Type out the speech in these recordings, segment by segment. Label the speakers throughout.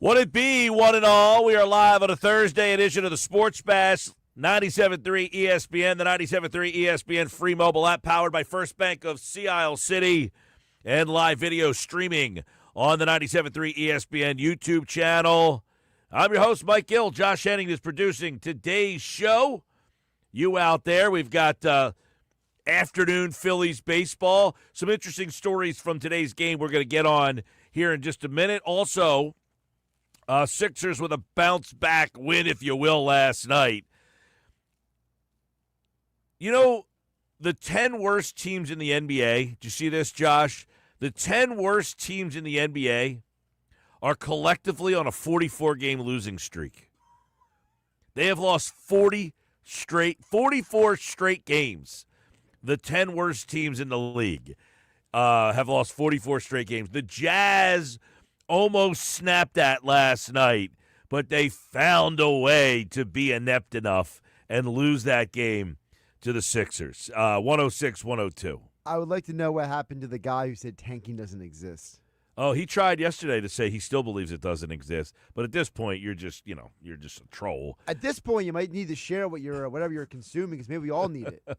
Speaker 1: What it be, one and all? We are live on a Thursday edition of the Sports Bash, 97.3 ESPN, the 97.3 ESPN free mobile app powered by First Bank of Sea Isle City, and live video streaming on the 97.3 ESPN YouTube channel. I'm your host, Mike Gill. Josh Henning is producing today's show. You out there, we've got afternoon Phillies baseball. Some interesting stories from today's game we're going to get on here in just a minute. Also, Sixers with a bounce-back win, if you will, last night. You know, the 10 worst teams in the NBA, did you see this, Josh? The 10 worst teams in the NBA are collectively on a 44-game losing streak. They have lost 44 straight games. The 10 worst teams in the league have lost 44 straight games. The Jazz almost snapped that last night, but they found a way to be inept enough and lose that game to the Sixers, 106-102.
Speaker 2: I would like to know what happened to the guy who said tanking doesn't exist.
Speaker 1: Oh, he tried yesterday to say he still believes it doesn't exist, but at this point, you're just a troll.
Speaker 2: At this point, you might need to share whatever you're consuming, because maybe we all need it.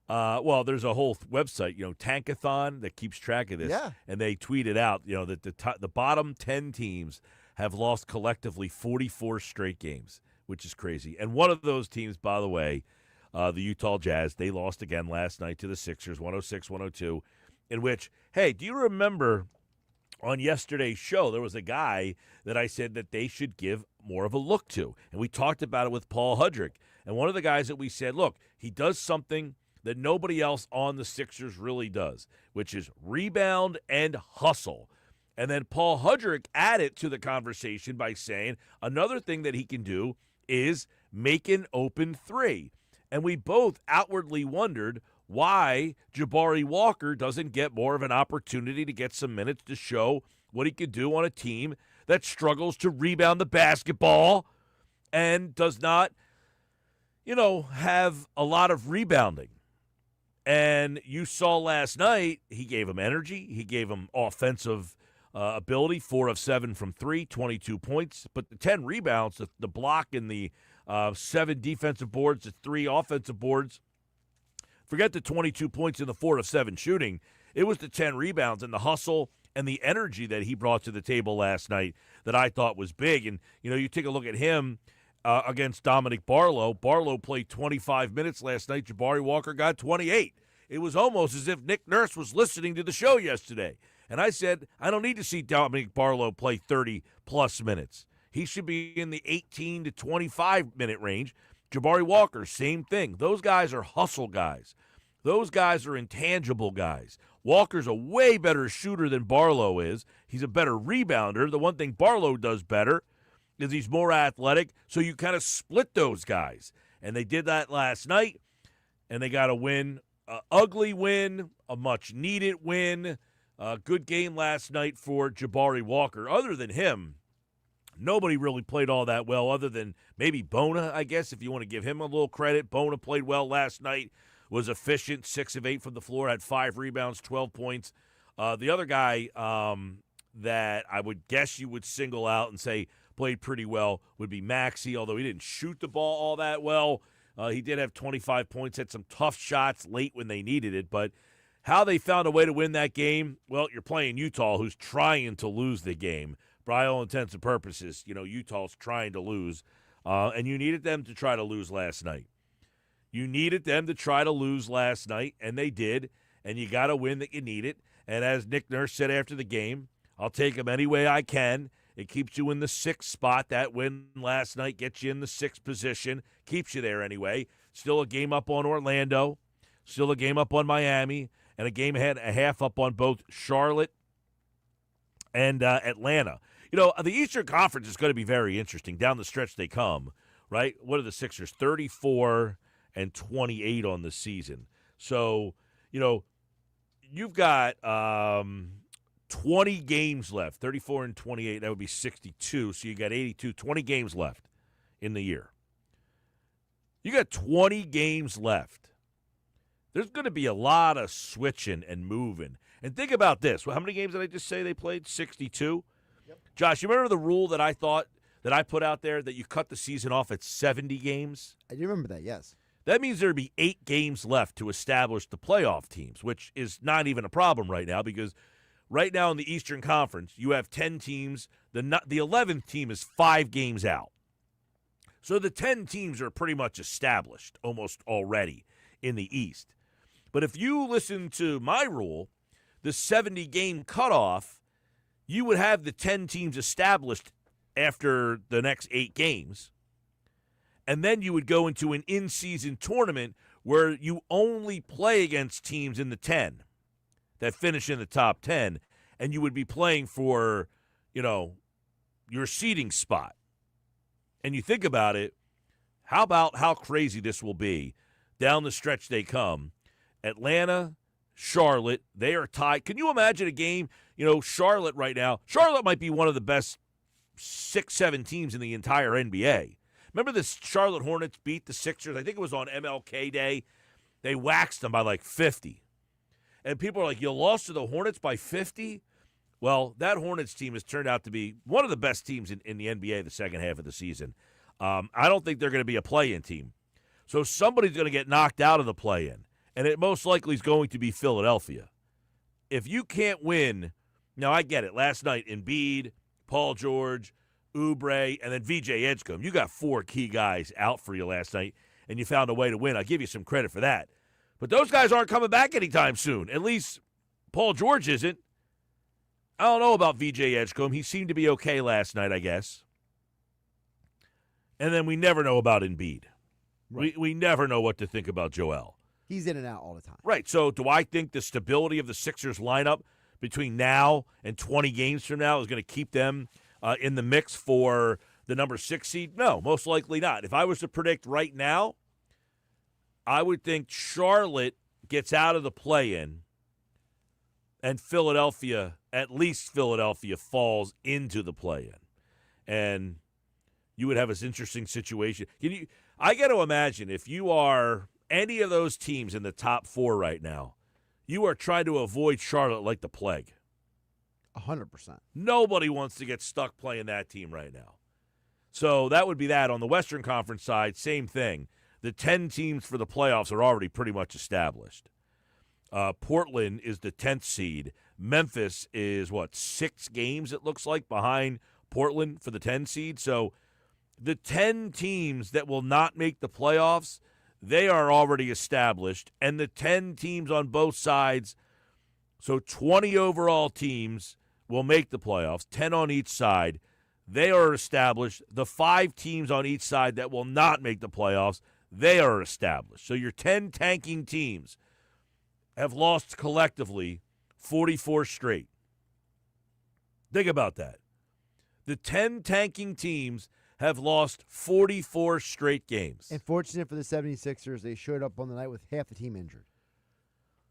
Speaker 1: Well, there's a whole website, Tankathon, that keeps track of this.
Speaker 2: Yeah.
Speaker 1: And they tweeted out, that the bottom 10 teams have lost collectively 44 straight games, which is crazy. And one of those teams, by the way, the Utah Jazz, they lost again last night to the Sixers, 106-102, in which, hey, do you remember on yesterday's show, there was a guy that I said that they should give more of a look to. And we talked about it with Paul Hudrick. And one of the guys that we said, look, he does something that nobody else on the Sixers really does, which is rebound and hustle. And then Paul Hudrick added to the conversation by saying another thing that he can do is make an open three. And we both outwardly wondered why Jabari Walker doesn't get more of an opportunity to get some minutes to show what he could do on a team that struggles to rebound the basketball and does not, have a lot of rebounding. And you saw last night, he gave him energy. He gave him offensive ability, 4 of 7 from 3, 22 points. But the 10 rebounds, the block and the 7 defensive boards, the 3 offensive boards. Forget the 22 points and the 4 of 7 shooting. It was the 10 rebounds and the hustle and the energy that he brought to the table last night that I thought was big. And, you take a look at him against Dominic Barlow. Barlow played 25 minutes last night. Jabari Walker got 28. It was almost as if Nick Nurse was listening to the show yesterday. And I said, I don't need to see Dominic Barlow play 30-plus minutes. He should be in the 18 to 25-minute range. Jabari Walker, same thing. Those guys are hustle guys. Those guys are intangible guys. Walker's a way better shooter than Barlow is. He's a better rebounder. The one thing Barlow does better is he's more athletic, so you kind of split those guys. And they did that last night, and they got a win, an ugly win, a much-needed win, a good game last night for Jabari Walker. Other than him, nobody really played all that well other than maybe Bona, I guess, if you want to give him a little credit. Bona played well last night, was efficient, 6 of 8 from the floor, had 5 rebounds, 12 points. The other guy that I would guess you would single out and say played pretty well would be Maxey, although he didn't shoot the ball all that well. He did have 25 points, had some tough shots late when they needed it. But how they found a way to win that game, well, you're playing Utah, who's trying to lose the game. By all intents and purposes, Utah's trying to lose. And you needed them to try to lose last night. You needed them to try to lose last night, and they did. And you got a win that you needed. And as Nick Nurse said after the game, I'll take them any way I can. It keeps you in the 6th spot. That win last night gets you in the 6th position. Keeps you there anyway. Still a game up on Orlando. Still a game up on Miami. And a game ahead, a half up on both Charlotte and Atlanta. The Eastern Conference is going to be very interesting. Down the stretch they come, right? What are the Sixers? 34 and 28 on the season. So, you've got 20 games left, 34 and 28. That would be 62. So you got 82, 20 games left in the year. You got 20 games left. There's going to be a lot of switching and moving. And think about this. Well, how many games did I just say they played? 62. Josh, you remember the rule that I put out there that you cut the season off at 70 games?
Speaker 2: I do remember that, yes.
Speaker 1: That means there'd be 8 games left to establish the playoff teams, which is not even a problem right now because right now in the Eastern Conference, you have 10 teams. The 11th team is 5 games out. So the 10 teams are pretty much established almost already in the East. But if you listen to my rule, the 70-game cutoff, you would have the 10 teams established after the next 8 games. And then you would go into an in-season tournament where you only play against teams in the 10 that finish in the top 10, and you would be playing for, your seeding spot. And you think about it, how about how crazy this will be down the stretch they come. Atlanta, Charlotte, they are tied. Can you imagine a game, Charlotte right now? Charlotte might be one of the best 6-7 teams in the entire NBA. Remember the Charlotte Hornets beat the Sixers? I think it was on MLK Day. They waxed them by like 50. And people are like, you lost to the Hornets by 50? Well, that Hornets team has turned out to be one of the best teams in the NBA the second half of the season. I don't think they're going to be a play-in team. So somebody's going to get knocked out of the play-in, and it most likely is going to be Philadelphia. If you can't win, now I get it. Last night, Embiid, Paul George, Oubre, and then VJ Edgecombe. You got 4 key guys out for you last night, and you found a way to win. I'll give you some credit for that. But those guys aren't coming back anytime soon. At least Paul George isn't. I don't know about VJ Edgecombe. He seemed to be okay last night, I guess. And then we never know about Embiid. Right. We never know what to think about Joel.
Speaker 2: He's in and out all the time.
Speaker 1: Right. So do I think the stability of the Sixers lineup between now and 20 games from now is going to keep them in the mix for the number 6 seed? No, most likely not. If I was to predict right now, I would think Charlotte gets out of the play-in and Philadelphia, at least Philadelphia, falls into the play-in. And you would have this interesting situation. I got to imagine if you are any of those teams in the top 4 right now, you are trying to avoid Charlotte like the plague.
Speaker 2: 100%.
Speaker 1: Nobody wants to get stuck playing that team right now. So that would be that. On the Western Conference side, same thing. The 10 teams for the playoffs are already pretty much established. Portland is the 10th seed. Memphis is, 6 games, it looks like, behind Portland for the 10 seed. So the 10 teams that will not make the playoffs, they are already established. And the 10 teams on both sides, so 20 overall teams will make the playoffs, 10 on each side. They are established. The 5 teams on each side that will not make the playoffs, they are established. So your 10 tanking teams have lost collectively 44 straight. Think about that. The 10 tanking teams have lost 44 straight games.
Speaker 2: And fortunate for the 76ers, they showed up on the night with half the team injured.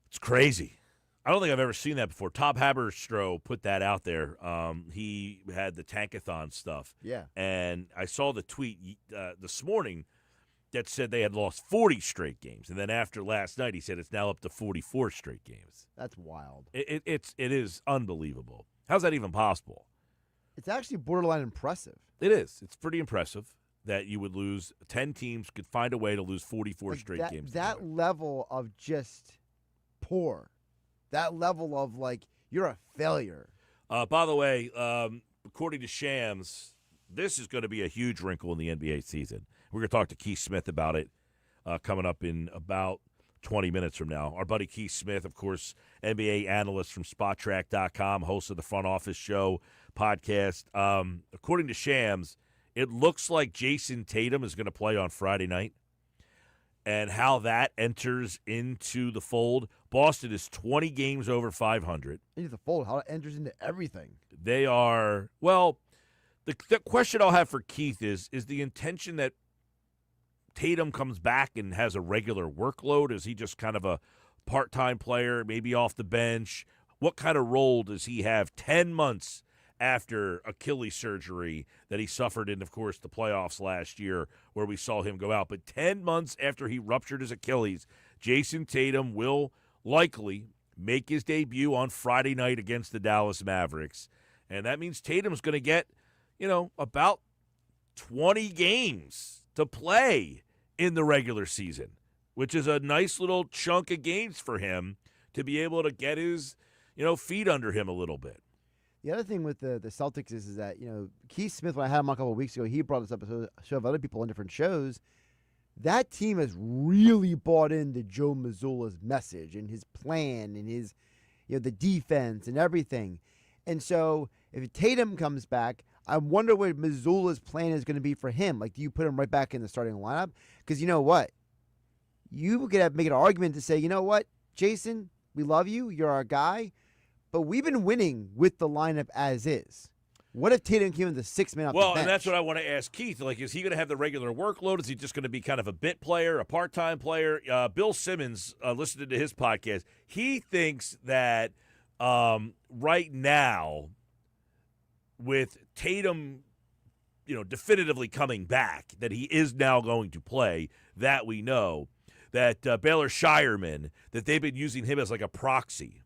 Speaker 1: It's crazy. I don't think I've ever seen that before. Todd Haberstroh put that out there. He had the tankathon stuff.
Speaker 2: Yeah.
Speaker 1: And I saw the tweet this morning that said they had lost 40 straight games. And then after last night, he said it's now up to 44 straight games.
Speaker 2: That's wild.
Speaker 1: It is unbelievable. How's that even possible?
Speaker 2: It's actually borderline impressive.
Speaker 1: It is. It's pretty impressive that you would lose. 10 teams could find a way to lose 44 straight games.
Speaker 2: That level of just poor. That level of, you're a failure.
Speaker 1: By the way, according to Shams, this is going to be a huge wrinkle in the NBA season. We're going to talk to Keith Smith about it coming up in about 20 minutes from now. Our buddy Keith Smith, of course, NBA analyst from SpotTrack.com, host of the Front Office Show podcast. According to Shams, it looks like Jason Tatum is going to play on Friday night. And how that enters into the fold. Boston is 20 games over 500.
Speaker 2: Into the fold, how it enters into everything.
Speaker 1: They are, the question I'll have for Keith is the intention that Tatum comes back and has a regular workload? Is he just kind of a part-time player, maybe off the bench? What kind of role does he have 10 months after Achilles surgery that he suffered in, of course, the playoffs last year where we saw him go out? But 10 months after he ruptured his Achilles, Jason Tatum will likely make his debut on Friday night against the Dallas Mavericks. And that means Tatum's going to get, about 20 games to play in the regular season, which is a nice little chunk of games for him to be able to get his, feet under him a little bit.
Speaker 2: The other thing with the Celtics is that, Keith Smith, when I had him on a couple of weeks ago, he brought this up a show of other people on different shows. That team has really bought into Joe Mazzulla's message and his plan and his, the defense and everything. And so if Tatum comes back, I wonder what Mazzulla's plan is going to be for him. Like, do you put him right back in the starting lineup? Because you know what? You could make an argument to say, you know what, Jason, we love you. You're our guy. But we've been winning with the lineup as is. What if Tatum came in the 6 man off the bench?
Speaker 1: Well, and that's what I want to ask Keith. Like, is he going to have the regular workload? Is he just going to be kind of a bit player, a part-time player? Bill Simmons, listening to his podcast, he thinks that right now, with Tatum, definitively coming back, that he is now going to play, that we know, that Baylor Shireman, that they've been using him as like a proxy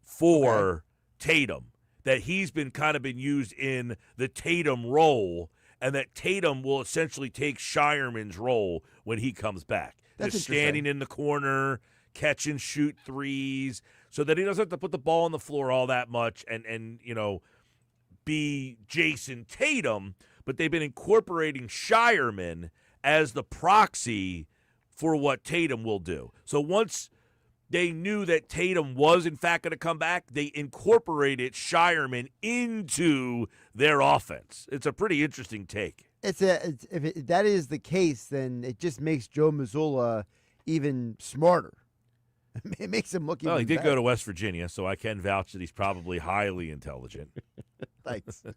Speaker 1: for Tatum, that he's been used in the Tatum role, and that Tatum will essentially take Shireman's role when he comes back.
Speaker 2: That's
Speaker 1: just standing in the corner, catch and shoot threes, so that he doesn't have to put the ball on the floor all that much and be Jason Tatum, but they've been incorporating Shireman as the proxy for what Tatum will do. So once they knew that Tatum was, in fact, going to come back, they incorporated Shireman into their offense. It's a pretty interesting take.
Speaker 2: If that is the case, then it just makes Joe Mazzulla even smarter. It makes him look even
Speaker 1: Well, he did
Speaker 2: better.
Speaker 1: go to West Virginia, so I can vouch that he's probably highly intelligent.
Speaker 2: Thanks. I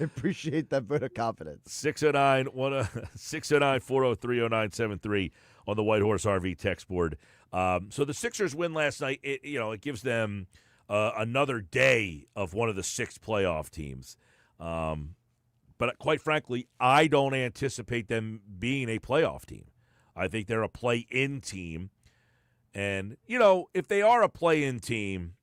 Speaker 2: appreciate that vote of confidence.
Speaker 1: 609-403-0973 on the White Horse RV text board. So the Sixers win last night. It gives them another day of one of the 6 playoff teams. But quite frankly, I don't anticipate them being a playoff team. I think they're a play-in team. And, if they are a play-in team,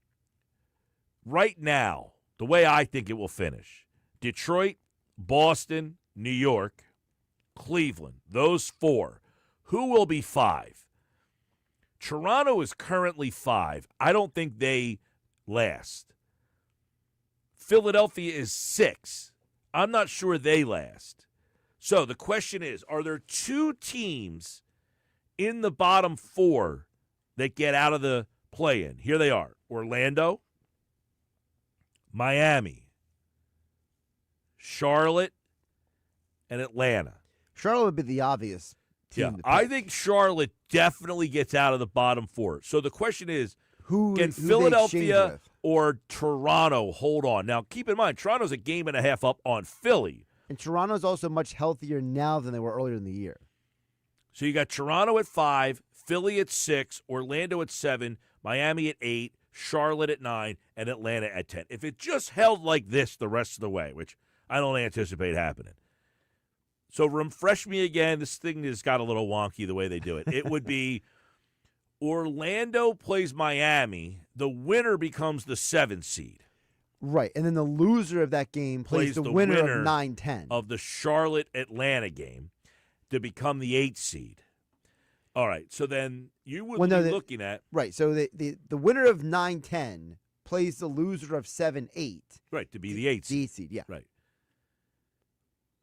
Speaker 1: right now, the way I think it will finish, Detroit, Boston, New York, Cleveland, those 4. Who will be 5? Toronto is currently 5. I don't think they last. Philadelphia is 6. I'm not sure they last. So the question is, are there 2 teams in the bottom 4 that get out of the play-in? Here they are: Orlando, Miami, Charlotte, and Atlanta.
Speaker 2: Charlotte would be the obvious team to pick.
Speaker 1: I think Charlotte definitely gets out of the bottom 4. So the question is,
Speaker 2: who
Speaker 1: can
Speaker 2: they exchange
Speaker 1: Philadelphia
Speaker 2: with?
Speaker 1: or Toronto hold on? Now, keep in mind, Toronto's a game and a half up on Philly.
Speaker 2: And Toronto's also much healthier now than they were earlier in the year.
Speaker 1: So you got Toronto at 5, Philly at 6, Orlando at 7, Miami at 8, Charlotte at 9, and Atlanta at 10. If it just held like this the rest of the way, which I don't anticipate happening. So refresh me again. This thing has got a little wonky the way they do it. It would be Orlando plays Miami. The winner becomes the 7th seed.
Speaker 2: Right, and then the loser of that game plays the winner of 9-10.
Speaker 1: Of the Charlotte-Atlanta game to become the 8th seed. All right, so then you would be looking at...
Speaker 2: Right, so the winner of 9-10 plays the loser of 7-8.
Speaker 1: Right, to be the 8th seed.
Speaker 2: The 8th seed, yeah.
Speaker 1: Right.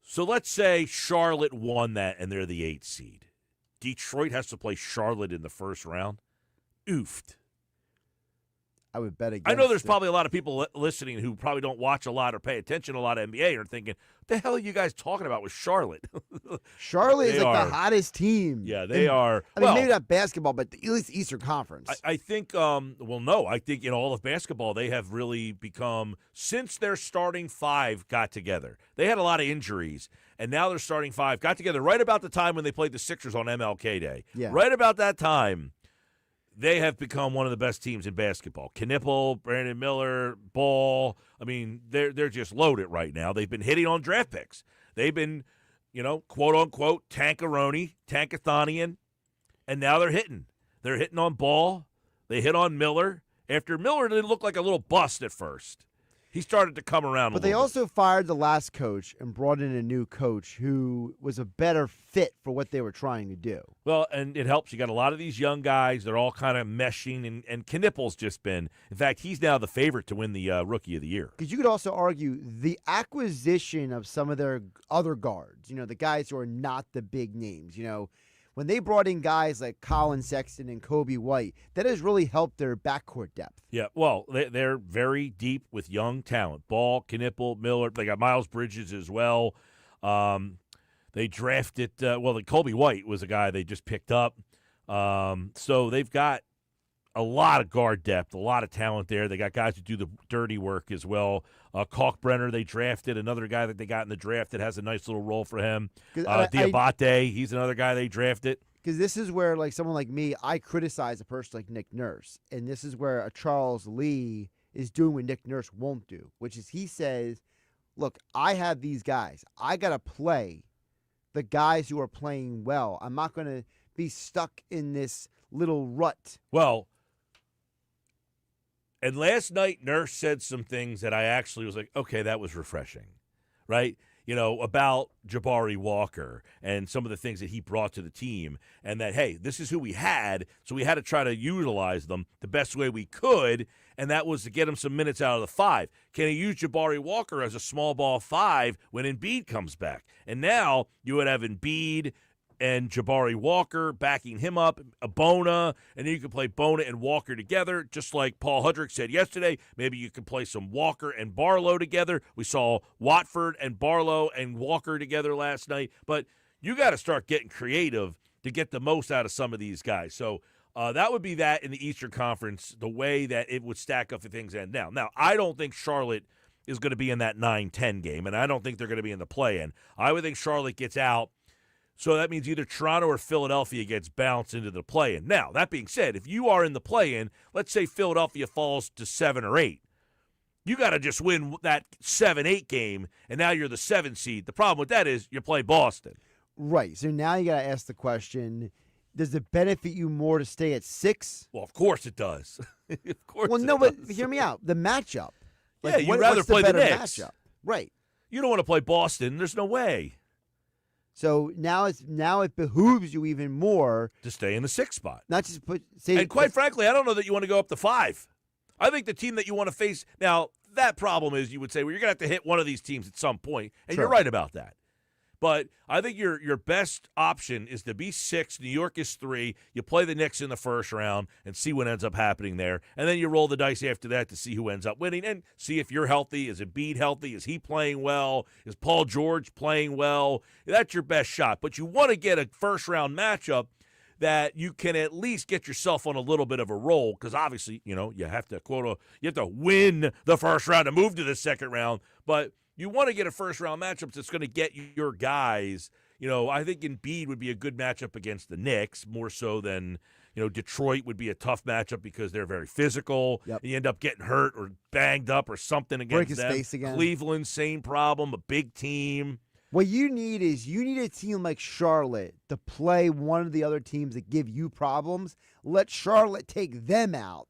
Speaker 1: So let's say Charlotte won that and they're the 8th seed. Detroit has to play Charlotte in the first round. Oofed.
Speaker 2: I would bet against
Speaker 1: I know there's probably a lot of people listening who probably don't watch a lot or pay attention to a lot of NBA and are thinking, what the hell are you guys talking about with Charlotte?
Speaker 2: Charlotte is like the hottest team.
Speaker 1: Yeah, they are.
Speaker 2: I mean, maybe not basketball, but at least Eastern Conference.
Speaker 1: I think, no, I think in all of basketball they have really become, since their starting 5 got together, they had a lot of injuries, and now their starting 5 got together right about the time when they played the Sixers on MLK Day.
Speaker 2: Yeah.
Speaker 1: Right about that time. They have become one of the best teams in basketball. Knipple, Brandon Miller, Ball. I mean, they're just loaded right now. They've been hitting on draft picks. They've been, quote unquote, Tankathonian, and now they're hitting. They're hitting on Ball. They hit on Miller. After Miller didn't look like a little bust at first. He started to come around
Speaker 2: But
Speaker 1: a
Speaker 2: they
Speaker 1: little bit.
Speaker 2: also fired the last coach and brought in a new coach who was a better fit for what they were trying to do.
Speaker 1: Well, and it helps. You got a lot of these young guys. They're all kind of meshing, and Knippel's just been. In fact, he's now the favorite to win the Rookie of the Year.
Speaker 2: Because you could also argue the acquisition of some of their other guards, the guys who are not the big names, when they brought in guys like Colin Sexton and Kobe White, that has really helped their backcourt depth.
Speaker 1: Yeah, well, they're very deep with young talent. Ball, Knippel, Miller. They got Miles Bridges as well. They drafted, Kobe White was a guy they just picked up. So they've got a lot of guard depth, a lot of talent there. They got guys who do the dirty work as well. Kalkbrenner, they drafted, another guy that they got in the draft that has a nice little role for him. Diabate, he's another guy they drafted.
Speaker 2: Because this is where, like someone like me, I criticize a person like Nick Nurse. And this is where a Charles Lee is doing what Nick Nurse won't do, which is he says, look, I have these guys. I got to play the guys who are playing well. I'm not going to be stuck in this little rut.
Speaker 1: Well, and last night, Nurse said some things that I actually was like, okay, that was refreshing, right? About Jabari Walker and some of the things that he brought to the team, and that, hey, this is who we had, so we had to try to utilize them the best way we could, and that was to get him some minutes out of the five. Can he use Jabari Walker as a small ball five when Embiid comes back? And now you would have Embiid and Jabari Walker backing him up, a Bona, and then you can play Bona and Walker together, just like Paul Hudrick said yesterday. Maybe you can play some Walker and Barlow together. We saw Watford and Barlow and Walker together last night. But you got to start getting creative to get the most out of some of these guys. So that would be that in the Eastern Conference, the way that it would stack up the things end now. Now, I don't think Charlotte is going to be in that 9-10 game, and I don't think they're going to be in the play-in. I would think Charlotte gets out. So that means either Toronto or Philadelphia gets bounced into the play-in. Now, that being said, if you are in the play-in, let's say Philadelphia falls to 7 or 8, you got to just win that 7-8 game, and now you're the 7 seed. The problem with that is you play Boston.
Speaker 2: Right. So now you got to ask the question, does it benefit you more to stay at 6?
Speaker 1: Well, of course it does. Of course
Speaker 2: Well,
Speaker 1: it
Speaker 2: no,
Speaker 1: does.
Speaker 2: but hear me out. The matchup.
Speaker 1: Yeah, you'd rather
Speaker 2: what's the
Speaker 1: play the
Speaker 2: better
Speaker 1: Knicks.
Speaker 2: matchup? Right.
Speaker 1: You don't want to play Boston. There's no way.
Speaker 2: So now it behooves you even more
Speaker 1: To stay in the 6th spot.
Speaker 2: not just
Speaker 1: And quite frankly, I don't know that you want to go up to 5. I think the team that you want to face now, that problem is you would say, well, you're going to have to hit one of these teams at some point, and
Speaker 2: Sure.
Speaker 1: you're right about that. But I think your best option is to be 6. New York is 3. You play the Knicks in the first round and see what ends up happening there. And then you roll the dice after that to see who ends up winning and see if you're healthy. Is Embiid healthy? Is he playing well? Is Paul George playing well? That's your best shot. But you want to get a first-round matchup that you can at least get yourself on a little bit of a roll because obviously, you have to you have to win the first round to move to the second round. But you want to get a first-round matchup that's going to get your guys. I think Embiid would be a good matchup against the Knicks, more so than, Detroit would be a tough matchup because they're very physical.
Speaker 2: Yep.
Speaker 1: And you end up getting hurt or banged up or something against
Speaker 2: Break his
Speaker 1: them.
Speaker 2: face again.
Speaker 1: Cleveland, same problem, a big team.
Speaker 2: What you need a team like Charlotte to play one of the other teams that give you problems. Let Charlotte take them out,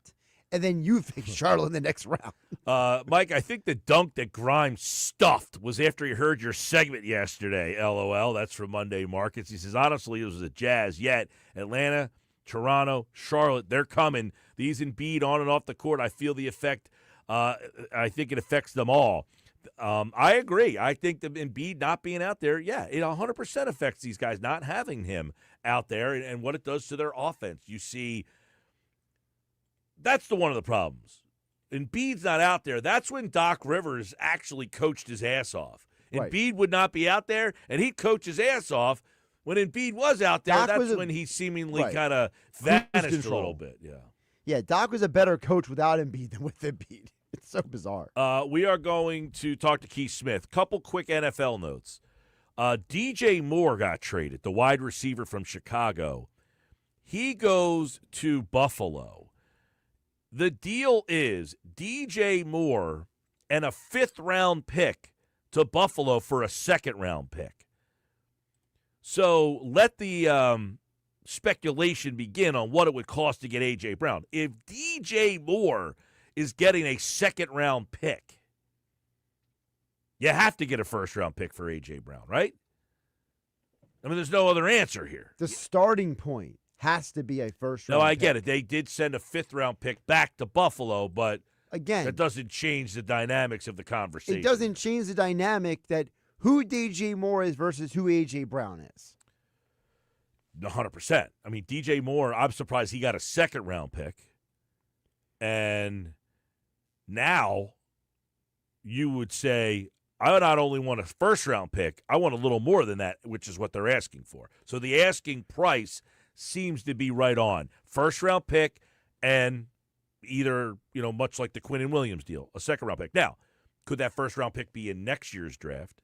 Speaker 2: and then you face Charlotte in the next round.
Speaker 1: Mike, I think the dunk that Grimes stuffed was after he heard your segment yesterday, LOL. That's from Monday Markets. He says, honestly, it was the Jazz yet. Atlanta, Toronto, Charlotte, they're coming. These Embiid on and off the court, I feel the effect. I think it affects them all. I agree. I think the Embiid not being out there, yeah, it 100% affects these guys not having him out there and what it does to their offense. You see, that's one of the problems. Embiid's not out there. That's when Doc Rivers actually coached his ass off.
Speaker 2: Right.
Speaker 1: Embiid would not be out there, and he'd coach his ass off. When Embiid was out there, that's when he seemingly kind of vanished a little bit. Yeah.
Speaker 2: Yeah, Doc was a better coach without Embiid than with Embiid. It's so bizarre.
Speaker 1: We are going to talk to Keith Smith. Couple quick NFL notes. DJ Moore got traded, the wide receiver from Chicago. He goes to Buffalo. The deal is DJ Moore and a 5th-round pick to Buffalo for a 2nd-round pick. So let the speculation begin on what it would cost to get A.J. Brown. If DJ Moore is getting a 2nd-round pick, You have to get a first-round pick for A.J. Brown, right? I mean, there's no other answer here.
Speaker 2: The starting point has to be a first-round
Speaker 1: No, I
Speaker 2: pick.
Speaker 1: get it. They did send a fifth-round pick back to Buffalo, but
Speaker 2: Again,
Speaker 1: that doesn't change the dynamics of the conversation.
Speaker 2: it doesn't change the dynamic that who DJ Moore is versus who A.J. Brown is.
Speaker 1: 100%. I mean, DJ Moore, I'm surprised he got a second-round pick. And now you would say, I not only want a first-round pick, I want a little more than that, which is what they're asking for. So the asking price seems to be right on. First-round pick and either, much like the Quinnen Williams deal, a second-round pick. Now, could that first-round pick be in next year's draft,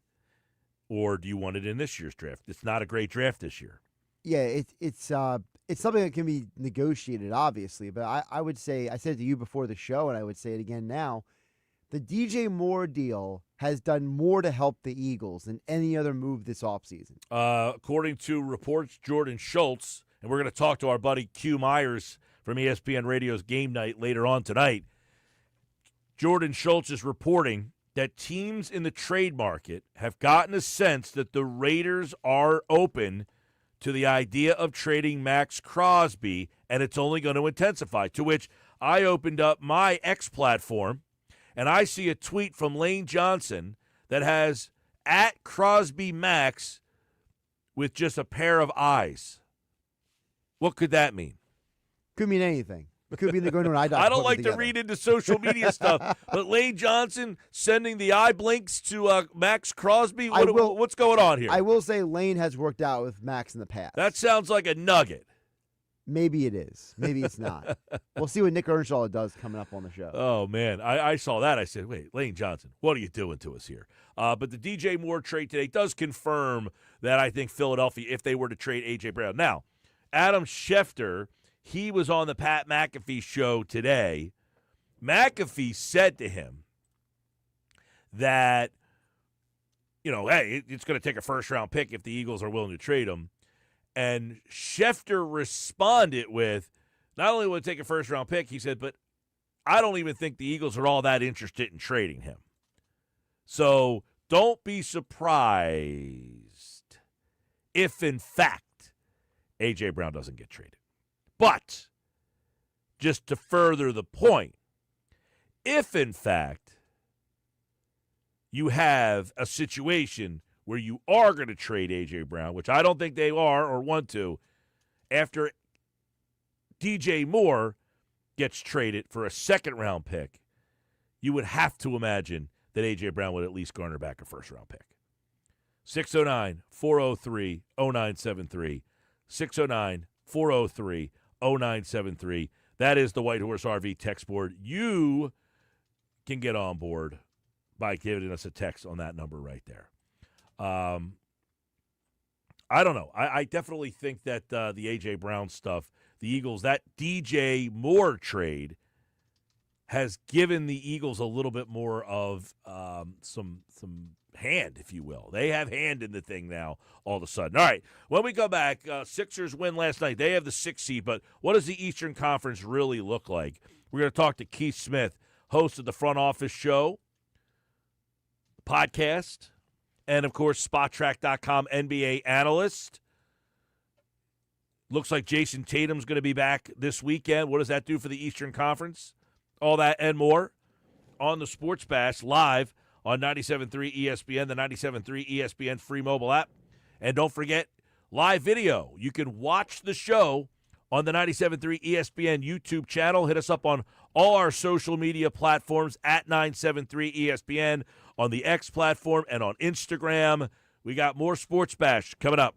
Speaker 1: or do you want it in this year's draft? It's not a great draft this year.
Speaker 2: Yeah, it's something that can be negotiated, obviously. But I would say, I said it to you before the show, and I would say it again now, the DJ Moore deal has done more to help the Eagles than any other move this offseason.
Speaker 1: According to reports, Jordan Schultz, and we're going to talk to our buddy Q Myers from ESPN Radio's Game Night later on tonight. Jordan Schultz is reporting that teams in the trade market have gotten a sense that the Raiders are open to the idea of trading Max Crosby, and it's only going to intensify, to which I opened up my X platform, and I see a tweet from Lane Johnson that has at Crosby Max with just a pair of eyes. What could that mean?
Speaker 2: Could mean anything. It could be they're going to an eye doctor.
Speaker 1: I don't like to read into social media stuff, but Lane Johnson sending the eye blinks to Max Crosby? What's going on here?
Speaker 2: I will say Lane has worked out with Max in the past.
Speaker 1: That sounds like a nugget.
Speaker 2: Maybe it is. Maybe it's not. We'll see what Nick Earnshaw does coming up on the show.
Speaker 1: Oh, man. I saw that. I said, wait, Lane Johnson, what are you doing to us here? But the DJ Moore trade today does confirm that I think Philadelphia, if they were to trade A.J. Brown. Now, Adam Schefter, he was on the Pat McAfee show today. McAfee said to him that, hey, it's going to take a first-round pick if the Eagles are willing to trade him. And Schefter responded with, not only will it take a first-round pick, he said, but I don't even think the Eagles are all that interested in trading him. So don't be surprised if, in fact, A.J. Brown doesn't get traded. But just to further the point, if, in fact, you have a situation where you are going to trade A.J. Brown, which I don't think they are or want to, after DJ Moore gets traded for a second-round pick, you would have to imagine that A.J. Brown would at least garner back a first-round pick. 609-403-0973. 609-403-0973. That is the White Horse RV text board. You can get on board by giving us a text on that number right there. I don't know. I definitely think that the A.J. Brown stuff, the Eagles, that DJ Moore trade has given the Eagles a little bit more of some hand, if you will. They have hand in the thing now all of a sudden. All right, when we go back, Sixers win last night. They have the 6th seed, but what does the Eastern Conference really look like? We're going to talk to Keith Smith, host of the Front Office Show podcast, and, of course, SpotTrack.com NBA analyst. Looks like Jason Tatum's going to be back this weekend. What does that do for the Eastern Conference? All that and more on the Sports Bash live on 97.3 ESPN, the 97.3 ESPN free mobile app. And don't forget, live video. You can watch the show on the 97.3 ESPN YouTube channel. Hit us up on all our social media platforms at 973 ESPN, on the X platform, and on Instagram. We got more Sports Bash coming up.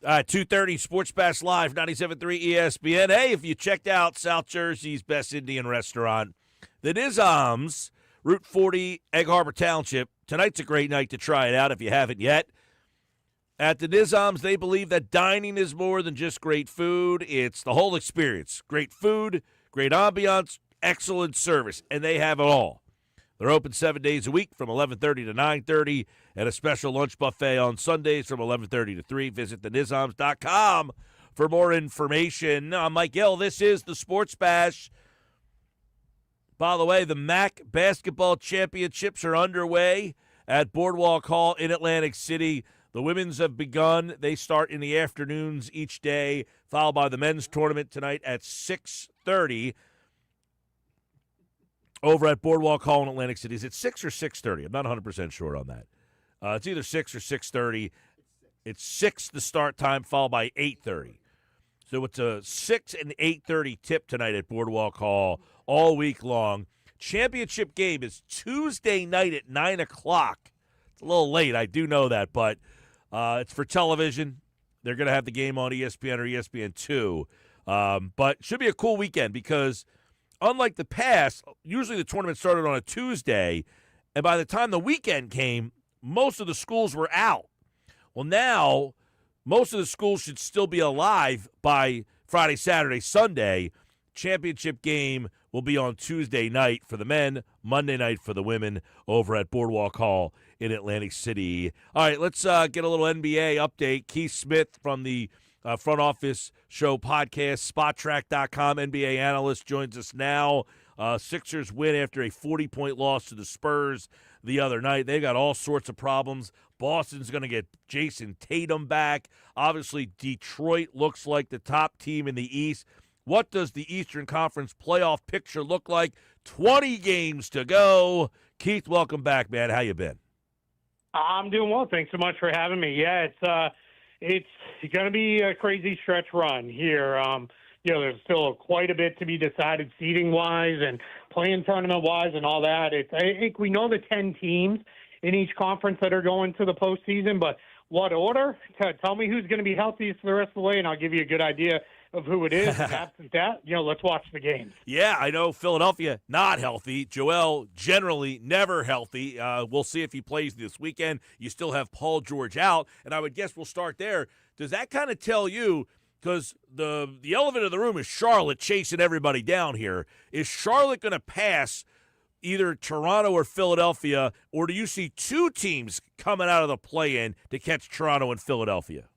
Speaker 1: 2:30 Sports Bash Live, 97.3 ESPN. Hey, if you checked out South Jersey's best Indian restaurant, the Nizam's, Route 40, Egg Harbor Township, tonight's a great night to try it out if you haven't yet. At the Nizam's, they believe that dining is more than just great food. It's the whole experience. Great food, great ambiance, excellent service, and they have it all. They're open 7 days a week from 11:30 to 9:30, and a special lunch buffet on Sundays from 11:30 to 3. Visit thenizams.com for more information. I'm Mike Gill. This is the Sports Bash. By the way, the MAC basketball championships are underway at Boardwalk Hall in Atlantic City. The women's have begun. They start in the afternoons each day, followed by the men's tournament tonight at 6:30. Over at Boardwalk Hall in Atlantic City. Is it 6 or 6:30? I'm not 100% sure on that. It's either 6 or 6:30. It's 6 the start time, followed by 8:30. So it's a 6 and 8:30 tip tonight at Boardwalk Hall all week long. Championship game is Tuesday night at 9 o'clock. It's a little late, I do know that, but it's for television. They're going to have the game on ESPN or ESPN2. But should be a cool weekend because unlike the past, usually the tournament started on a Tuesday, and by the time the weekend came, most of the schools were out. Well, now, most of the schools should still be alive by Friday, Saturday, Sunday. Championship game will be on Tuesday night for the men, Monday night for the women over at Boardwalk Hall in Atlantic City. All right, let's get a little NBA update. Keith Smith from the Front Office Show podcast, SpotTrack.com, NBA analyst, joins us now. Sixers win after a 40-point loss to the Spurs the other night. They've got all sorts of problems. Boston's going to get Jason Tatum back. Obviously, Detroit looks like the top team in the East. What does the Eastern Conference playoff picture look like? 20 games to go. Keith, welcome back, man. How you been?
Speaker 3: I'm doing well. Thanks so much for having me. Yeah, it's going to be a crazy stretch run here. There's still quite a bit to be decided seeding-wise and playing tournament-wise and all that. I think we know the 10 teams in each conference that are going to the postseason, but what order? Tell me who's going to be healthiest for the rest of the way, and I'll give you a good idea of who it is. And absent that, let's watch the games.
Speaker 1: Yeah, I know Philadelphia not healthy. Joel generally never healthy. We'll see if he plays this weekend. You still have Paul George out, and I would guess we'll start there. Does that kind of tell you, because the elephant in the room is Charlotte chasing everybody down here, is Charlotte going to pass either Toronto or Philadelphia, or do you see two teams coming out of the play-in to catch Toronto and Philadelphia?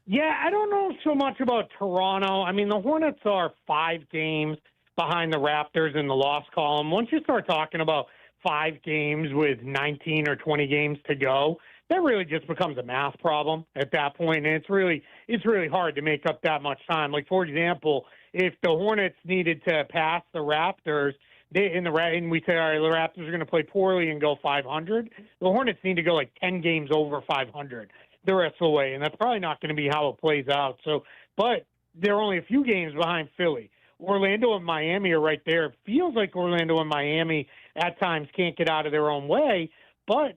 Speaker 3: Yeah, I don't know so much about Toronto. I mean, the Hornets are 5 games behind the Raptors in the loss column. Once you start talking about 5 games with 19 or 20 games to go, that really just becomes a math problem at that point. And it's really hard to make up that much time. Like, for example, if the Hornets needed to pass the Raptors, and we say, all right, the Raptors are going to play poorly and go 500, the Hornets need to go like 10 games over 500 the rest of the way, and that's probably not going to be how it plays out. So, but they're only a few games behind Philly. Orlando and Miami are right there. It feels like Orlando and Miami at times can't get out of their own way, but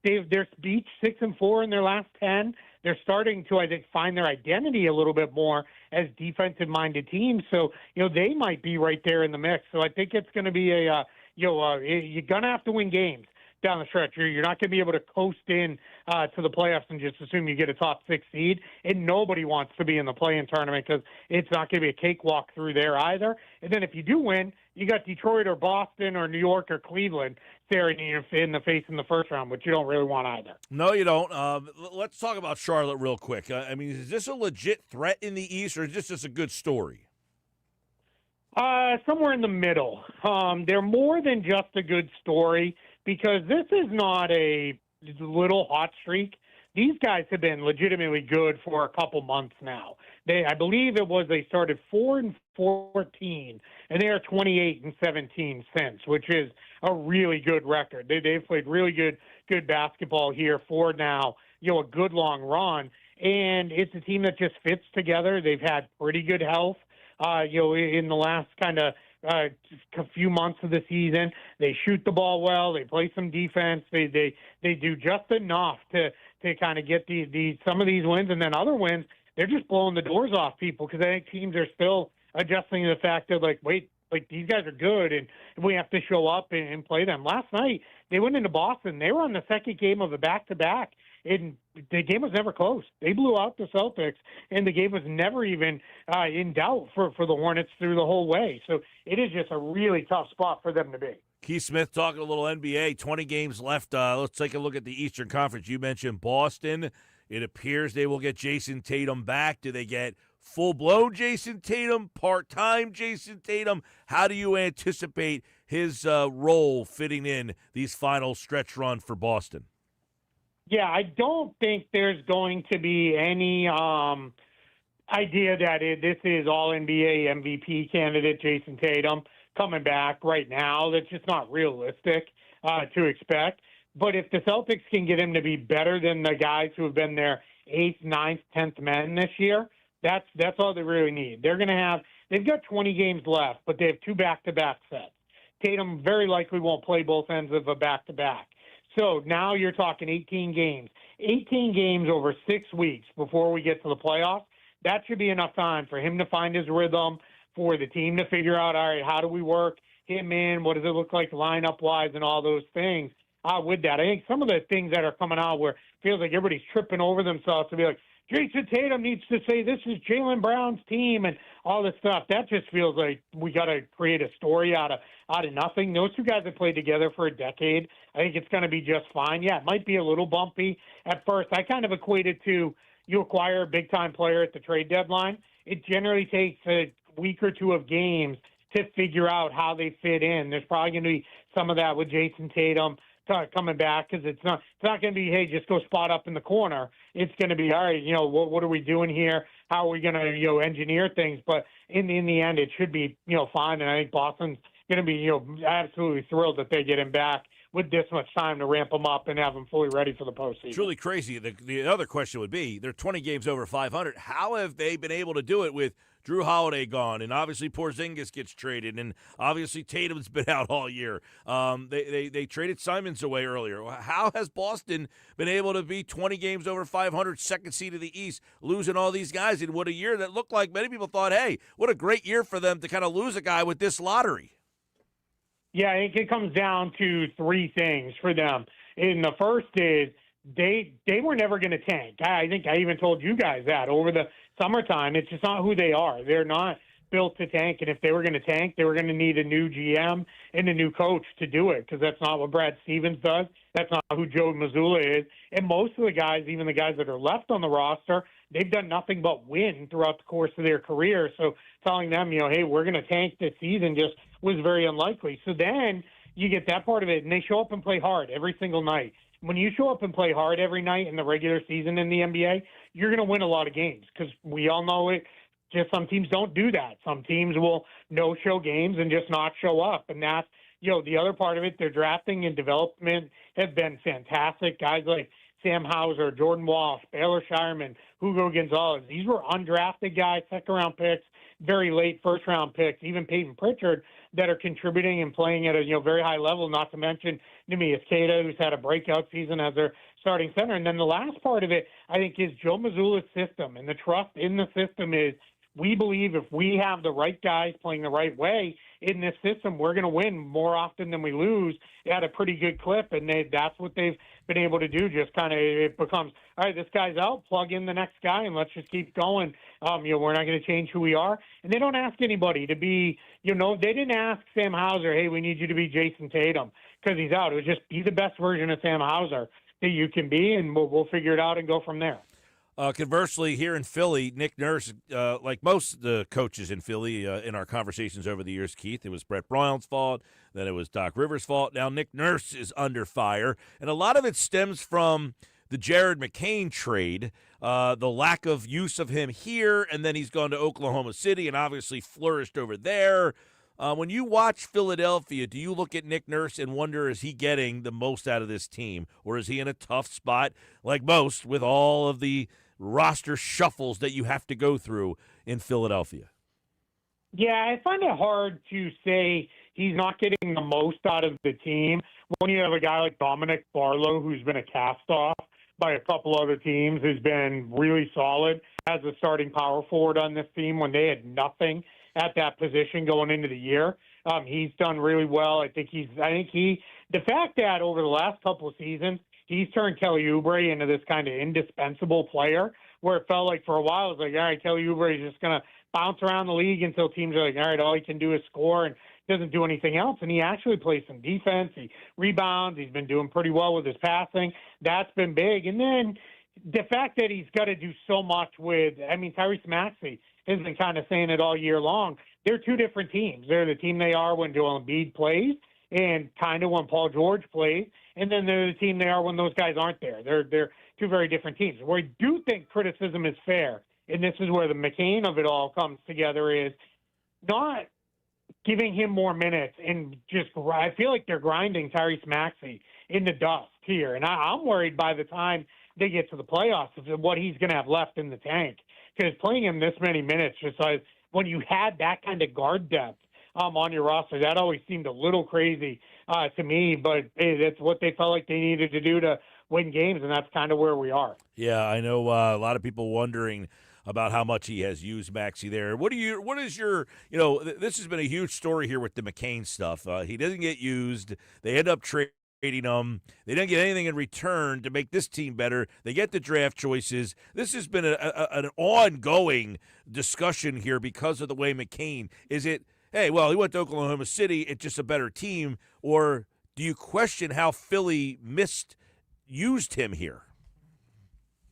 Speaker 3: they're beat 6-4 in their last 10. They're starting to, I think, find their identity a little bit more as defensive-minded teams. So, they might be right there in the mix. So I think it's going to be you're going to have to win games down the stretch. You're not going to be able to coast in to the playoffs and just assume you get a top 6 seed. And nobody wants to be in the play-in tournament because it's not going to be a cakewalk through there either. And then if you do win, you got Detroit or Boston or New York or Cleveland staring you in the face in the first round, which you don't really want either.
Speaker 1: No, you don't. Let's talk about Charlotte real quick. I mean, is this a legit threat in the East, or is this just a good story?
Speaker 3: Somewhere in the middle. They're more than just a good story because this is not a little hot streak. These guys have been legitimately good for a couple months now. I believe they started 4-14, and they are 28-17 since, which is a really good record. They've played really good basketball here for now, a good long run, and it's a team that just fits together. They've had pretty good health, in the last kind of a few months of the season. They shoot the ball well. They play some defense. They do just enough to to kind of get some of these wins, and then other wins, they're just blowing the doors off people because I think teams are still adjusting to the fact that, like, wait, like these guys are good and we have to show up and play them. Last night, they went into Boston. They were on the second game of a back-to-back, and the game was never close. They blew out the Celtics, and the game was never even in doubt for the Hornets through the whole way. So it is just a really tough spot for them to be.
Speaker 1: Keith Smith talking a little NBA, 20 games left. Let's take a look at the Eastern Conference. You mentioned Boston. It appears they will get Jason Tatum back. Do they get full-blown Jason Tatum, part-time Jason Tatum? How do you anticipate his role fitting in these final stretch run for Boston?
Speaker 3: Yeah, I don't think there's going to be any idea that this is all-NBA MVP candidate Jason Tatum coming back right now. That's just not realistic to expect. But if the Celtics can get him to be better than the guys who have been their 8th, 9th, 10th men this year, that's all they really need. They've got 20 games left, but they have 2 back-to-back sets. Tatum very likely won't play both ends of a back-to-back. So now you're talking 18 games. 18 games over 6 weeks before we get to the playoffs. That should be enough time for him to find his rhythm, for the team to figure out, all right, how do we work him in? What does it look like lineup-wise and all those things with that? I think some of the things that are coming out where it feels like everybody's tripping over themselves to be like, Jason Tatum needs to say this is Jaylen Brown's team and all this stuff. That just feels like we got to create a story out of nothing. Those two guys have played together for a decade. I think it's going to be just fine. Yeah, it might be a little bumpy at first. I kind of equate it to you acquire a big-time player at the trade deadline. It generally takes a week or two of games to figure out how they fit in. There's probably going to be some of that with Jason Tatum coming back because it's not going to be, hey, just go spot up in the corner. It's going to be, all right, what are we doing here? How are we going to, engineer things? But in the end, it should be, fine. And I think Boston's going to be, absolutely thrilled that they get him back with this much time to ramp him up and have him fully ready for the postseason.
Speaker 1: It's really crazy. The other question would be, they're 20 games over 500. How have they been able to do it with Drew Holiday gone, and obviously Porzingis gets traded, and obviously Tatum's been out all year. They traded Simons away earlier. How has Boston been able to be 20 games over 500, second seed of the East, losing all these guys in what a year that looked like many people thought, hey, what a great year for them to kind of lose a guy with this lottery?
Speaker 3: Yeah, I think it comes down to 3 things for them. And the first is they were never going to tank. I think I even told you guys that over the summertime. It's just not who they are. They're not built to tank, and if they were going to tank, they were going to need a new GM and a new coach to do it because that's not what Brad Stevens does. That's not who Joe Mazzulla is. And most of the guys, even the guys that are left on the roster, they've done nothing but win throughout the course of their career. So telling them, hey, we're going to tank this season just was very unlikely. So then you get that part of it, and they show up and play hard every single night. When you show up and play hard every night in the regular season in the NBA, you're going to win a lot of games because we all know it. Just some teams don't do that. Some teams will no-show games and just not show up. And that's, the other part of it, their drafting and development have been fantastic. Guys like Sam Hauser, Jordan Walsh, Baylor Shireman, Hugo Gonzalez. These were undrafted guys, second-round picks, very late first-round picks, even Peyton Pritchard, that are contributing and playing at a very high level, not to mention Neemias Queta, who's had a breakout season as their starting center. And then the last part of it, I think, is Joe Mazzulla's system. And the trust in the system is we believe if we have the right guys playing the right way in this system, we're going to win more often than we lose at a pretty good clip. And that's what they've been able to do. Just kind of it becomes, all right, this guy's out, plug in the next guy, and let's just keep going. We're not going to change who we are. And they don't ask anybody to be, they didn't ask Sam Hauser, hey, we need you to be Jason Tatum because he's out. It was just be the best version of Sam Hauser that you can be, and we'll figure it out and go from there.
Speaker 1: Conversely, here in Philly, Nick Nurse, like most of the coaches in Philly in our conversations over the years, Keith, it was Brett Brown's fault, then it was Doc Rivers' fault. Now Nick Nurse is under fire, and a lot of it stems from the Jared McCain trade, the lack of use of him here, and then he's gone to Oklahoma City and obviously flourished over there. When you watch Philadelphia, do you look at Nick Nurse and wonder, is he getting the most out of this team, or is he in a tough spot like most with all of the roster shuffles that you have to go through in Philadelphia?
Speaker 3: Yeah, I find it hard to say he's not getting the most out of the team when you have a guy like Dominic Barlow who's been a cast-off by a couple other teams, has been really solid as a starting power forward on this team when they had nothing at that position going into the year. He's done really well. I think the fact that over the last couple of seasons, he's turned Kelly Oubre into this kind of indispensable player where it felt like for a while, it was like, all right, Kelly Oubre is just going to bounce around the league until teams are like, all right, all he can do is score and doesn't do anything else. And he actually plays some defense. He rebounds. He's been doing pretty well with his passing. That's been big. And then the fact that he's got to do so much Tyrese Maxey has been kind of saying it all year long. They're two different teams. They're the team they are when Joel Embiid plays and kind of when Paul George plays. And then they're the team they are when those guys aren't there. They're two very different teams. Where I do think criticism is fair, and this is where the McCain of it all comes together, is not giving him more minutes and I feel like they're grinding Tyrese Maxey in the dust here. And I'm worried by the time they get to the playoffs of what he's going to have left in the tank. Because playing him this many minutes, when you had that kind of guard depth on your roster, that always seemed a little crazy to me. But hey, that's what they felt like they needed to do to win games, and that's kind of where we are.
Speaker 1: Yeah, I know a lot of people wondering about how much he has used Maxey there. What is your, this has been a huge story here with the McCain stuff. He doesn't get used. They end up trading him. They don't get anything in return to make this team better. They get the draft choices. This has been an ongoing discussion here because of the way McCain, is it, hey, well, he went to Oklahoma City, it's just a better team, or do you question how Philly misused him here?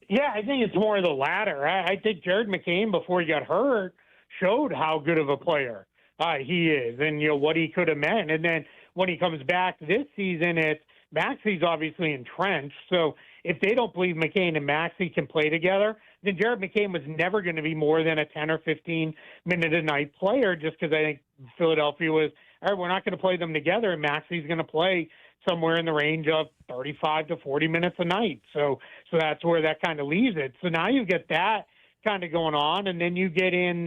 Speaker 3: Yeah, I think it's more of the latter. I think Jared McCain, before he got hurt, showed how good of a player he is and, what he could have meant. And then when he comes back this season, Maxey's obviously entrenched. So if they don't believe McCain and Maxey can play together, then Jared McCain was never going to be more than a 10 or 15-minute-a-night player just because I think Philadelphia was, all right, we're not going to play them together, and Maxey's going to play somewhere in the range of 35 to 40 minutes a night. So that's where that kind of leaves it. So now you get that kind of going on, and then you get in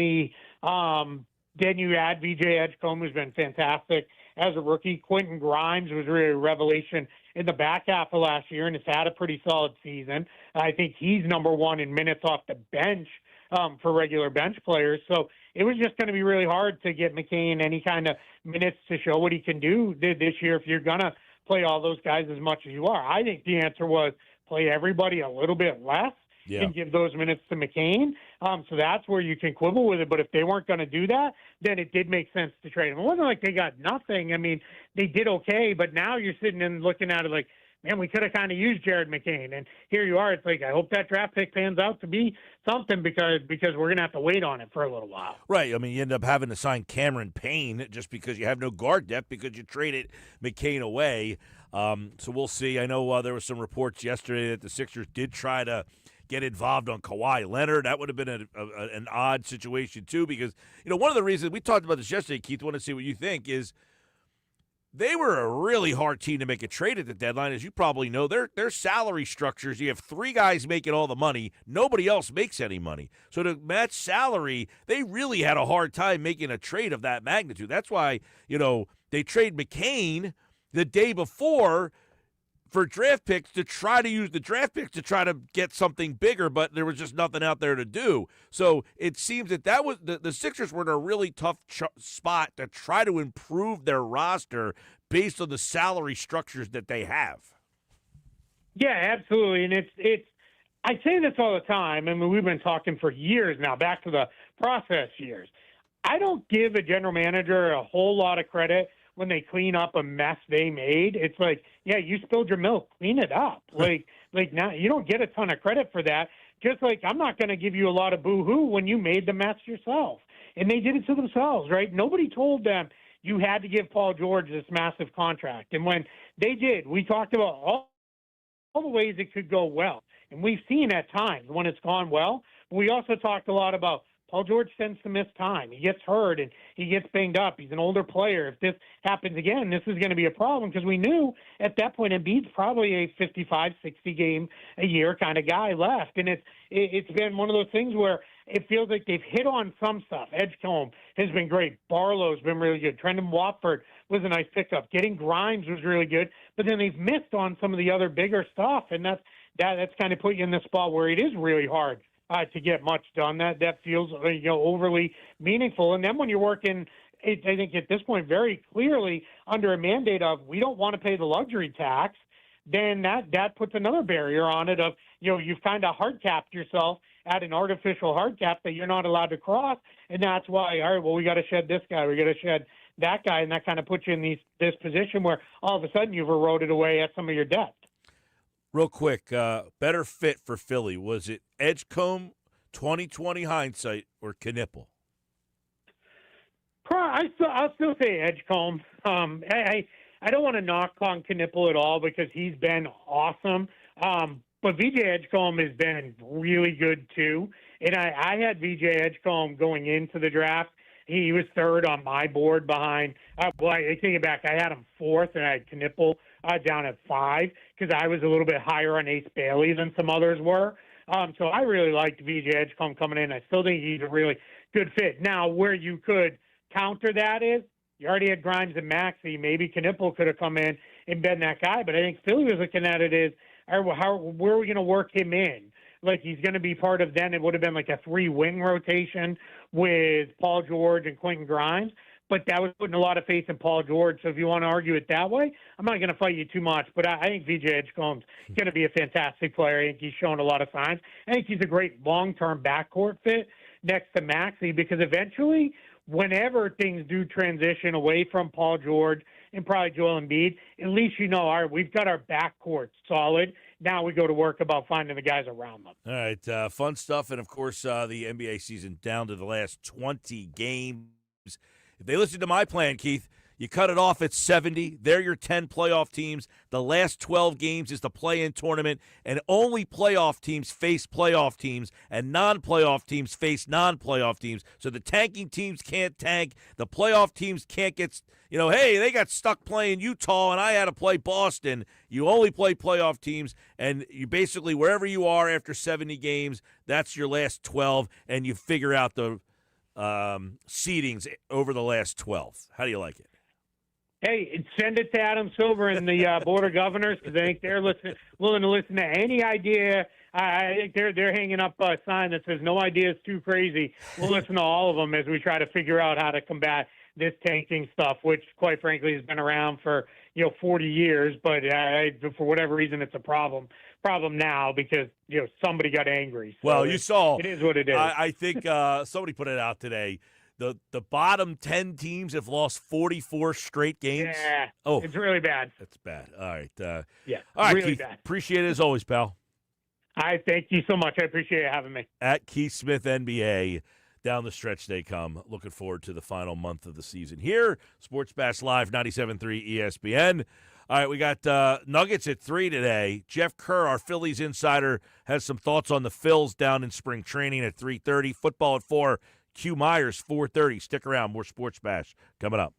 Speaker 3: then you add VJ Edgecombe, who's been fantastic as a rookie. Quentin Grimes was really a revelation in the back half of last year and has had a pretty solid season. I think he's number one in minutes off the bench for regular bench players. So it was just going to be really hard to get McCain any kind of minutes to show what he can do this year if you're going to play all those guys as much as you are. I think the answer was play everybody a little bit less and give those minutes to McCain. So that's where you can quibble with it. But if they weren't going to do that, then it did make sense to trade him. It wasn't like they got nothing. I mean, they did okay, but now you're sitting and looking at it like, man, we could have kind of used Jared McCain. And here you are. It's like, I hope that draft pick pans out to be something because we're going to have to wait on it for a little while.
Speaker 1: Right. I mean, you end up having to sign Cameron Payne just because you have no guard depth because you traded McCain away. So we'll see. I know there was some reports yesterday that the Sixers did try to get involved on Kawhi Leonard. That would have been an odd situation too because, one of the reasons we talked about this yesterday, Keith, want to see what you think, is they were a really hard team to make a trade at the deadline. As you probably know, their salary structures, you have three guys making all the money. Nobody else makes any money. So to match salary, they really had a hard time making a trade of that magnitude. That's why, they trade McCain the day before for draft picks to try to use the draft picks to try to get something bigger, but there was just nothing out there to do. So it seems that was the Sixers were in a really tough spot to try to improve their roster based on the salary structures that they have.
Speaker 3: Yeah, absolutely. And it's I say this all the time. I mean, we've been talking for years now, back to the process years. I don't give a general manager a whole lot of credit when they clean up a mess they made. It's like, yeah, you spilled your milk, clean it up. like now you don't get a ton of credit for that. Just like I'm not going to give you a lot of boo-hoo when you made the mess yourself. And they did it to themselves, right? Nobody told them you had to give Paul George this massive contract. And when they did, we talked about all the ways it could go well. And we've seen at times when it's gone well. We also talked a lot about Paul George tends to miss time. He gets hurt and he gets banged up. He's an older player. If this happens again, this is going to be a problem because we knew at that point Embiid's probably a 55, 60 game a year kind of guy left. And it's been one of those things where it feels like they've hit on some stuff. Edgecombe has been great. Barlow's been really good. Trendon Watford was a nice pickup. Getting Grimes was really good. But then they've missed on some of the other bigger stuff. And that's kind of put you in the spot where it is really hard to get much done. That feels overly meaningful. And then when you're working, I think at this point very clearly under a mandate of we don't want to pay the luxury tax, then that puts another barrier on it of you've kind of hard capped yourself at an artificial hard cap that you're not allowed to cross, and that's why all right, well we got to shed this guy, we got to shed that guy, and that kind of puts you in this position where all of a sudden you've eroded away at some of your debt.
Speaker 1: Real quick, better fit for Philly, was it Edgecombe, 2020 hindsight, or Knipple?
Speaker 3: I'll still say Edgecombe. I don't want to knock on Knipple at all because he's been awesome. But VJ Edgecombe has been really good too. And I had VJ Edgecombe going into the draft. He was third on my board behind. I take it back. I had him fourth, and I had Knipple down at 5 because I was a little bit higher on Ace Bailey than some others were. So I really liked VJ Edgecombe coming in. I still think he's a really good fit. Now, where you could counter that is you already had Grimes and Maxey. Maybe Knipple could have come in and been that guy. But I think Philly was looking at it as, where are we going to work him in? Like he's going to be part of then it would have been like a 3-wing rotation with Paul George and Quentin Grimes. But that was putting a lot of faith in Paul George. So if you want to argue it that way, I'm not going to fight you too much. But I think VJ Edgecombe's going to be a fantastic player. I think he's shown a lot of signs. I think he's a great long-term backcourt fit next to Maxey because eventually, whenever things do transition away from Paul George and probably Joel Embiid, at least all right, we've got our backcourt solid. Now we go to work about finding the guys around them.
Speaker 1: All right, fun stuff. And, of course, the NBA season down to the last 20 games. If they listen to my plan, Keith, you cut it off at 70. They're your 10 playoff teams. The last 12 games is the play-in tournament, and only playoff teams face playoff teams, and non-playoff teams face non-playoff teams. So the tanking teams can't tank. The playoff teams can't get, hey, they got stuck playing Utah, and I had to play Boston. You only play playoff teams, and you basically, wherever you are after 70 games, that's your last 12, and you figure out the seedings over the last 12. How do you like it?
Speaker 3: Hey, send it to Adam Silver and the Board of Governors because I think they're willing to listen to any idea. I think they're hanging up a sign that says no idea is too crazy. We'll listen to all of them as we try to figure out how to combat this tanking stuff, which quite frankly has been around for 40 years, but for whatever reason it's a problem now because somebody got angry. So
Speaker 1: well, you saw
Speaker 3: it is what it is.
Speaker 1: I think somebody put it out today. The bottom 10 teams have lost 44 straight games.
Speaker 3: Yeah,
Speaker 1: oh,
Speaker 3: it's really bad.
Speaker 1: That's bad. All right.
Speaker 3: Yeah,
Speaker 1: all right,
Speaker 3: really
Speaker 1: Keith,
Speaker 3: bad.
Speaker 1: appreciate it as always, pal.
Speaker 3: I thank you so much. I appreciate you having me.
Speaker 1: At Keith Smith NBA. Down the stretch they come. Looking forward to the final month of the season here. Sports Bash Live, 97.3 ESPN. All right, we got Nuggets at 3 today. Jeff Kerr, our Phillies insider, has some thoughts on the Phils down in spring training at 3:30. Football at 4. Q Myers, 4:30. Stick around. More Sports Bash coming up.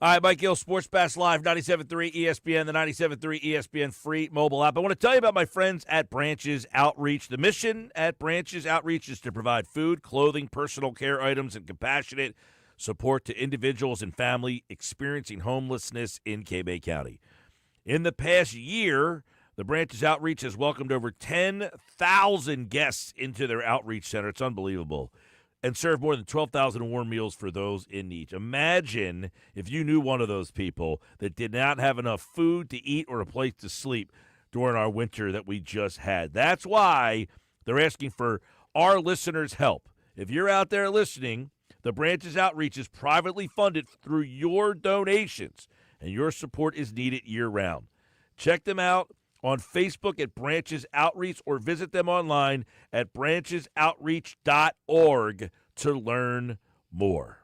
Speaker 1: All right, Mike Gill, Sports Pass Live, 97.3 ESPN, the 97.3 ESPN free mobile app. I want to tell you about my friends at Branches Outreach. The mission at Branches Outreach is to provide food, clothing, personal care items, and compassionate support to individuals and family experiencing homelessness in K-Bay County. In the past year, the Branches Outreach has welcomed over 10,000 guests into their outreach center. It's unbelievable. And served more than 12,000 warm meals for those in need. Imagine if you knew one of those people that did not have enough food to eat or a place to sleep during our winter that we just had. That's why they're asking for our listeners' help. If you're out there listening, the Branches Outreach is privately funded through your donations, and your support is needed year-round. Check them out on Facebook at Branches Outreach or visit them online at branchesoutreach.org to learn more.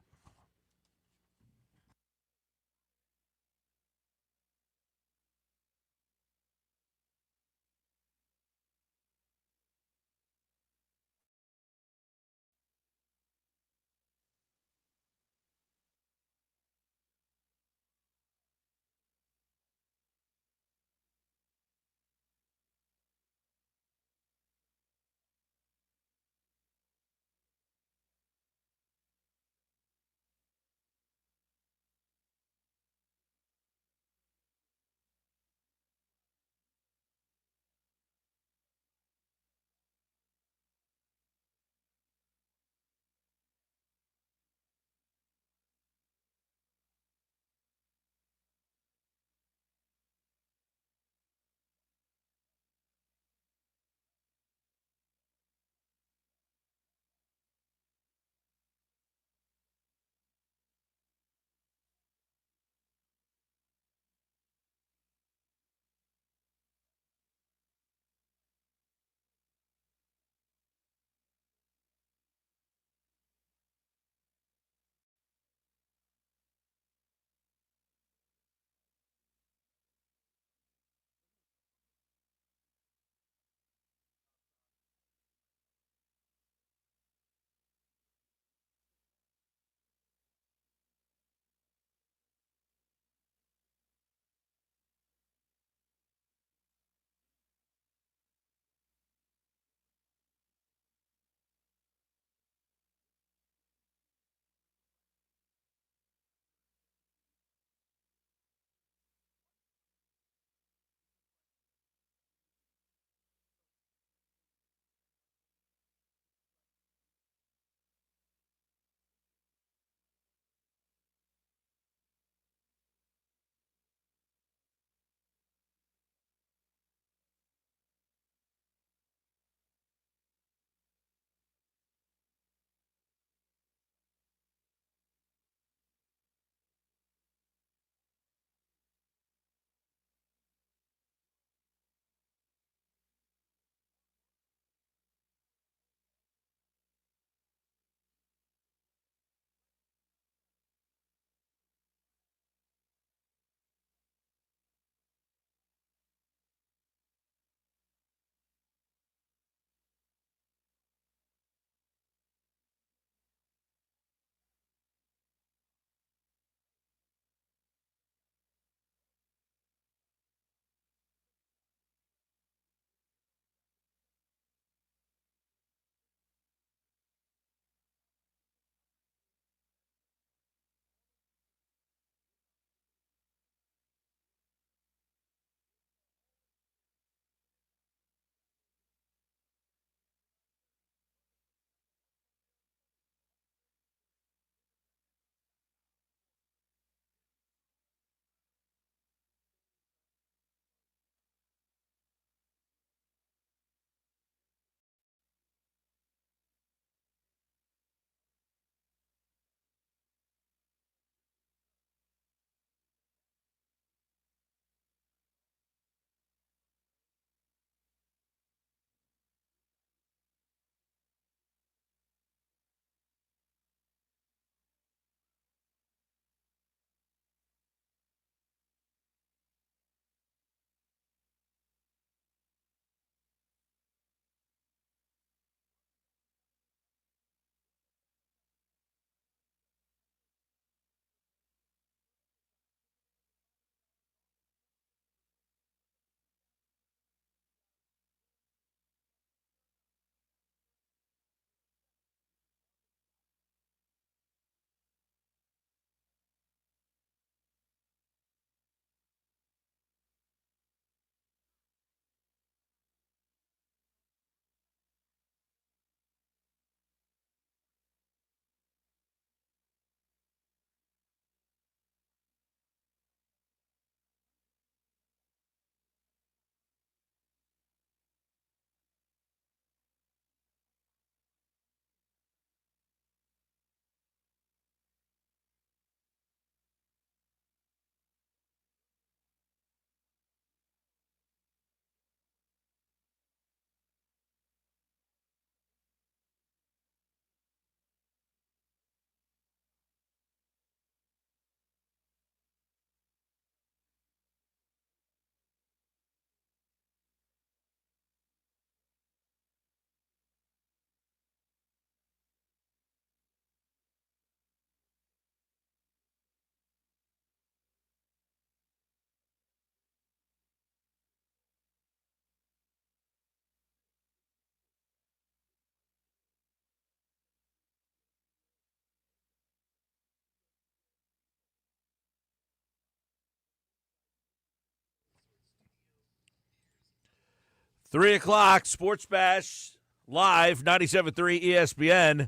Speaker 1: 3 o'clock, Sports Bash, live, 97.3 ESPN.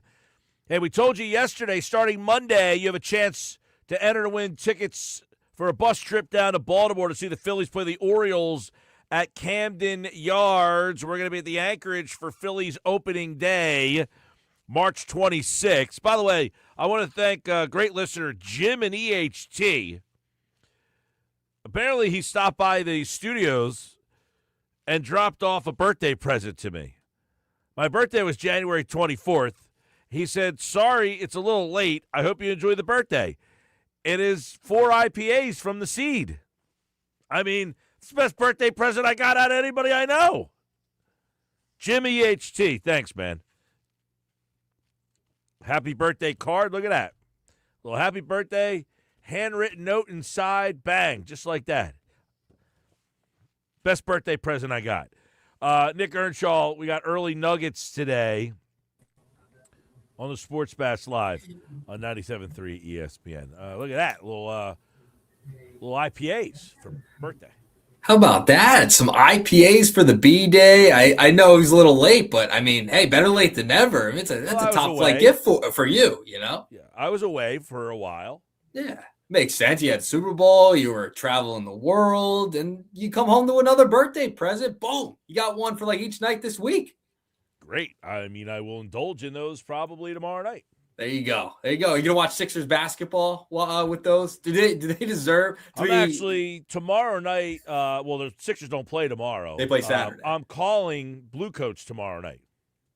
Speaker 1: Hey, we told you yesterday, starting Monday, you have a chance to enter to win tickets for a bus trip down to Baltimore to see the Phillies play the Orioles at Camden Yards. We're going to be at the Anchorage for Phillies opening day, March 26th. By the way, I want to thank great listener Jim in EHT. Apparently, he stopped by the studios and dropped off a birthday present to me. My birthday was January 24th. He said, sorry, it's a little late. I hope you enjoy the birthday. It is 4 IPAs from the seed. I mean, it's the best birthday present I got out of anybody I know. Jimmy HT, thanks, man. Happy birthday card. Look at that. Little happy birthday, handwritten note inside. Bang, just like that. Best birthday present I got. Nick Earnshaw, we got early nuggets today on the Sports Bash Live on 97.3 ESPN. Look at that. Little IPAs for birthday.
Speaker 4: How about that? Some IPAs for the B-Day. I know it was a little late, but, I mean, hey, better late than never. I mean, that's a top-flight gift for you, you know?
Speaker 1: Yeah, I was away for a while.
Speaker 4: Yeah, makes sense. You had Super Bowl, you were traveling the world, and you come home to another birthday present. Boom, you got one for, like, each night this week.
Speaker 1: Great. I mean, I will indulge in those probably tomorrow night.
Speaker 4: There you go. There you go. You gonna watch Sixers basketball with those? Do they deserve?
Speaker 1: I'm actually tomorrow night. Well, the Sixers don't play tomorrow.
Speaker 4: They play Saturday.
Speaker 1: I'm calling Blue Coats tomorrow night.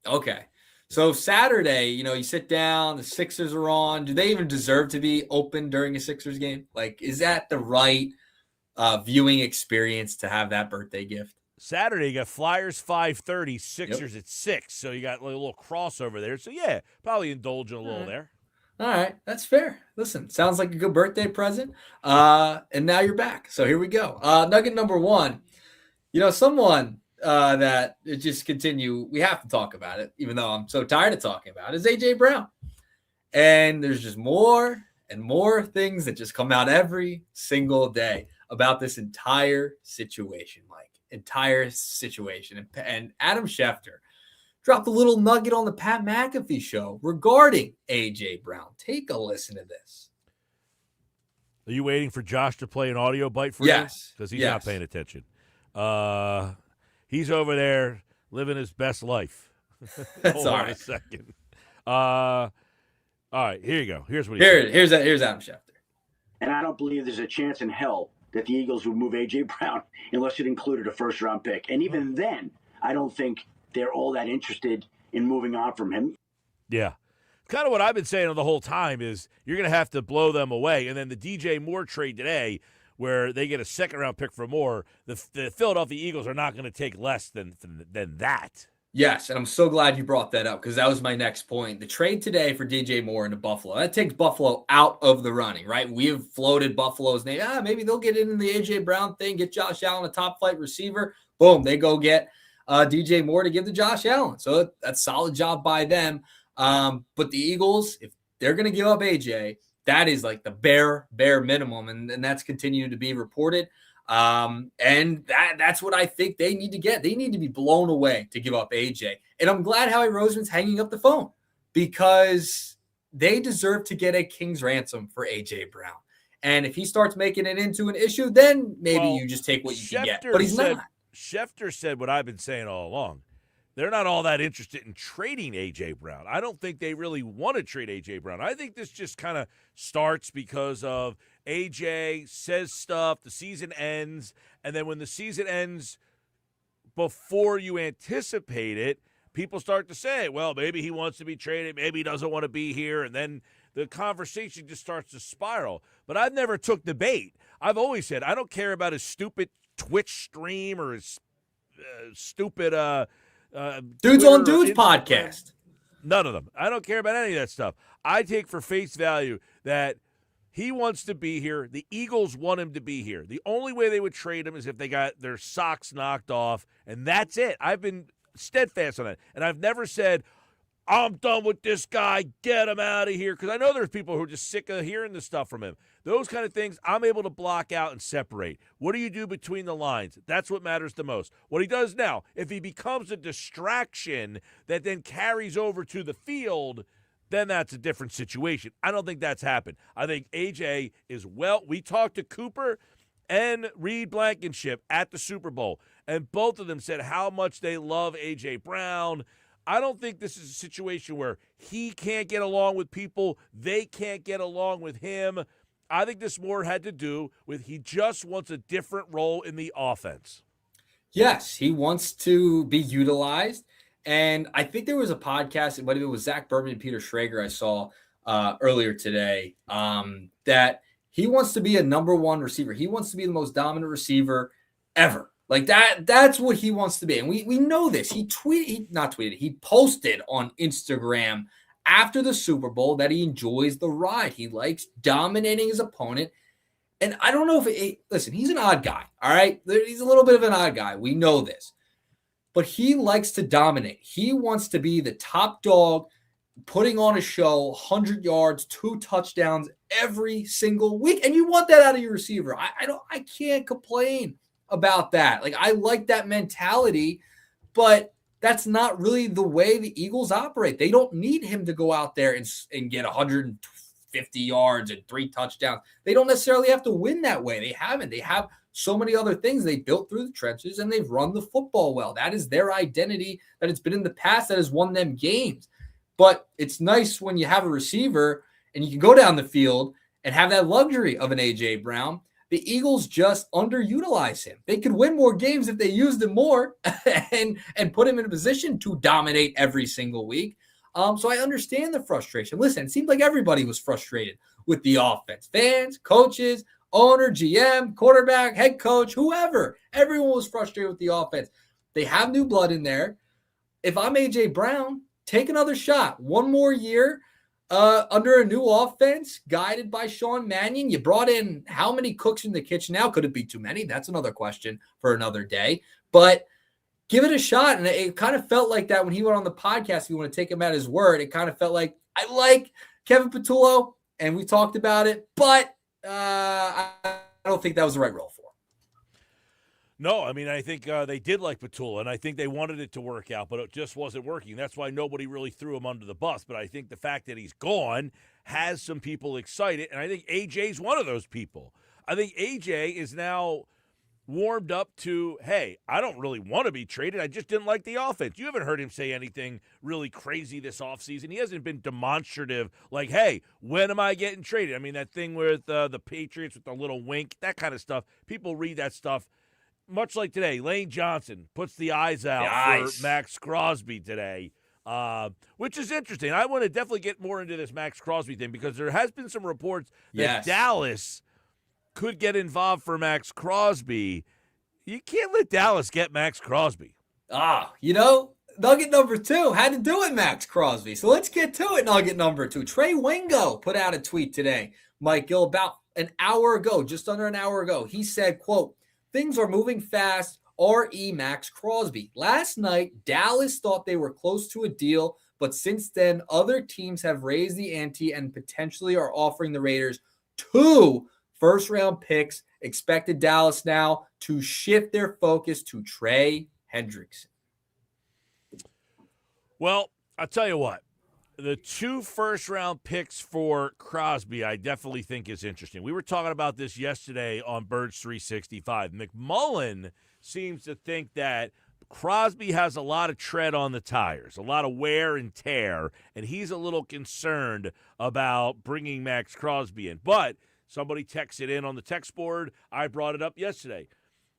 Speaker 4: Okay. So Saturday, you sit down. The Sixers are on. Do they even deserve to be open during a Sixers game? Like, is that the right viewing experience to have that birthday gift?
Speaker 1: Saturday, you got Flyers 5:30, Sixers at 6. So you got a little crossover there. So, yeah, probably indulge in a little there.
Speaker 4: All right. That's fair. Listen, sounds like a good birthday present. And now you're back. So here we go. Nugget number one, someone that just continue, we have to talk about it, even though I'm so tired of talking about it, is A.J. Brown. And there's just more and more things that just come out every single day about this entire situation, Mike. Entire situation. And Adam Schefter dropped a little nugget on the Pat McAfee show regarding A.J. Brown. Take a listen to this.
Speaker 1: Are you waiting for Josh to play an audio bite for
Speaker 4: yes.
Speaker 1: you? Because he's not paying attention. He's over there living his best life.
Speaker 4: That's
Speaker 1: Hold
Speaker 4: all
Speaker 1: on
Speaker 4: right.
Speaker 1: a second. All right, here you go. Here's what
Speaker 4: here's Adam Schefter.
Speaker 5: And I don't believe there's a chance in hell that the Eagles would move A.J. Brown unless it included a first-round pick. And even then, I don't think they're all that interested in moving on from him.
Speaker 1: Yeah. Kind of what I've been saying the whole time is you're going to have to blow them away. And then the DJ Moore trade today where they get a second-round pick for Moore, the Philadelphia Eagles are not going to take less than that.
Speaker 4: Yes, and I'm so glad you brought that up because that was my next point. The trade today for DJ Moore into Buffalo, that takes Buffalo out of the running, right? We have floated Buffalo's name. Maybe they'll get in the A.J. Brown thing, get Josh Allen a top-flight receiver. Boom, they go get DJ Moore to give to Josh Allen. So that's a solid job by them. But the Eagles, if they're going to give up A.J., that is like the bare minimum, and that's continuing to be reported. And that's what I think they need to get. They need to be blown away to give up AJ. And I'm glad Howie Roseman's hanging up the phone because they deserve to get a king's ransom for AJ Brown. And if he starts making it into an issue, then maybe you just take what you can get. But he's not.
Speaker 1: Schefter said what I've been saying all along. They're not all that interested in trading A.J. Brown. I don't think they really want to trade A.J. Brown. I think this just kind of starts because of A.J. says stuff, the season ends, and then when the season ends before you anticipate it, people start to say, well, maybe he wants to be traded, maybe he doesn't want to be here, and then the conversation just starts to spiral. But I've never took the bait. I've always said I don't care about his stupid Twitch stream or his stupid
Speaker 4: Dudes on Dudes podcast.
Speaker 1: None of them. I don't care about any of that stuff. I take for face value that he wants to be here. The Eagles want him to be here. The only way they would trade him is if they got their socks knocked off, and that's it. I've been steadfast on that. And I've never said, I'm done with this guy. Get him out of here. Because I know there's people who are just sick of hearing this stuff from him. Those kind of things, I'm able to block out and separate. What do you do between the lines? That's what matters the most. What he does now, if he becomes a distraction that then carries over to the field, then that's a different situation. I don't think that's happened. I think AJ is we talked to Cooper and Reed Blankenship at the Super Bowl, and both of them said how much they love AJ Brown. I don't think this is a situation where he can't get along with people, they can't get along with him. I think this more had to do with he just wants a different role in the offense.
Speaker 4: Yes, he wants to be utilized. And I think there was a podcast, but it was Zach Berman and Peter Schrager I saw earlier today, that he wants to be a number one receiver. He wants to be the most dominant receiver ever. Like that's what he wants to be. And we know this. He posted on Instagram after the Super Bowl that he enjoys the ride. He likes dominating his opponent. And I don't know listen, he's an odd guy. All right. He's a little bit of an odd guy. We know this. But he likes to dominate. He wants to be the top dog, putting on a show, 100 yards, 2 touchdowns every single week. And you want that out of your receiver. I can't complain about that. Like, I like that mentality, but that's not really the way the Eagles operate. They don't need him to go out there and get 150 yards and 3 touchdowns. They don't necessarily have to win that way. They haven't. They have so many other things they built through the trenches, and they've run the football well. That is their identity, that it's been in the past that has won them games. But it's nice when you have a receiver and you can go down the field and have that luxury of an A.J. Brown. The Eagles just underutilize him. They could win more games if they used him more and put him in a position to dominate every single week. So I understand the frustration. Listen, it seemed like everybody was frustrated with the offense. Fans, coaches, owner, GM, quarterback, head coach, whoever. Everyone was frustrated with the offense. They have new blood in there. If I'm A.J. Brown, take another shot. One more year under a new offense guided by Sean Mannion. You brought in how many cooks in the kitchen now? Could it be too many? That's another question for another day. But give it a shot. And it kind of felt like that when he went on the podcast. If you want to take him at his word, it kind of felt like, I like Kevin Patullo, and we talked about it, but I don't think that was the right role for him.
Speaker 1: No, I mean, I think they did like Patullo, and I think they wanted it to work out, but it just wasn't working. That's why nobody really threw him under the bus. But I think the fact that he's gone has some people excited, and I think AJ's one of those people. I think AJ is now warmed up to, hey, I don't really want to be traded. I just didn't like the offense. You haven't heard him say anything really crazy this offseason. He hasn't been demonstrative like, hey, when am I getting traded? I mean, that thing with the Patriots with the little wink, that kind of stuff. People read that stuff. Much like today, Lane Johnson puts the eyes out for Max Crosby today, which is interesting. I want to definitely get more into this Max Crosby thing because there has been some reports that Dallas could get involved for Max Crosby. You can't let Dallas get Max Crosby.
Speaker 4: Nugget number 2 had to do with Max Crosby. So let's get to it, Nugget number 2. Trey Wingo put out a tweet today, Mike Gill, about an hour ago, just under an hour ago. He said, quote, "Things are moving fast, R.E. Max Crosby. Last night, Dallas thought they were close to a deal, but since then, other teams have raised the ante and potentially are offering the Raiders 2 first-round picks. Expected Dallas now to shift their focus to Trey Hendrickson."
Speaker 1: Well, I'll tell you what. The 2 first-round picks for Crosby I definitely think is interesting. We were talking about this yesterday on Birds 365. McMullen seems to think that Crosby has a lot of tread on the tires, a lot of wear and tear, and he's a little concerned about bringing Max Crosby in. But somebody texted in on the text board. I brought it up yesterday.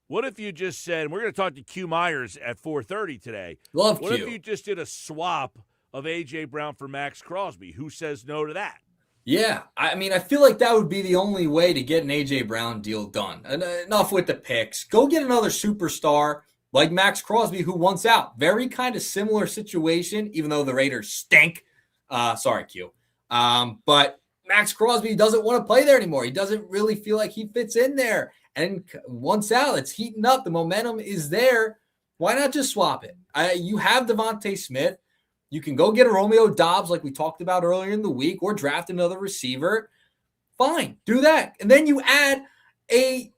Speaker 1: What if you just said, and we're going to talk to Q Myers at 4:30 today.
Speaker 4: Love
Speaker 1: What
Speaker 4: Q.
Speaker 1: if you just did a swap of A.J. Brown for Max Crosby? Who says no to that?
Speaker 4: Yeah, I mean, I feel like that would be the only way to get an A.J. Brown deal done. Enough with the picks. Go get another superstar like Max Crosby, who wants out. Very kind of similar situation, even though the Raiders stink. Sorry, Q. But Max Crosby doesn't want to play there anymore. He doesn't really feel like he fits in there. And once out, it's heating up. The momentum is there. Why not just swap it? You have Devontae Smith. You can go get a Romeo Dobbs like we talked about earlier in the week, or draft another receiver. Fine, do that. And then you add a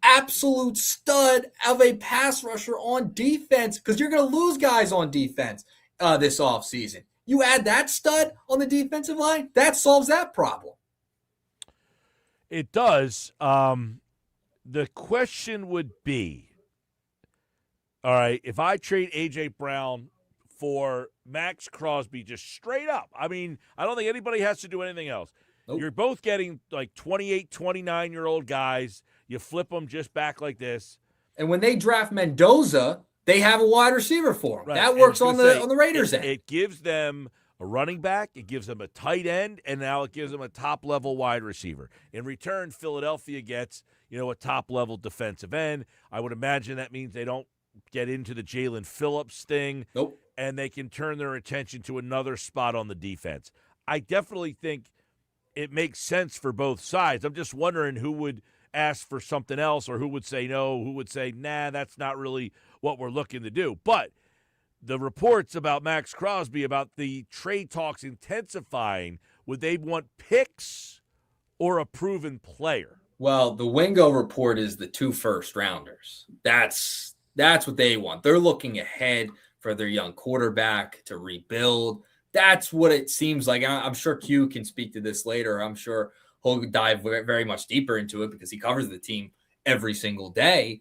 Speaker 4: absolute stud of a pass rusher on defense, because you're going to lose guys on defense this offseason. You add that stud on the defensive line, that solves that problem.
Speaker 1: It does. The question would be, all right, if I trade A.J. Brown for Max Crosby just straight up, I mean, I don't think anybody has to do anything else.
Speaker 4: Nope.
Speaker 1: You're both getting like 28, 29-year-old guys. You flip them just back like this.
Speaker 4: And when they draft Mendoza, they have a wide receiver for him.
Speaker 1: Right.
Speaker 4: That works on the Raiders' end.
Speaker 1: It gives them a running back, it gives them a tight end, and now it gives them a top-level wide receiver. In return, Philadelphia gets, a top-level defensive end. I would imagine that means they don't get into the Jalen Phillips thing.
Speaker 4: Nope.
Speaker 1: And they can turn their attention to another spot on the defense. I definitely think it makes sense for both sides. I'm just wondering who would ask for something else, or who would say no, who would say, nah, that's not really what we're looking to do. But the reports about Max Crosby, about the trade talks intensifying, would they want picks or a proven player?
Speaker 4: Well, the Wingo report is the 2 first-rounders. That's what they want. They're looking ahead for their young quarterback to rebuild. That's what it seems like. I'm sure Q can speak to this later. I'm sure he'll dive very much deeper into it because he covers the team every single day.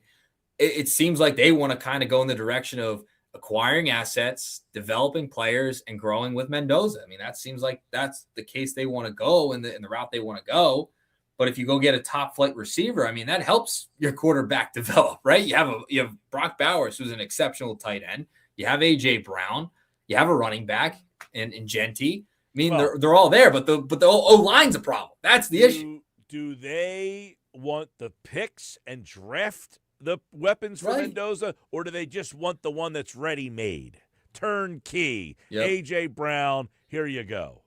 Speaker 4: It seems like they want to kind of go in the direction of acquiring assets, developing players, and growing with Mendoza. I mean, that seems like that's the case they want to go in the route they want to go. But if you go get a top flight receiver, I mean, that helps your quarterback develop, right? You have Brock Bowers, who's an exceptional tight end. You have AJ Brown. You have a running back in Genti. I mean, they're all there, but the O-line's a problem. That's the issue.
Speaker 1: Do they want the picks and draft the weapons for Mendoza, or do they just want the one that's ready-made? Turnkey,
Speaker 4: Yep.
Speaker 1: AJ Brown, here you go.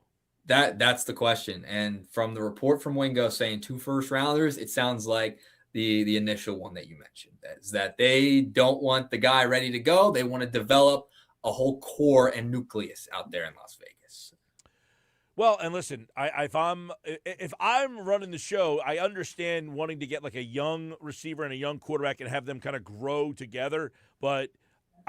Speaker 4: That's the question. And from the report from Wingo saying 2 first-rounders, it sounds like the initial one that you mentioned, is that they don't want the guy ready to go. They want to develop a whole core and nucleus out there in Las Vegas.
Speaker 1: Well, and listen, if I'm running the show, I understand wanting to get like a young receiver and a young quarterback and have them kind of grow together. But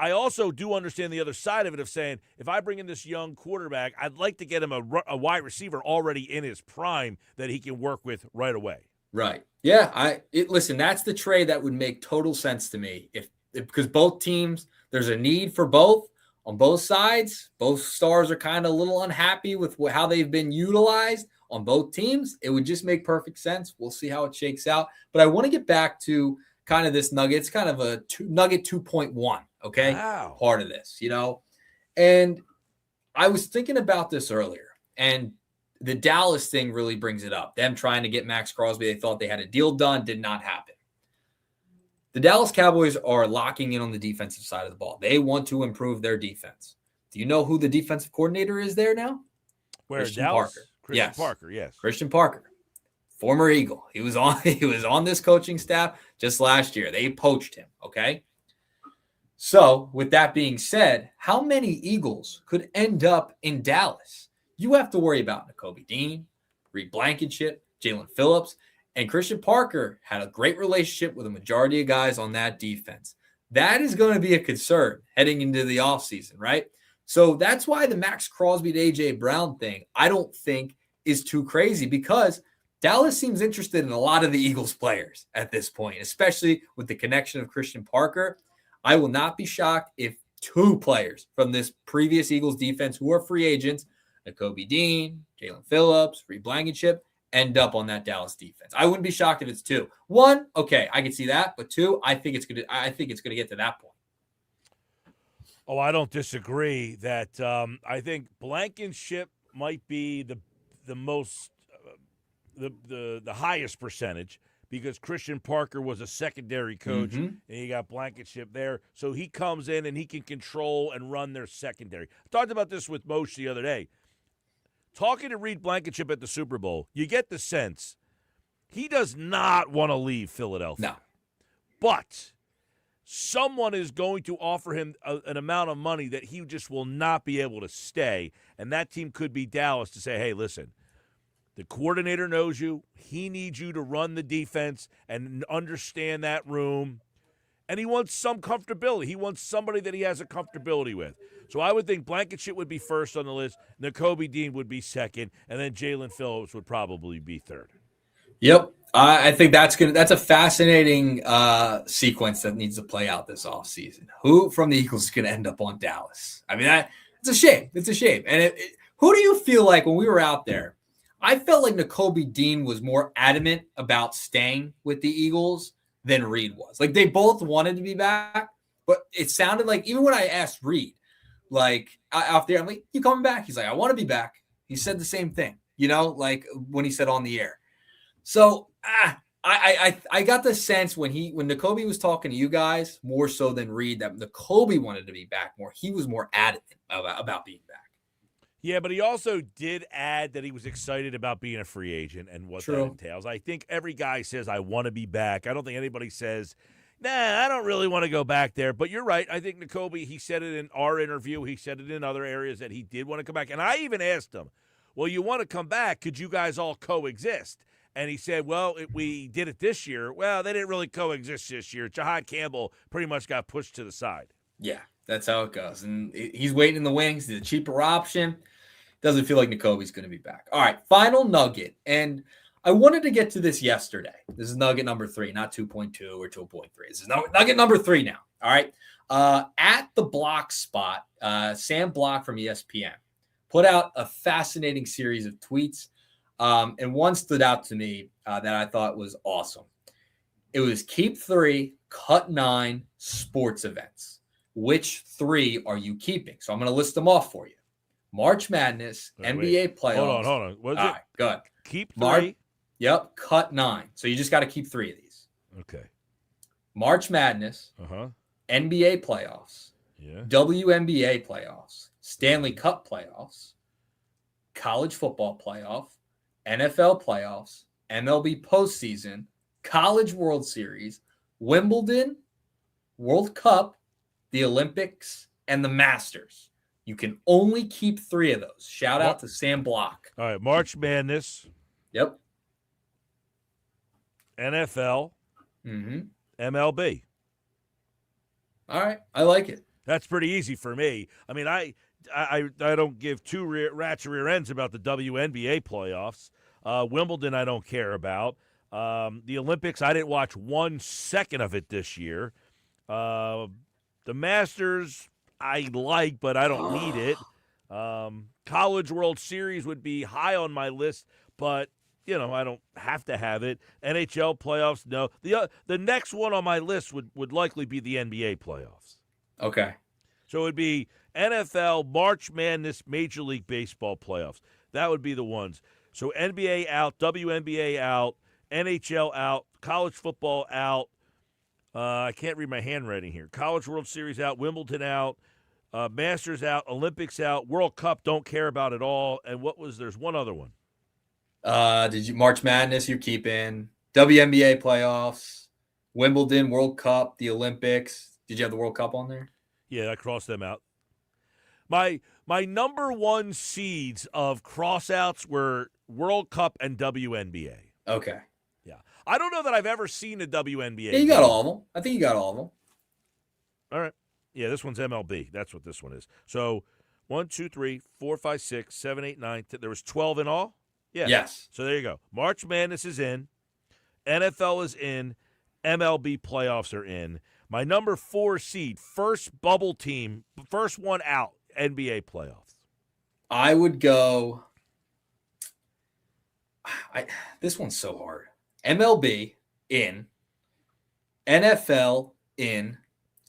Speaker 1: I also do understand the other side of it, of saying, if I bring in this young quarterback, I'd like to get him a wide receiver already in his prime that he can work with right away.
Speaker 4: Right. Yeah. Listen, that's the trade that would make total sense to me. Because both teams, there's a need for both. On both sides, both stars are kind of a little unhappy with how they've been utilized on both teams. It would just make perfect sense. We'll see how it shakes out. But I want to get back to kind of this nugget. It's kind of a nugget 2.1, okay?
Speaker 1: Wow.
Speaker 4: Part of this, And I was thinking about this earlier, and the Dallas thing really brings it up. Them trying to get Max Crosby. They thought they had a deal done. Did not happen. The Dallas Cowboys are locking in on the defensive side of the ball. They want to improve their defense. Do you know who the defensive coordinator is there now?
Speaker 1: Christian
Speaker 4: Parker.
Speaker 1: Christian Parker, yes.
Speaker 4: Christian Parker, former Eagle. He was on this coaching staff just last year. They poached him, okay? So, with that being said, how many Eagles could end up in Dallas? You have to worry about Nakobe Dean, Reed Blankenship, Jalen Phillips. And Christian Parker had a great relationship with a majority of guys on that defense. That is going to be a concern heading into the offseason, right? So that's why the Max Crosby to A.J. Brown thing, I don't think is too crazy, because Dallas seems interested in a lot of the Eagles players at this point, especially with the connection of Christian Parker. I will not be shocked if 2 players from this previous Eagles defense who are free agents, Nakobe Dean, Jalen Phillips, Reed Blankenship, end up on that Dallas defense. I wouldn't be shocked if it's 2. 1, okay, I can see that, but 2, I think it's going to get to that point.
Speaker 1: Oh, I don't disagree that I think Blankenship might be the most the highest percentage, because Christian Parker was a secondary coach, and you got Blankenship there. So he comes in and he can control and run their secondary. I talked about this with Moshe the other day. Talking to Reed Blankenship at the Super Bowl, you get the sense he does not want to leave Philadelphia.
Speaker 4: No.
Speaker 1: But someone is going to offer him an amount of money that he just will not be able to stay. And that team could be Dallas to say, hey, listen, the coordinator knows you. He needs you to run the defense and understand that room. And he wants some comfortability. He wants somebody that he has a comfortability with. So I would think Blankenship would be first on the list, Nakobe Dean would be second, and then Jalen Phillips would probably be third.
Speaker 4: Yep. I think that's a fascinating sequence that needs to play out this offseason. Who from the Eagles is going to end up on Dallas? I mean, it's a shame. It's a shame. And who do you feel like when we were out there? I felt like Nakobe Dean was more adamant about staying with the Eagles than Reed was. Like, they both wanted to be back, but it sounded like, even when I asked Reed, like out there, I'm like, you coming back? He's like, I want to be back. He said the same thing, like when he said on the air. So I got the sense when Nakobe was talking to you guys more so than Reed that Nakobe wanted to be back more. He was more adamant about being back.
Speaker 1: Yeah, but he also did add that he was excited about being a free agent and what that entails. I think every guy says, I want to be back. I don't think anybody says, nah, I don't really want to go back there. But you're right. I think Nakobe, he said it in our interview. He said it in other areas that he did want to come back. And I even asked him, well, you want to come back? Could you guys all coexist? And he said, well, we did it this year. Well, they didn't really coexist this year. Jahad Campbell pretty much got pushed to the side.
Speaker 4: Yeah, that's how it goes. And he's waiting in the wings. He's a cheaper option. Doesn't feel like Nakobe's going to be back. All right, final nugget. And I wanted to get to this yesterday. This is nugget number 3, not 2.2 or 2.3. This is nugget number 3 now. All right. At the Block spot, Sam Block from ESPN put out a fascinating series of tweets. And one stood out to me that I thought was awesome. It was keep 3, cut 9 sports events. Which 3 are you keeping? So I'm going to list them off for you. March Madness, NBA playoffs.
Speaker 1: Hold on. What is
Speaker 4: All
Speaker 1: it?
Speaker 4: right, go ahead.
Speaker 1: Keep 3.
Speaker 4: Yep, cut 9. So you just got to keep 3 of these.
Speaker 1: Okay.
Speaker 4: March Madness, NBA playoffs, WNBA playoffs, Stanley Cup playoffs, college football playoff, NFL playoffs, MLB postseason, College World Series, Wimbledon, World Cup, the Olympics, and the Masters. You can only keep 3 of those. Shout out to Sam Block.
Speaker 1: All right, March Madness.
Speaker 4: Yep.
Speaker 1: NFL. MLB.
Speaker 4: All right, I like it.
Speaker 1: That's pretty easy for me. I mean, I don't give two rats rear ends about the WNBA playoffs. Wimbledon, I don't care about. The Olympics, I didn't watch 1 second of it this year. The Masters, I like, but I don't need it. College World Series would be high on my list, but I don't have to have it. NHL playoffs, no. The next one on my list would likely be the NBA playoffs.
Speaker 4: Okay.
Speaker 1: So it would be NFL, March Madness, Major League Baseball playoffs. That would be the ones. So NBA out, WNBA out, NHL out, college football out. I can't read my handwriting here. College World Series out, Wimbledon out, Masters out, Olympics out, World Cup don't care about at all. And there's one other one.
Speaker 4: March Madness you're keeping, WNBA playoffs, Wimbledon, World Cup, the Olympics. Did you have the World Cup on there?
Speaker 1: Yeah, I crossed them out. My number 1 seeds of crossouts were World Cup and WNBA.
Speaker 4: Okay.
Speaker 1: Yeah. I don't know that I've ever seen a WNBA.
Speaker 4: Yeah, you got all of them. I think you got all of them.
Speaker 1: All right. Yeah, this one's MLB. That's what this one is. So 1, 2, 3, 4, 5, 6, 7, 8, 9, 10. There was 12 in all? Yeah.
Speaker 4: Yes.
Speaker 1: So there you go. March Madness is in. NFL is in. MLB playoffs are in. My number 4 seed, first bubble team, first one out, NBA playoffs.
Speaker 4: I would go. This one's so hard. MLB in, NFL in,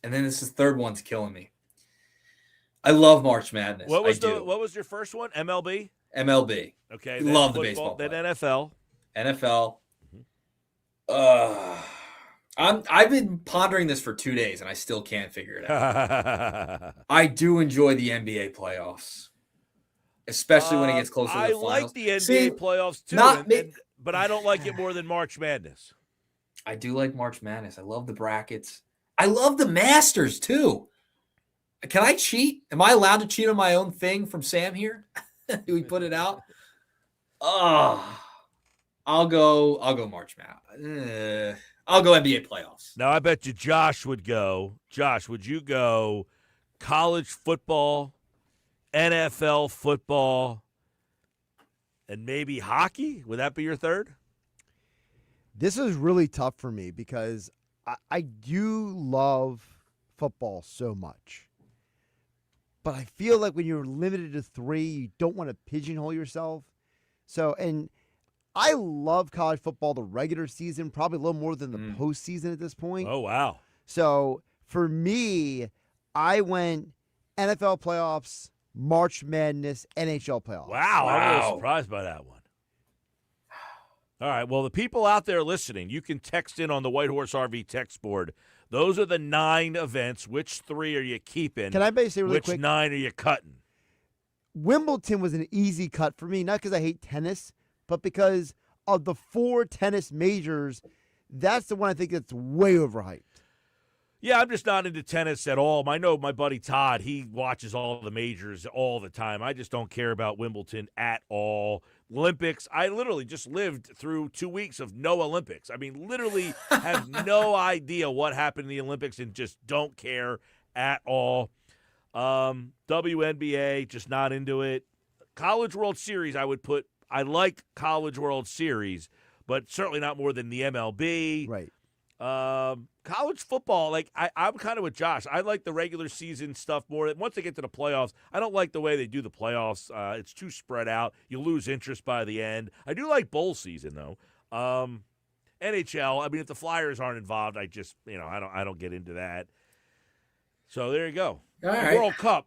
Speaker 4: and then this is third one's killing me. I love March Madness.
Speaker 1: What was your first one? MLB?
Speaker 4: MLB.
Speaker 1: Okay.
Speaker 4: Love the baseball.
Speaker 1: Then NFL.
Speaker 4: NFL. I've been pondering this for 2 days and I still can't figure it out. I do enjoy the NBA playoffs, especially when it gets closer to the finals.
Speaker 1: I like the NBA playoffs too, but I don't like it more than March Madness.
Speaker 4: I do like March Madness. I love the brackets. I love the Masters too. Can I cheat? Am I allowed to cheat on my own thing from Sam here? Do we put it out? Oh, I'll go March Madness. I'll go NBA playoffs.
Speaker 1: Now, I bet you Josh would go. Josh, would you go college football, NFL football, and maybe hockey? Would that be your third?
Speaker 2: This is really tough for me because I do love football so much. But I feel like when you're limited to 3, you don't want to pigeonhole yourself. So, and I love college football, the regular season, probably a little more than the postseason at this point.
Speaker 1: Oh, wow.
Speaker 2: So for me, I went NFL playoffs, March Madness, NHL playoffs.
Speaker 1: Wow. I'm a little surprised by that one. All right. Well, the people out there listening, you can text in on the White Horse RV text board. Those are the 9 events. Which 3 are you keeping?
Speaker 2: Can I say really quick?
Speaker 1: Which 9 are you cutting?
Speaker 2: Wimbledon was an easy cut for me, not because I hate tennis, but because of the 4 tennis majors, that's the one I think that's way overhyped.
Speaker 1: Yeah, I'm just not into tennis at all. I know my buddy Todd, he watches all the majors all the time. I just don't care about Wimbledon at all. Olympics, I literally just lived through 2 weeks of no Olympics. I mean, literally have no idea what happened in the Olympics and just don't care at all. WNBA, just not into it. College World Series, I like College World Series, but certainly not more than the MLB.
Speaker 2: Right.
Speaker 1: College football, I'm kind of with Josh. I like the regular season stuff more. Once they get to the playoffs, I don't like the way they do the playoffs. It's too spread out. You lose interest by the end. I do like bowl season though. NHL. I mean, if the Flyers aren't involved, I just I don't get into that. So there you go.
Speaker 4: All right.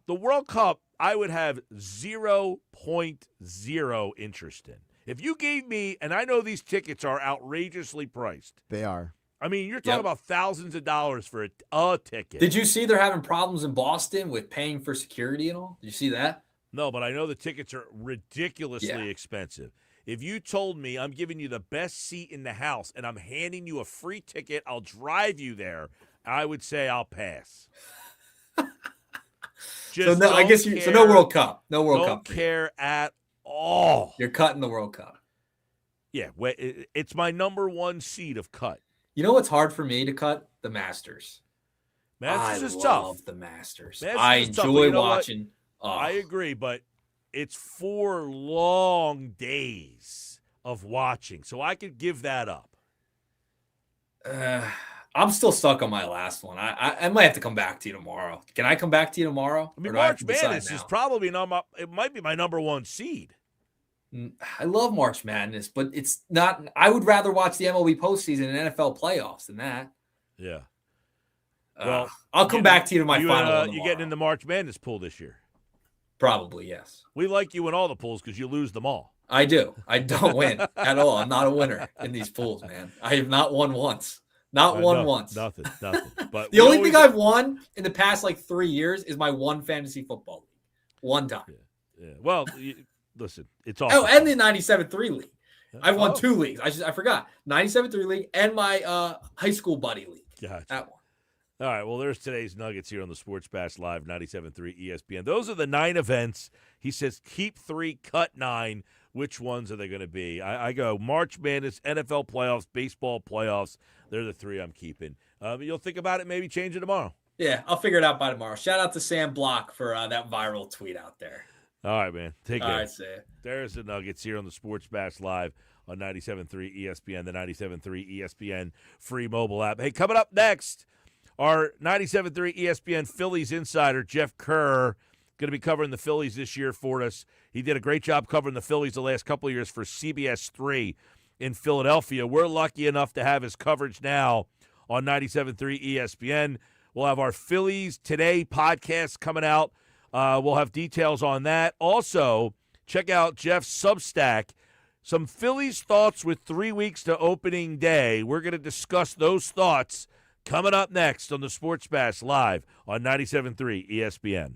Speaker 1: The World Cup, I would have 0.0 interest in. If you gave me, and I know these tickets are outrageously priced.
Speaker 2: They are.
Speaker 1: I mean, you're talking about thousands of dollars for a ticket.
Speaker 4: Did you see they're having problems in Boston with paying for security and all? Did you see that?
Speaker 1: No, but I know the tickets are ridiculously expensive. If you told me I'm giving you the best seat in the house and I'm handing you a free ticket, I'll drive you there, I would say I'll pass.
Speaker 4: So no World Cup. No World Cup.
Speaker 1: Don't care at all.
Speaker 4: You're cutting the World Cup.
Speaker 1: Yeah, it's my number 1 seed of cut.
Speaker 4: You know what's hard for me to cut? The Masters.
Speaker 1: Masters is tough.
Speaker 4: I love the Masters.
Speaker 1: Masters
Speaker 4: I
Speaker 1: is tough,
Speaker 4: enjoy
Speaker 1: you know
Speaker 4: watching.
Speaker 1: I agree, but it's 4 long days of watching, so I could give that up.
Speaker 4: I'm still stuck on my last one. I might have to come back to you tomorrow. Can I come back to you tomorrow?
Speaker 1: I mean, March Madness is probably it might be my number 1 seed.
Speaker 4: I love March Madness, but it's not. I would rather watch the MLB postseason and NFL playoffs than that.
Speaker 1: Yeah. Well,
Speaker 4: I'll come back to you to my final one.
Speaker 1: You getting in the March Madness pool this year?
Speaker 4: Probably, yes.
Speaker 1: We like you in all the pools because you lose them all.
Speaker 4: I do. I don't win at all. I'm not a winner in these pools, man. I have not won once. Once.
Speaker 1: Nothing. But
Speaker 4: the only thing I've won in the past 3 years is my one fantasy football league. One time.
Speaker 1: Yeah. Well, listen, it's all.
Speaker 4: Oh, and the 97.3 league. I've won 2 leagues. I forgot. 97.3 league and my high school buddy league.
Speaker 1: Gotcha.
Speaker 4: That one.
Speaker 1: All right. Well, there's today's nuggets here on the Sports Bash Live 97.3 ESPN. Those are the 9 events. He says keep 3, cut 9. Which ones are they going to be? I go March Madness, NFL playoffs, baseball playoffs. They're the 3 I'm keeping. You'll think about it, maybe change it tomorrow.
Speaker 4: Yeah, I'll figure it out by tomorrow. Shout out to Sam Block for that viral tweet out there.
Speaker 1: All right, man. Take care.
Speaker 4: All right, see ya.
Speaker 1: There's the nuggets here on the Sports Bash Live on 97.3 ESPN, the 97.3 ESPN free mobile app. Hey, coming up next, our 97.3 ESPN Phillies insider, Jeff Kerr, going to be covering the Phillies this year for us. He did a great job covering the Phillies the last couple of years for CBS 3 in Philadelphia. We're lucky enough to have his coverage now on 97.3 ESPN. We'll have our Phillies Today podcast coming out. We'll have details on that. Also, check out Jeff's Substack. Some Phillies thoughts with 3 weeks to opening day. We're going to discuss those thoughts coming up next on the Sports Bash Live on 97.3 ESPN.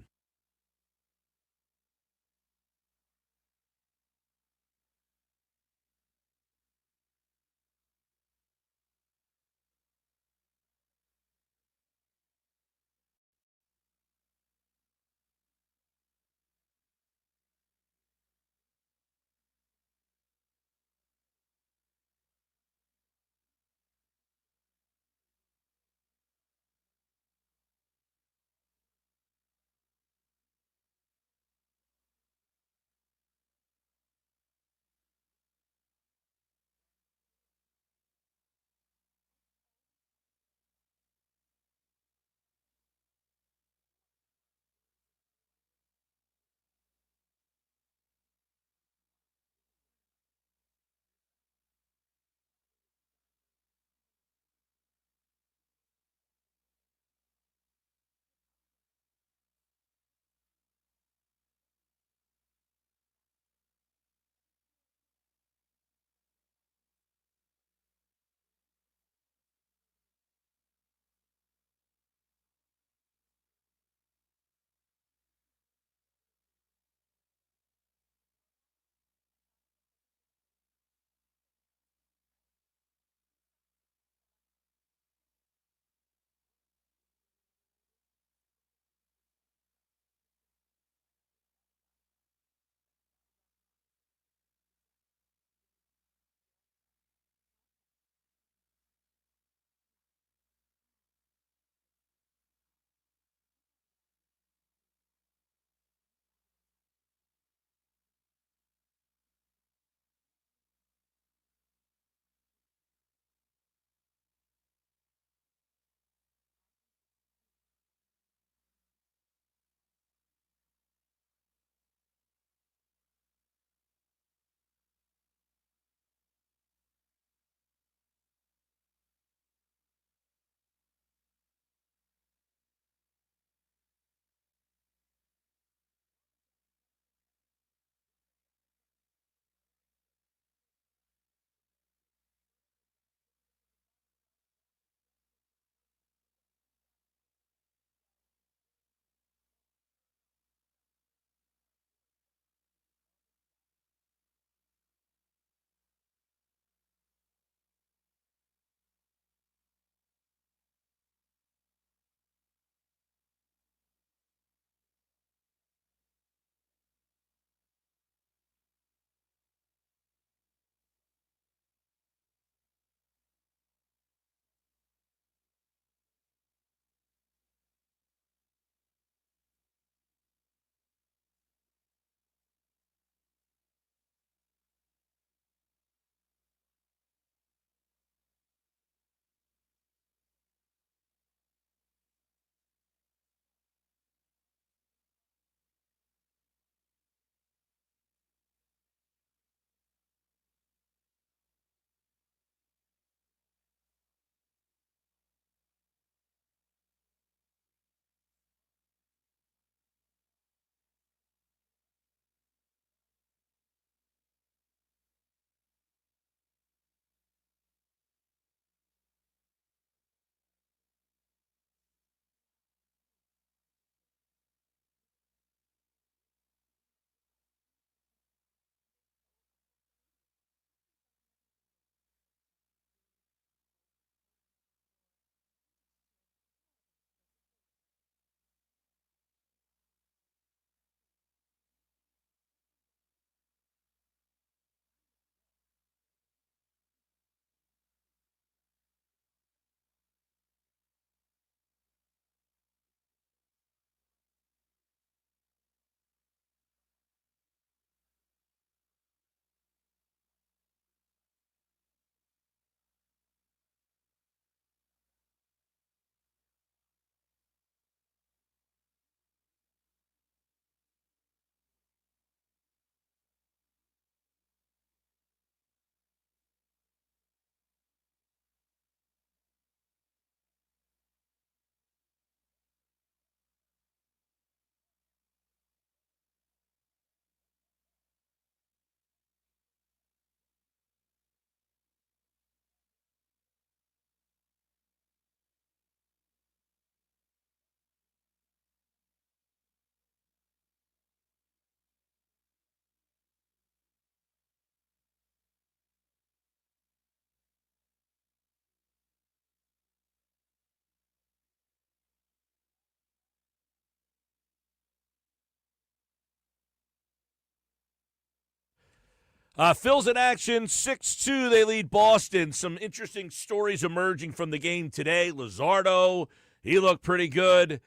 Speaker 1: Phil's in action, 6-2. They lead Boston. Some interesting stories emerging from the game today. Luzardo, he looked pretty good.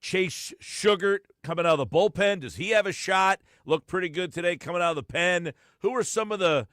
Speaker 1: Chase Sugar coming out of the bullpen. Does he have a shot? Looked pretty good today coming out of the pen. Who are some of the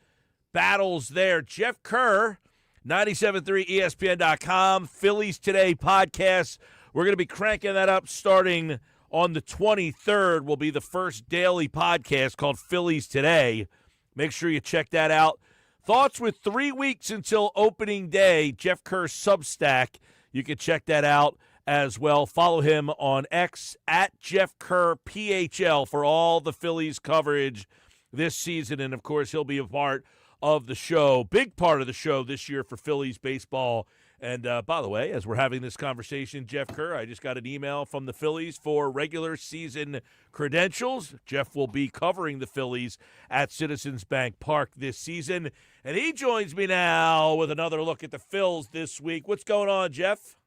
Speaker 1: battles there? Jeff Kerr, 97.3 ESPN.com, Phillies Today podcast. We're going to be cranking that up starting on the 23rd. Will be the first daily podcast called Phillies Today. Make sure you check that out. Thoughts with 3 weeks until opening day, Jeff Kerr Substack. You can check that out as well. Follow him on X at Jeff Kerr PHL for all the Phillies coverage this season. And, of course, he'll be a part of the show, big part of the show this year for Phillies baseball. And, by the way, as we're having this conversation, Jeff Kerr, I just got an email from the Phillies for regular season credentials. Jeff will be covering the Phillies at Citizens Bank Park this season. And he joins me now with another look at the Phils this week. What's going on, Jeff?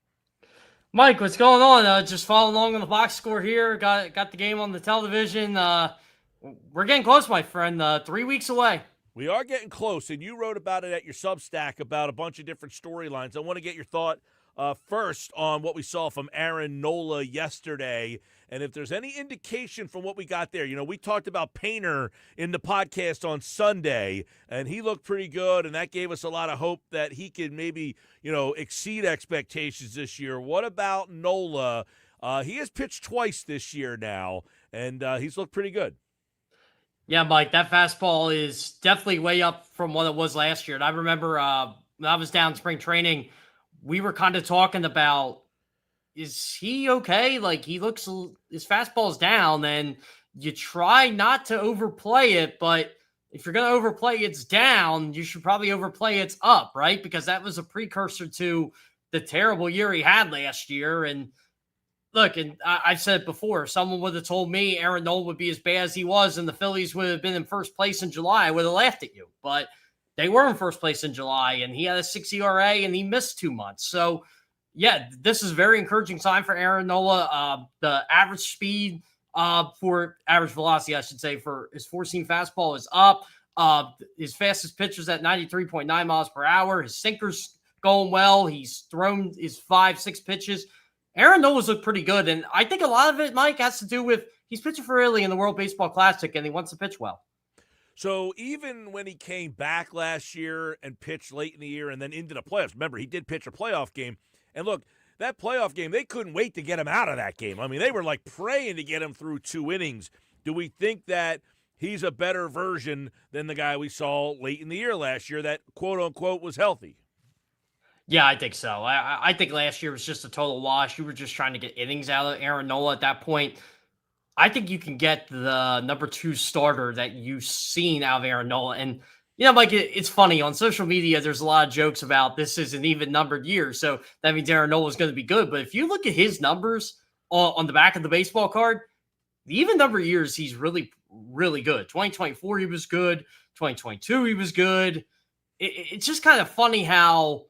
Speaker 6: Mike, what's going on? Just following along on the box score here. Got the game on the television. We're getting close, my friend. 3 weeks away.
Speaker 1: We are getting close, and you wrote about it at your Substack about a bunch of different storylines. I want to get your thought first on what we saw from Aaron Nola yesterday, and if there's any indication from what we got there. You know, we talked about Painter in the podcast on Sunday, and he looked pretty good, and that gave us a lot of hope that he could maybe, exceed expectations this year. What about Nola? He has pitched twice this year now, and he's looked pretty good.
Speaker 6: Yeah, Mike, that fastball is definitely way up from what it was last year. And I remember when I was down in spring training, we were kind of talking about, is he okay? Like, his fastball's down, and you try not to overplay it, but if you're going to overplay it's down, you should probably overplay it's up, right? Because that was a precursor to the terrible year he had last year. And look, and I've said it before, if someone would have told me Aaron Nola would be as bad as he was and the Phillies would have been in first place in July, I would have laughed at you. But they were in first place in July, and he had a 6 ERA, and he missed 2 months. So, yeah, this is a very encouraging sign for Aaron Nola. The average speed for average velocity, I should say, for his four-seam fastball is up. His fastest pitch is at 93.9 miles per hour. His sinker's going well. He's thrown his 5-6 pitches. Aaron Nola's looked pretty good, and I think a lot of it, Mike, has to do with he's pitching for Italy in the World Baseball Classic, and he wants to pitch well.
Speaker 1: So even when he came back last year and pitched late in the year and then into the playoffs, remember, he did pitch a playoff game. And look, that playoff game, they couldn't wait to get him out of that game. I mean, they were like praying to get him through 2 innings. Do we think that he's a better version than the guy we saw late in the year last year that, quote-unquote, was healthy?
Speaker 6: Yeah, I think so. I think last year was just a total wash. You were just trying to get innings out of Aaron Nola at that point. I think you can get the number 2 starter that you've seen out of Aaron Nola. And, Mike, it's funny. On social media, there's a lot of jokes about this is an even numbered year. So that means Aaron Nola is going to be good. But if you look at his numbers on the back of the baseball card, the even number years, he's really, really good. 2024, he was good. 2022, he was good. It's just kind of funny how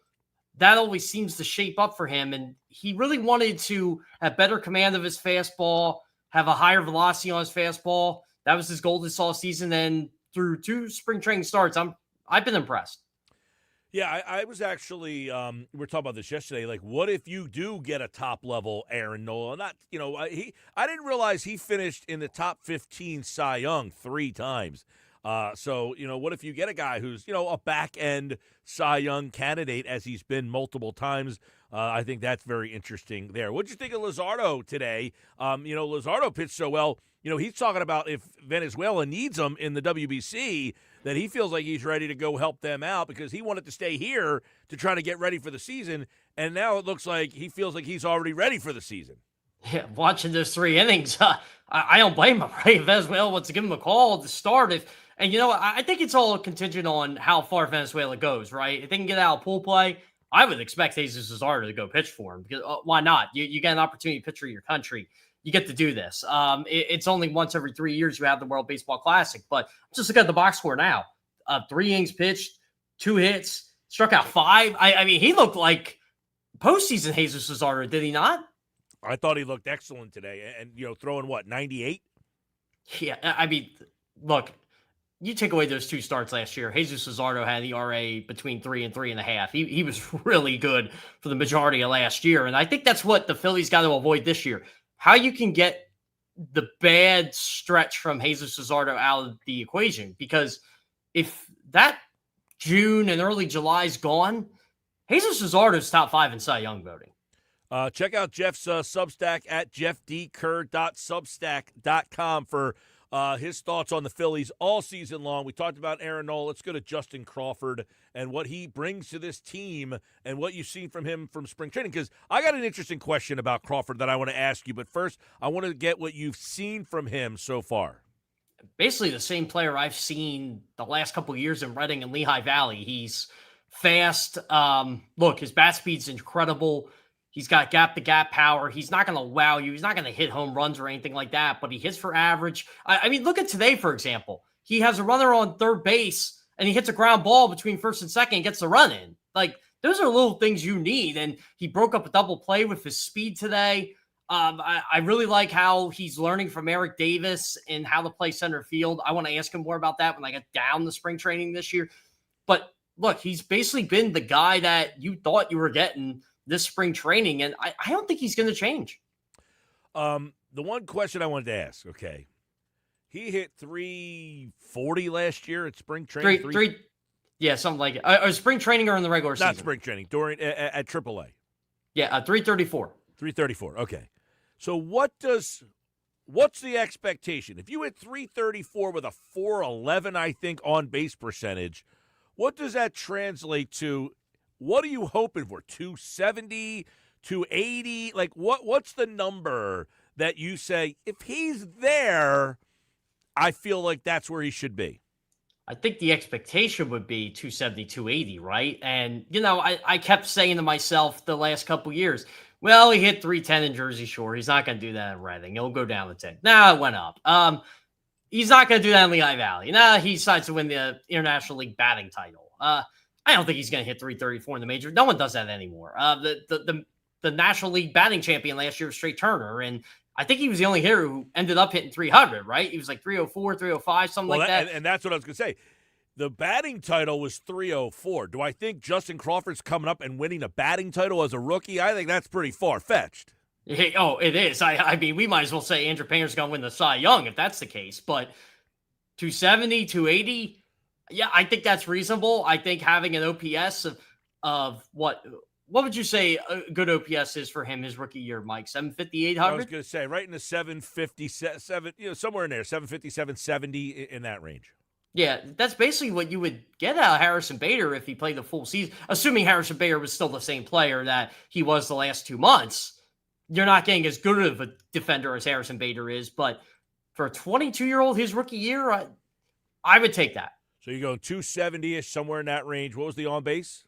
Speaker 6: that always seems to shape up for him. And he really wanted to have better command of his fastball, have a higher velocity on his fastball. That was his goal this offseason. And through 2 spring training starts, I've been impressed.
Speaker 1: Yeah, I was actually we were talking about this yesterday. Like, what if you do get a top level Aaron Nola? Not, I didn't realize he finished in the top 15 Cy Young 3 times. So, what if you get a guy who's, a back-end Cy Young candidate, as he's been multiple times? I think that's very interesting there. What'd you think of Luzardo today? Luzardo pitched so well. He's talking about if Venezuela needs him in the WBC, that he feels like he's ready to go help them out because he wanted to stay here to try to get ready for the season. And now it looks like he feels like he's already ready for the season.
Speaker 6: Yeah, watching those 3 innings, I don't blame him, right? Venezuela wants to give him a call to start. I think it's all contingent on how far Venezuela goes, right? If they can get out of pool play, I would expect Jesus Luzardo to go pitch for him because why not? You get an opportunity to pitch for your country. You get to do this. It's only once every 3 years you have the World Baseball Classic, but just look at the box score now. 3 innings pitched, 2 hits, struck out 5. I mean, he looked like postseason Jesus Luzardo, did he not?
Speaker 1: I thought he looked excellent today and throwing 98?
Speaker 6: Yeah, I mean, look, you take away those 2 starts last year, Jesus Luzardo had an ERA between 3 and 3.5. He was really good for the majority of last year. And I think that's what the Phillies got to avoid this year. How you can get the bad stretch from Jesus Luzardo out of the equation. Because if that June and early July is gone, Jesus Luzardo's top 5 in Cy Young voting.
Speaker 1: Check out Jeff's Substack at jeffdkerr.substack.com for his thoughts on the Phillies all season long. We talked about Aaron Nola. Let's go to Justin Crawford and what he brings to this team and what you've seen from him from spring training. Because I got an interesting question about Crawford that I want to ask you. But first, I want to get what you've seen from him so far.
Speaker 6: Basically the same player I've seen the last couple of years in Reading and Lehigh Valley. He's fast. Look, his bat speed's incredible. He's got gap-to-gap power. He's not going to wow you. He's not going to hit home runs or anything like that, but he hits for average. I mean, look at today, for example. He has a runner on third base, and he hits a ground ball between first and second and gets the run in. Like, those are little things you need, and he broke up a double play with his speed today. I really like how he's learning from Eric Davis and how to play center field. I want to ask him more about that when I get down the spring training this year. But, look, he's basically been the guy that you thought you were getting this spring training, and I don't think he's going to change.
Speaker 1: The one question I wanted to ask, okay, he hit 340 last year at spring training.
Speaker 6: Yeah, something like it. Or spring training or in the regular season?
Speaker 1: Not spring training, during at AAA.
Speaker 6: Yeah, 334.
Speaker 1: 334, okay. So what's the expectation? If you hit 334 with a 411, I think, on-base percentage, what does that translate to? What are you hoping for? 270, 280? Like, what's the number that you say, if he's there, I feel like that's where he should be?
Speaker 6: I think the expectation would be 270, 280, right? And, I kept saying to myself the last couple years, well, he hit 310 in Jersey Shore. He's not going to do that in Reading. He'll go down to 10. Nah, it went up. He's not going to do that in Lehigh Valley. Nah, he decides to win the International League batting title. I don't think he's going to hit 334 in the major. No one does that anymore. The National League batting champion last year was Trey Turner, and I think he was the only hitter who ended up hitting 300, right? He was like 304, 305, something like that.
Speaker 1: And that's what I was going to say. The batting title was 304. Do I think Justin Crawford's coming up and winning a batting title as a rookie? I think that's pretty far-fetched.
Speaker 6: Oh, it is. I mean, we might as well say Andrew Painter's going to win the Cy Young if that's the case. But 270, 280, yeah, I think that's reasonable. I think having an OPS of what would you say a good OPS is for him his rookie year, Mike? 750, 800?
Speaker 1: I was going to say right in the 757, somewhere in there, 750, 770 in that range.
Speaker 6: Yeah, that's basically what you would get out of Harrison Bader if he played the full season, assuming Harrison Bader was still the same player that he was the last 2 months. You're not getting as good of a defender as Harrison Bader is, but for a 22-year-old, his rookie year, I would take that.
Speaker 1: So you're going 270-ish, somewhere in that range. What was the on-base?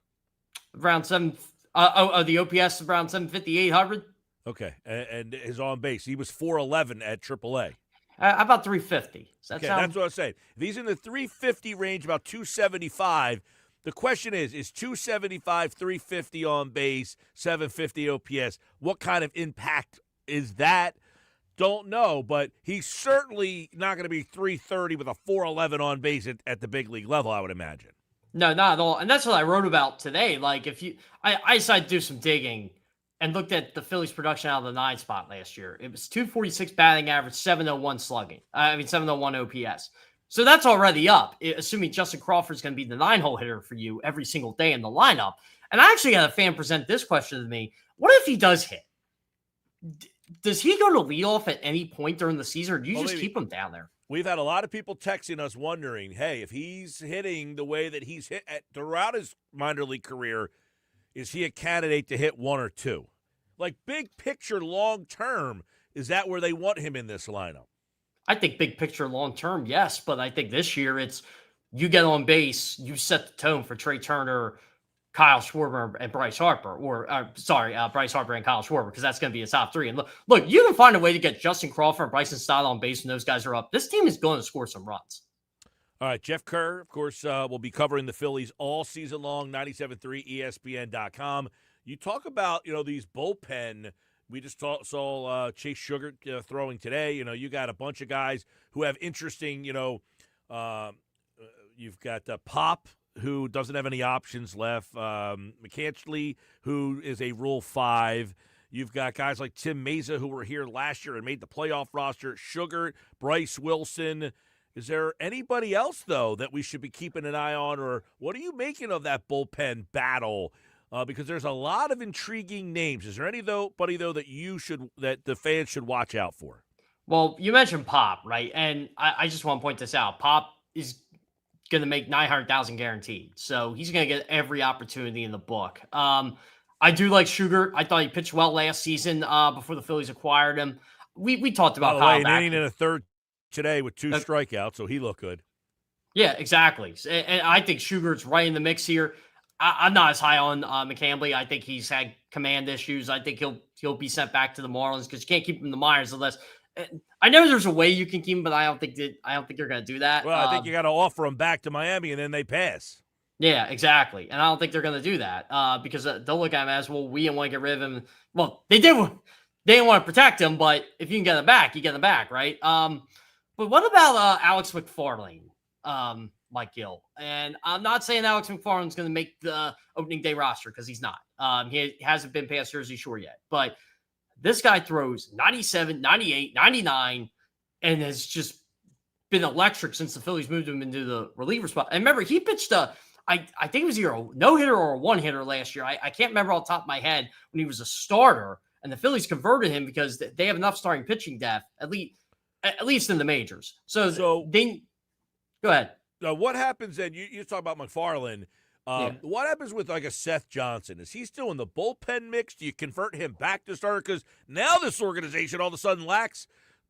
Speaker 6: Around the OPS around 750, 800.
Speaker 1: Okay, and his on-base, he was 411 at AAA.
Speaker 6: How about 350?
Speaker 1: That's what I was saying. If he's in the 350 range, about 275, the question is 275, 350 on base, 750 OPS, what kind of impact is that? Don't know, but he's certainly not going to be 330 with a 411 on base at the big league level, I would imagine.
Speaker 6: No, not at all. And that's what I wrote about today. Like, I decided to do some digging and looked at the Phillies' production out of the 9 spot last year. It was 246 batting average, 701 slugging. 701 OPS. So that's already up, assuming Justin Crawford's going to be the 9-hole hitter for you every single day in the lineup. And I actually had a fan present this question to me. What if he does hit? Does he go to leadoff at any point during the season, or do you just keep him down there?
Speaker 1: We've had a lot of people texting us wondering, hey, if he's hitting the way that he's hit throughout his minor league career, is he a candidate to hit 1 or 2? Like, big picture, long term, is that where they want him in this lineup?
Speaker 6: I think big picture, long term, yes. But I think this year it's you get on base, you set the tone for Trey Turner, Kyle Schwarber, and Bryce Harper. Bryce Harper and Kyle Schwarber, because that's going to be a top 3. And look, you can find a way to get Justin Crawford and Bryson Stott on base when those guys are up. This team is going to score some runs.
Speaker 1: All right, Jeff Kerr, of course, will be covering the Phillies all season long, 97.3 ESPN.com. You talk about, these bullpen. We just saw Chase Sugar throwing today. You got a bunch of guys who have interesting, You've got Pop, who doesn't have any options left. McCanchley, who is a Rule 5. You've got guys like Tim Meza, who were here last year and made the playoff roster. Sugar, Bryce Wilson. Is there anybody else, though, that we should be keeping an eye on? Or what are you making of that bullpen battle? Because there's a lot of intriguing names. Is there anybody, though, that the fans should watch out for?
Speaker 6: Well, you mentioned Pop, right? And I just want to point this out. Pop is going to make $900,000 guaranteed. So he's going to get every opportunity in the book. I do like Sugar. I thought he pitched well last season before the Phillies acquired him. We talked about
Speaker 1: Kyle. An inning and a third today with 2 strikeouts, so he looked good.
Speaker 6: Yeah, exactly. And I think Sugar's right in the mix here. I'm not as high on McCambly. I think he's had command issues. I think he'll be sent back to the Marlins because you can't keep him in the minors unless. I know there's a way you can keep him, but I don't think they're going to do that.
Speaker 1: Well, I think you got to offer him back to Miami, and then they pass.
Speaker 6: Yeah, exactly. And I don't think they're going to do that because they'll look at him as, well, we didn't want to get rid of him. Well, they didn't want to protect him, but if you can get him back, you get him back, right? But what about Alex McFarlane, Mike Gill? And I'm not saying Alex McFarlane's going to make the opening day roster because he's not. He hasn't been past Jersey Shore yet. But this guy throws 97, 98, 99, and has just been electric since the Phillies moved him into the reliever spot. And remember, he pitched I think it was either a no-hitter or a one-hitter last year. I can't remember off the top of my head when he was a starter, and the Phillies converted him because they have enough starting pitching depth, at least in the majors. So they go ahead.
Speaker 1: What happens then? You talk about McFarland. What happens with like a Seth Johnson? Is he still in the bullpen mix? Do you convert him back to starter? Because now this organization all of a sudden lacks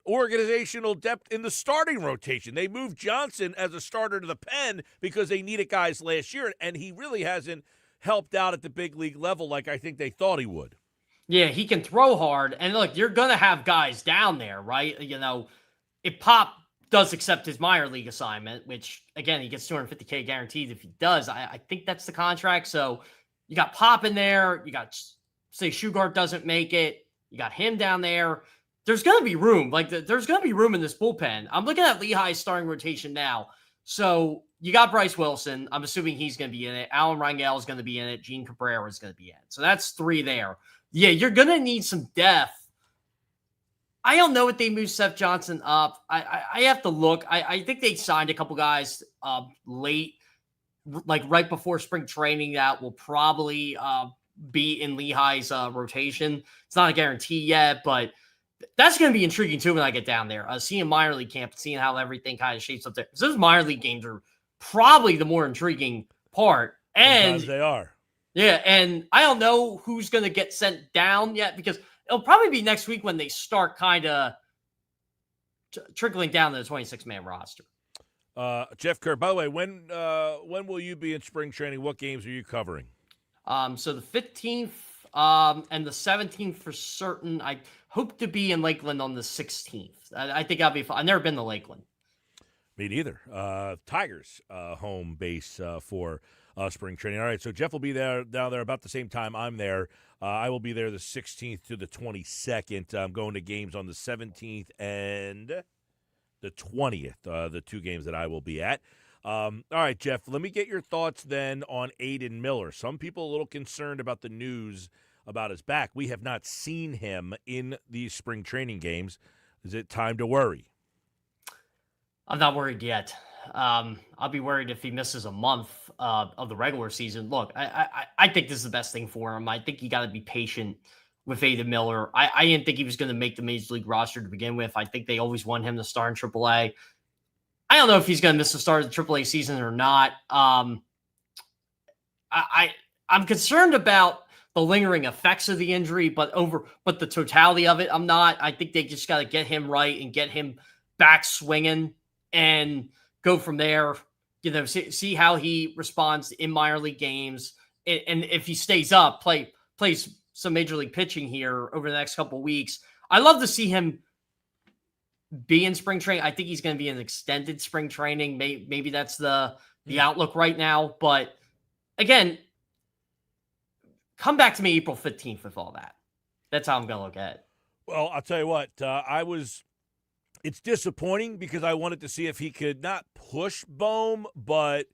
Speaker 1: organizational depth in the starting rotation. They moved Johnson as a starter to the pen because they needed guys last year, and he really hasn't helped out at the big league level like I think they thought he would.
Speaker 6: Yeah, he can throw hard. And look, you're going to have guys down there, right? You know, if Pop does accept his minor league assignment, which, again, he gets $250K guaranteed if he does. I think that's the contract. So you got Pop in there. You got, say, Shugart doesn't make it. You got him down there. There's going to be room. There's going to be room in this bullpen. I'm looking at Lehigh's starting rotation now. So you got Bryce Wilson. I'm assuming he's going to be in it. Alan Rangel is going to be in it. Gene Cabrera is going to be in it. So that's 3 there. Yeah, you're going to need some depth. I don't know if they moved Seth Johnson up. I have to look. I think they signed a couple guys late, like right before spring training that will probably be in Lehigh's rotation. It's not a guarantee yet, but that's going to be intriguing too when I get down there. Seeing minor league camp, seeing how everything kind of shapes up there. Because those minor league games are probably the more intriguing part. And
Speaker 1: sometimes they are.
Speaker 6: Yeah, and I don't know who's going to get sent down yet because it'll probably be next week when they start kind of trickling down to the 26-man roster.
Speaker 1: Jeff Kerr, by the way, when will you be in spring training? What games are you covering?
Speaker 6: So the 15th and the 17th for certain. I hope to be in Lakeland on the 16th. I think I'll be fine. I've never been to Lakeland.
Speaker 1: Me neither. Tigers home base for spring training. All right, so Jeff will be down there about the same time I'm there. I will be there the 16th to the 22nd. I'm going to games on the 17th and the 20th, the 2 games that I will be at. All right, Jeff, let me get your thoughts then on Aiden Miller. Some people a little concerned about the news about his back. We have not seen him in these spring training games. Is it time to worry?
Speaker 6: I'm not worried yet. I'll be worried if he misses a month of the regular season. Look, I think this is the best thing for him. I think you got to be patient with Aiden Miller. I didn't think he was going to make the Major League roster to begin with. I think they always want him to start in AAA. I don't know if he's going to miss the start of the AAA season or not. I'm concerned about the lingering effects of the injury, but the totality of it, I'm not. I think they just got to get him right and get him back swinging and go from there. You know, see how he responds in minor league games, and if he stays up, plays some major league pitching here over the next couple of weeks. I love to see him be in spring training. I think he's going to be in extended spring training. Maybe that's the outlook right now. But again, come back to me April 15th with all that. That's how I'm going to look at it.
Speaker 1: Well, I'll tell you what. I was It's disappointing because I wanted to see if he could not push Bohm, but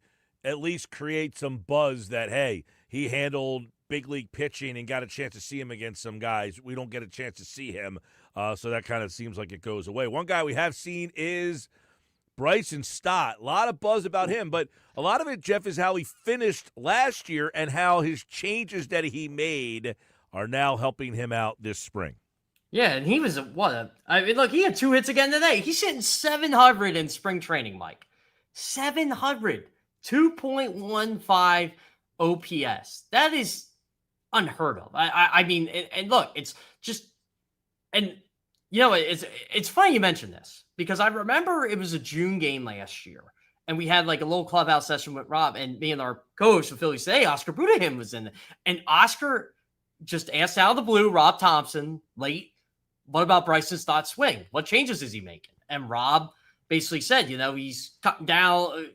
Speaker 1: at least create some buzz that, hey, he handled big league pitching and got a chance to see him against some guys. We don't get a chance to see him, so that kind of seems like it goes away. One guy we have seen is Bryson Stott. A lot of buzz about him, but a lot of it, Jeff, is how he finished last year and how his changes that he made are now helping him out this spring.
Speaker 6: Yeah, and he was look, he had 2 hits again today. He's hitting 700 in spring training, Mike. 700, 2.15 OPS. That is unheard of. I mean, and look, it's just, and you know, it's funny you mentioned this because I remember it was a June game last year, and we had like a little clubhouse session with Rob and me and our coach for Phillies today. Oscar Budahim was in it, and Oscar just asked out of the blue, Rob Thompson, late, what about Bryson Stott's swing? What changes is he making? And Rob basically said, you know, he's cutting down,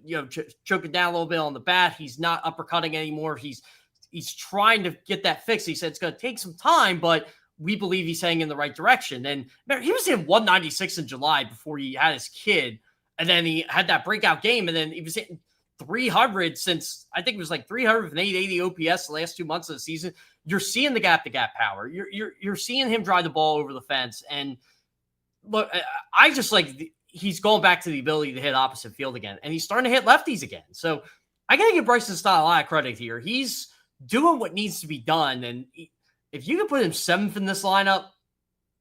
Speaker 6: choking down a little bit on the bat. He's not uppercutting anymore. He's trying to get that fixed. He said it's going to take some time, but we believe he's heading in the right direction. And he was in 196 in July before he had his kid. And then he had that breakout game. And then he was hitting 300 since, I think it was like 300 and 880 OPS the last 2 months of the season. You're seeing the gap-to-gap power. You're seeing him drive the ball over the fence. And look, I just like he's going back to the ability to hit opposite field again. And he's starting to hit lefties again. So I got to give Bryson Stott a lot of credit here. He's doing what needs to be done. And if you can put him 7th in this lineup,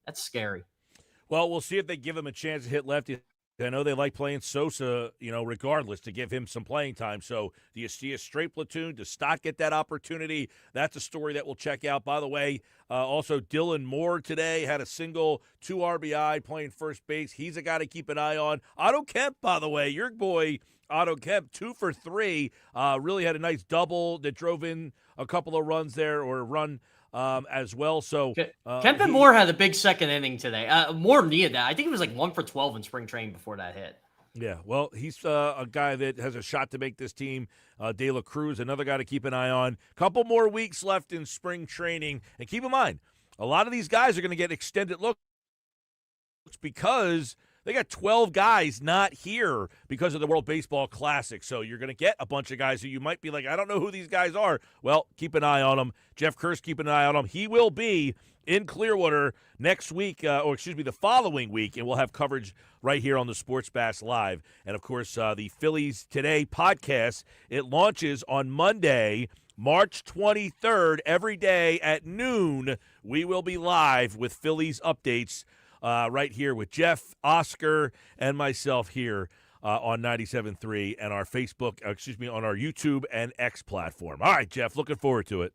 Speaker 6: that's scary.
Speaker 1: Well, we'll see if they give him a chance to hit lefty. I know they like playing Sosa, regardless, to give him some playing time. So do you see a straight platoon? Does Stott get that opportunity? That's a story that we'll check out. By the way, also Dylan Moore today had a single, 2 RBI playing first base. He's a guy to keep an eye on. Otto Kemp, by the way, your boy Otto Kemp, 2 for 3, really had a nice double that drove in a couple of runs there, or a run as well. So
Speaker 6: Kemp and Moore had a big second inning today. Moore needed that. I think he was like 1 for 12 in spring training before that hit.
Speaker 1: Yeah, well, he's a guy that has a shot to make this team. De La Cruz, another guy to keep an eye on. Couple more weeks left in spring training. And keep in mind, a lot of these guys are going to get extended looks because they got 12 guys not here because of the World Baseball Classic. So you're going to get a bunch of guys who you might be like, I don't know who these guys are. Well, keep an eye on them. Jeff Kerr's keeping an eye on him. He will be in Clearwater next week, the following week, and we'll have coverage right here on the Sports Bash Live. And, of course, the Phillies Today podcast, it launches on Monday, March 23rd, every day at noon. We will be live with Phillies updates right here with Jeff, Oscar, and myself here on 97.3 and our Facebook, on our YouTube and X platform. All right, Jeff, looking forward to it.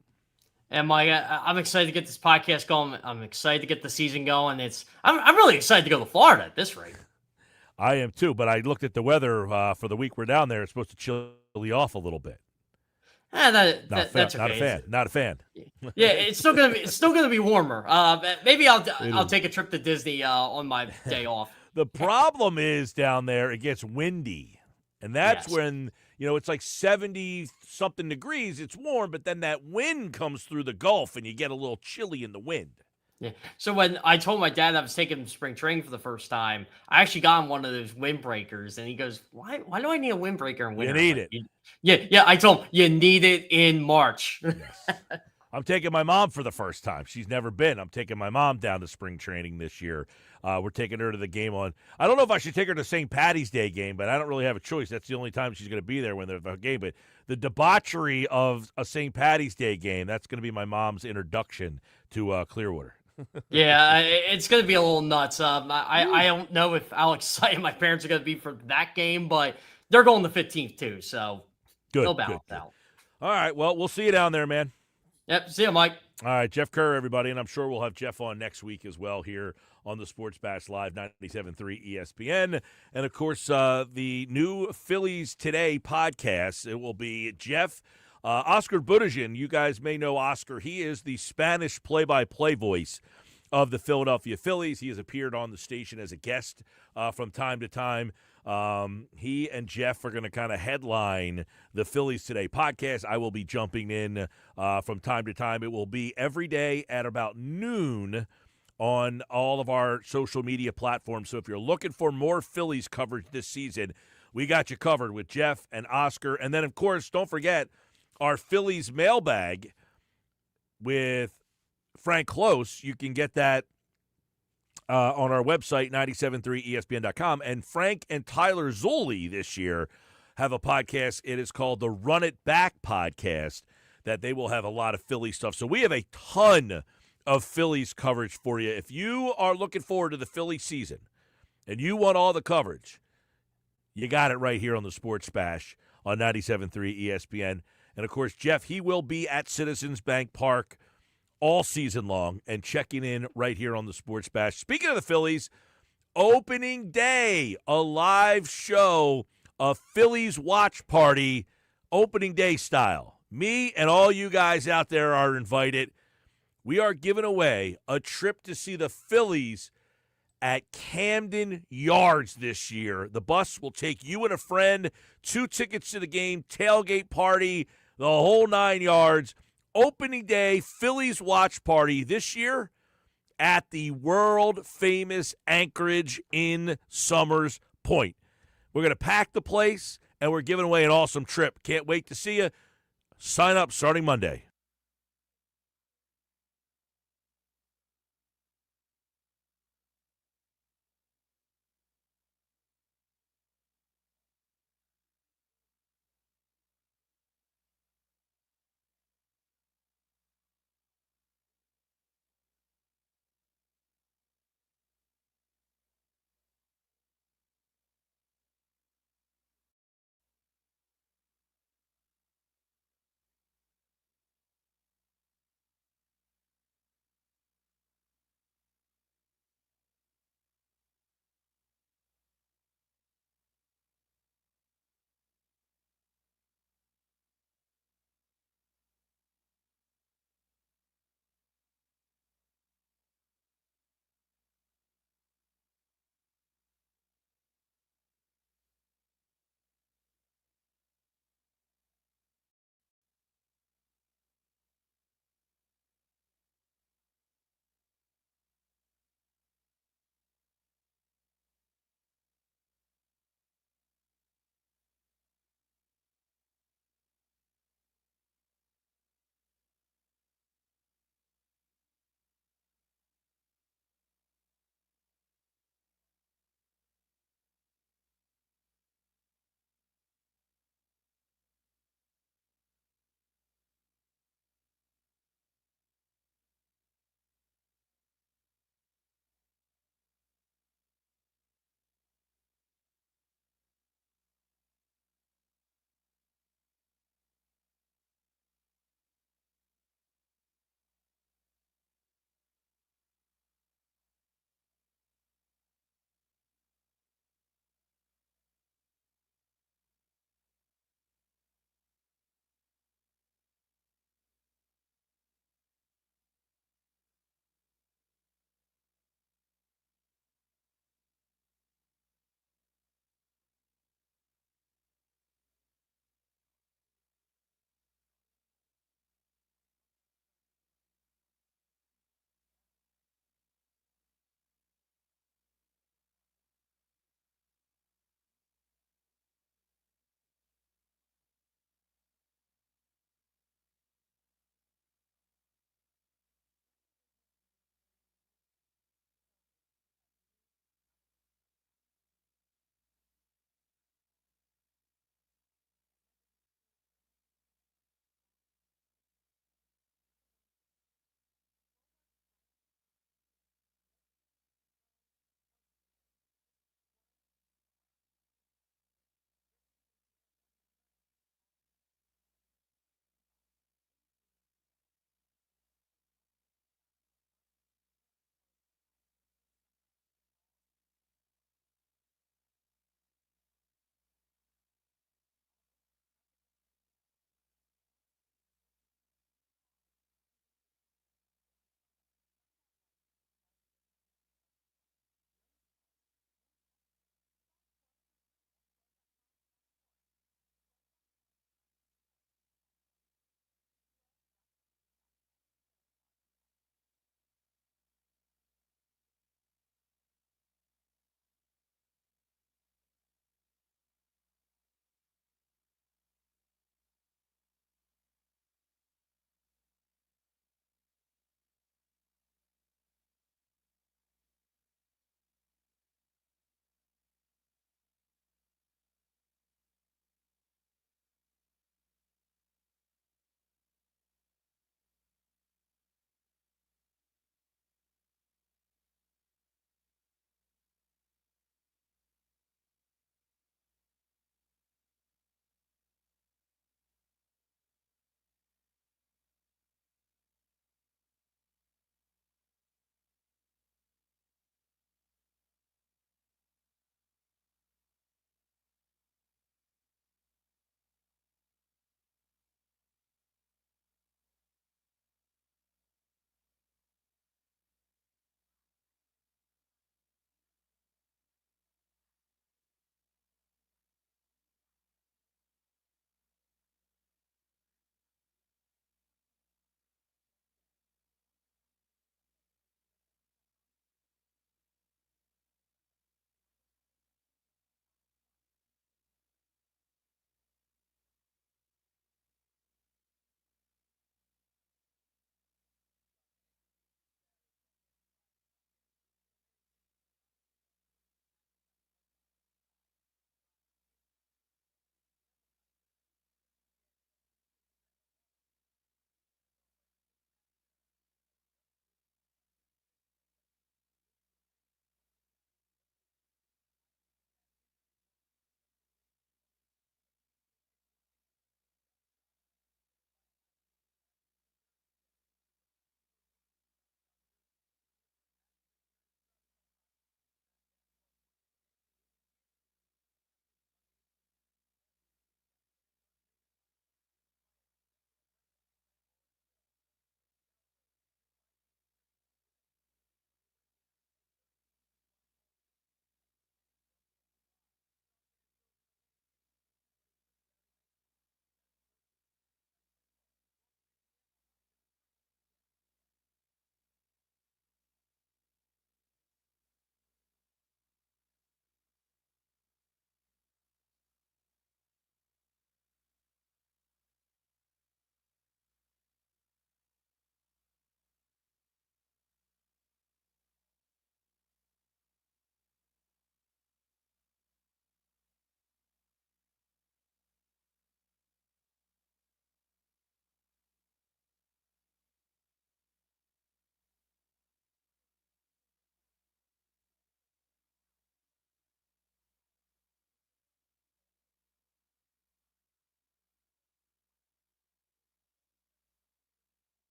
Speaker 6: And Mike, I'm excited to get this podcast going. I'm excited to get the season going. I'm really excited to go to Florida at this rate.
Speaker 1: I am too, but I looked at the weather for the week we're down there. It's supposed to chill you off a little bit.
Speaker 6: That's okay.
Speaker 1: Not a fan.
Speaker 6: Yeah, it's still gonna be warmer. Maybe I'll take a trip to Disney on my day off.
Speaker 1: The problem is down there it gets windy, and that's when it's like 70-something degrees. It's warm, but then that wind comes through the Gulf, and you get a little chilly in the wind.
Speaker 6: Yeah. So when I told my dad I was taking spring training for the first time, I actually got him one of those windbreakers, and he goes, "Why do I need a windbreaker in winter?"
Speaker 1: You need it.
Speaker 6: Yeah. I told him you need it in March.
Speaker 1: Yes. I'm taking my mom for the first time. She's never been. I'm taking my mom down to spring training this year. We're taking her to the game on. I don't know if I should take her to St. Patty's Day game, but I don't really have a choice. That's the only time she's going to be there when there's a game. But the debauchery of a St. Patty's Day game, that's going to be my mom's introduction to Clearwater.
Speaker 6: Yeah, it's going to be a little nuts. I don't know if how excited my parents are going to be for that game, but they're going the 15th too, so they'll balance out.
Speaker 1: All right, well, we'll see you down there, man.
Speaker 6: Yep, see you, Mike.
Speaker 1: All right, Jeff Kerr, everybody, and I'm sure we'll have Jeff on next week as well here on the Sports Bash Live, 97.3 ESPN. And, of course, the new Phillies Today podcast, it will be Jeff, Oscar Budahim. You guys may know Oscar. He is the Spanish play-by-play voice of the Philadelphia Phillies. He has appeared on the station as a guest from time to time. He and Jeff are going to kind of headline the Phillies Today podcast. I will be jumping in from time to time. It will be every day at about noon on all of our social media platforms. So if you're looking for more Phillies coverage this season, we got you covered with Jeff and Oscar. And then, of course, don't forget our Phillies mailbag with Frank Close. You can get that on our website, 973ESPN.com. And Frank and Tyler Zulli this year have a podcast. It is called the Run It Back Podcast, that they will have a lot of Philly stuff. So we have a ton of Phillies coverage for you. If you are looking forward to the Philly season and you want all the coverage, you got it right here on the Sports Bash on 97.3 ESPN. And, of course, Jeff, he will be at Citizens Bank Park all season long and checking in right here on the Sports Bash. Speaking of the Phillies, opening day, a live show, a Phillies watch party, opening day style. Me and all you guys out there are invited. We are giving away a trip to see the Phillies at Camden Yards this year. The bus will take you and a friend, 2 tickets to the game, tailgate party, the whole 9 yards. Opening day Phillies watch party this year at the world-famous Anchorage in Summers Point. We're going to pack the place, and we're giving away an awesome trip. Can't wait to see you. Sign up starting Monday.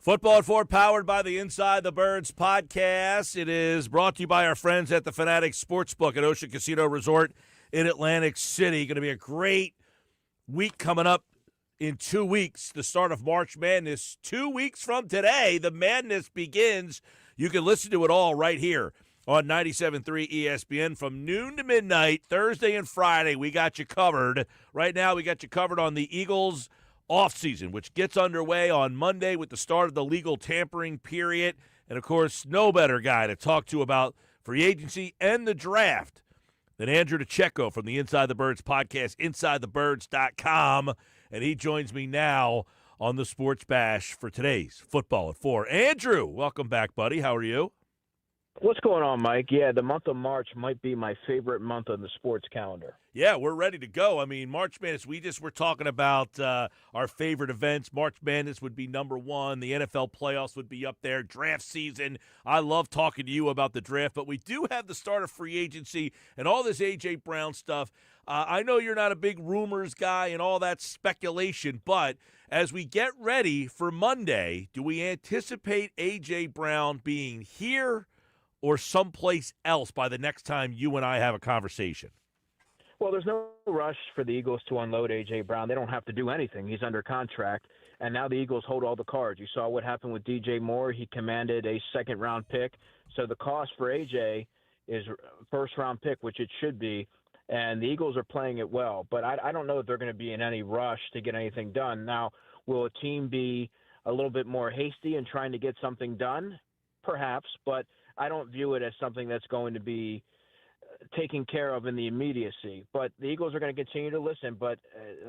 Speaker 1: Football at 4, powered by the Inside the Birds podcast. It is brought to you by our friends at the Fanatics Sportsbook at Ocean Casino Resort in Atlantic City. Going to be a great week coming up in 2 weeks, the start of March Madness. 2 weeks from today, the madness begins. You can listen to it all right here on 97.3 ESPN from noon to midnight, Thursday and Friday. We got you covered. Right now, we got you covered on the Eagles' offseason, which gets underway on Monday with the start of the legal tampering period. And, of course, no better guy to talk to about free agency and the draft than Andrew DiCecco from the Inside the Birds podcast, InsideTheBirds.com. And he joins me now on the Sports Bash for today's Football at 4. Andrew, welcome back, buddy. How are you?
Speaker 7: What's going on, Mike? Yeah, the month of March might be my favorite month on the sports calendar.
Speaker 1: Yeah, we're ready to go. I mean, March Madness, we just were talking about our favorite events. March Madness would be number one. The NFL playoffs would be up there. Draft season. I love talking to you about the draft, but we do have the start of free agency and all this A.J. Brown stuff. I know you're not a big rumors guy and all that speculation, but as we get ready for Monday, do we anticipate A.J. Brown being here or someplace else by the next time you and I have a conversation?
Speaker 7: Well, there's no rush for the Eagles to unload A.J. Brown. They don't have to do anything. He's under contract, and now the Eagles hold all the cards. You saw what happened with DJ Moore. He commanded a second-round pick. So the cost for A.J. is first-round pick, which it should be, and the Eagles are playing it well. But I don't know if they're going to be in any rush to get anything done. Now, will a team be a little bit more hasty in trying to get something done? Perhaps, but I don't view it as something that's going to be taken care of in the immediacy. But the Eagles are going to continue to listen, but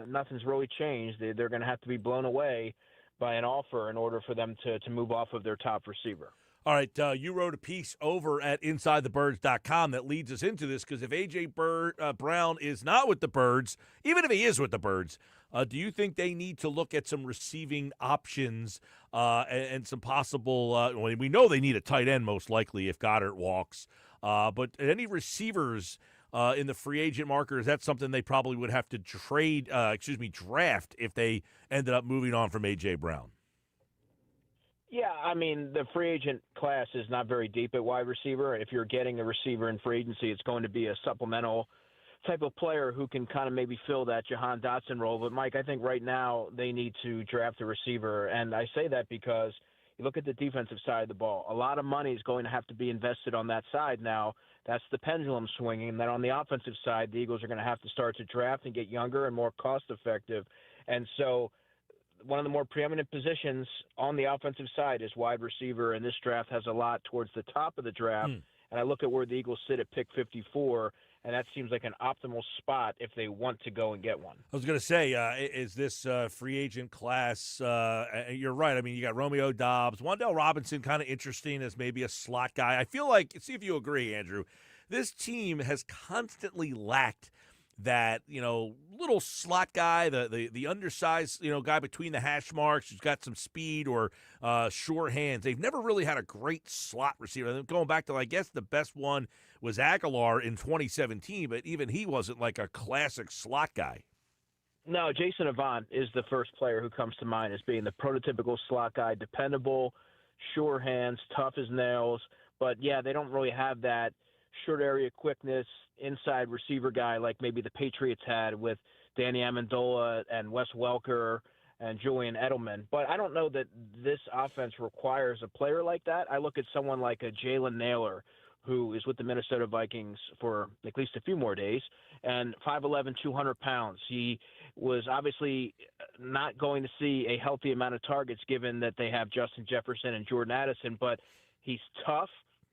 Speaker 7: nothing's really changed. They're going to have to be blown away by an offer in order for them to move off of their top receiver.
Speaker 1: All right, you wrote a piece over at InsideTheBirds.com that leads us into this, because if A.J. Brown is not with the Birds, even if he is with the Birds, do you think they need to look at some receiving options and some possible we know they need a tight end most likely if Goedert walks. But any receivers in the free agent market, is that something they probably would have to draft if they ended up moving on from A.J. Brown?
Speaker 7: Yeah, I mean, the free agent class is not very deep at wide receiver. If you're getting a receiver in free agency, it's going to be a supplemental type of player who can kind of maybe fill that Jahan Dotson role. But, Mike, I think right now they need to draft a receiver. And I say that because you look at the defensive side of the ball. A lot of money is going to have to be invested on that side now. That's the pendulum swinging. And then on the offensive side, the Eagles are going to have to start to draft and get younger and more cost-effective. And so one of the more preeminent positions on the offensive side is wide receiver, and this draft has a lot towards the top of the draft. And I look at where the Eagles sit at pick 54, and that seems like an optimal spot if they want to go and get one.
Speaker 1: I was going to say, is this free agent class, you're right. I mean, you got Romeo Doubs, Wan'Dale Robinson, kind of interesting as maybe a slot guy. I feel like, see if you agree, Andrew, this team has constantly lacked that, little slot guy, the undersized, guy between the hash marks who's got some speed or sure hands. They've never really had a great slot receiver. Going back to, I guess, the best one was Aguilar in 2017, but even he wasn't like a classic slot guy.
Speaker 7: No, Jason Avant is the first player who comes to mind as being the prototypical slot guy, dependable, sure hands, tough as nails. But, yeah, they don't really have that short area quickness, inside receiver guy like maybe the Patriots had with Danny Amendola and Wes Welker and Julian Edelman. But I don't know that this offense requires a player like that. I look at someone like a Jalen Naylor, who is with the Minnesota Vikings for at least a few more days, and 5'11", 200 pounds. He was obviously not going to see a healthy amount of targets given that they have Justin Jefferson and Jordan Addison, but he's tough.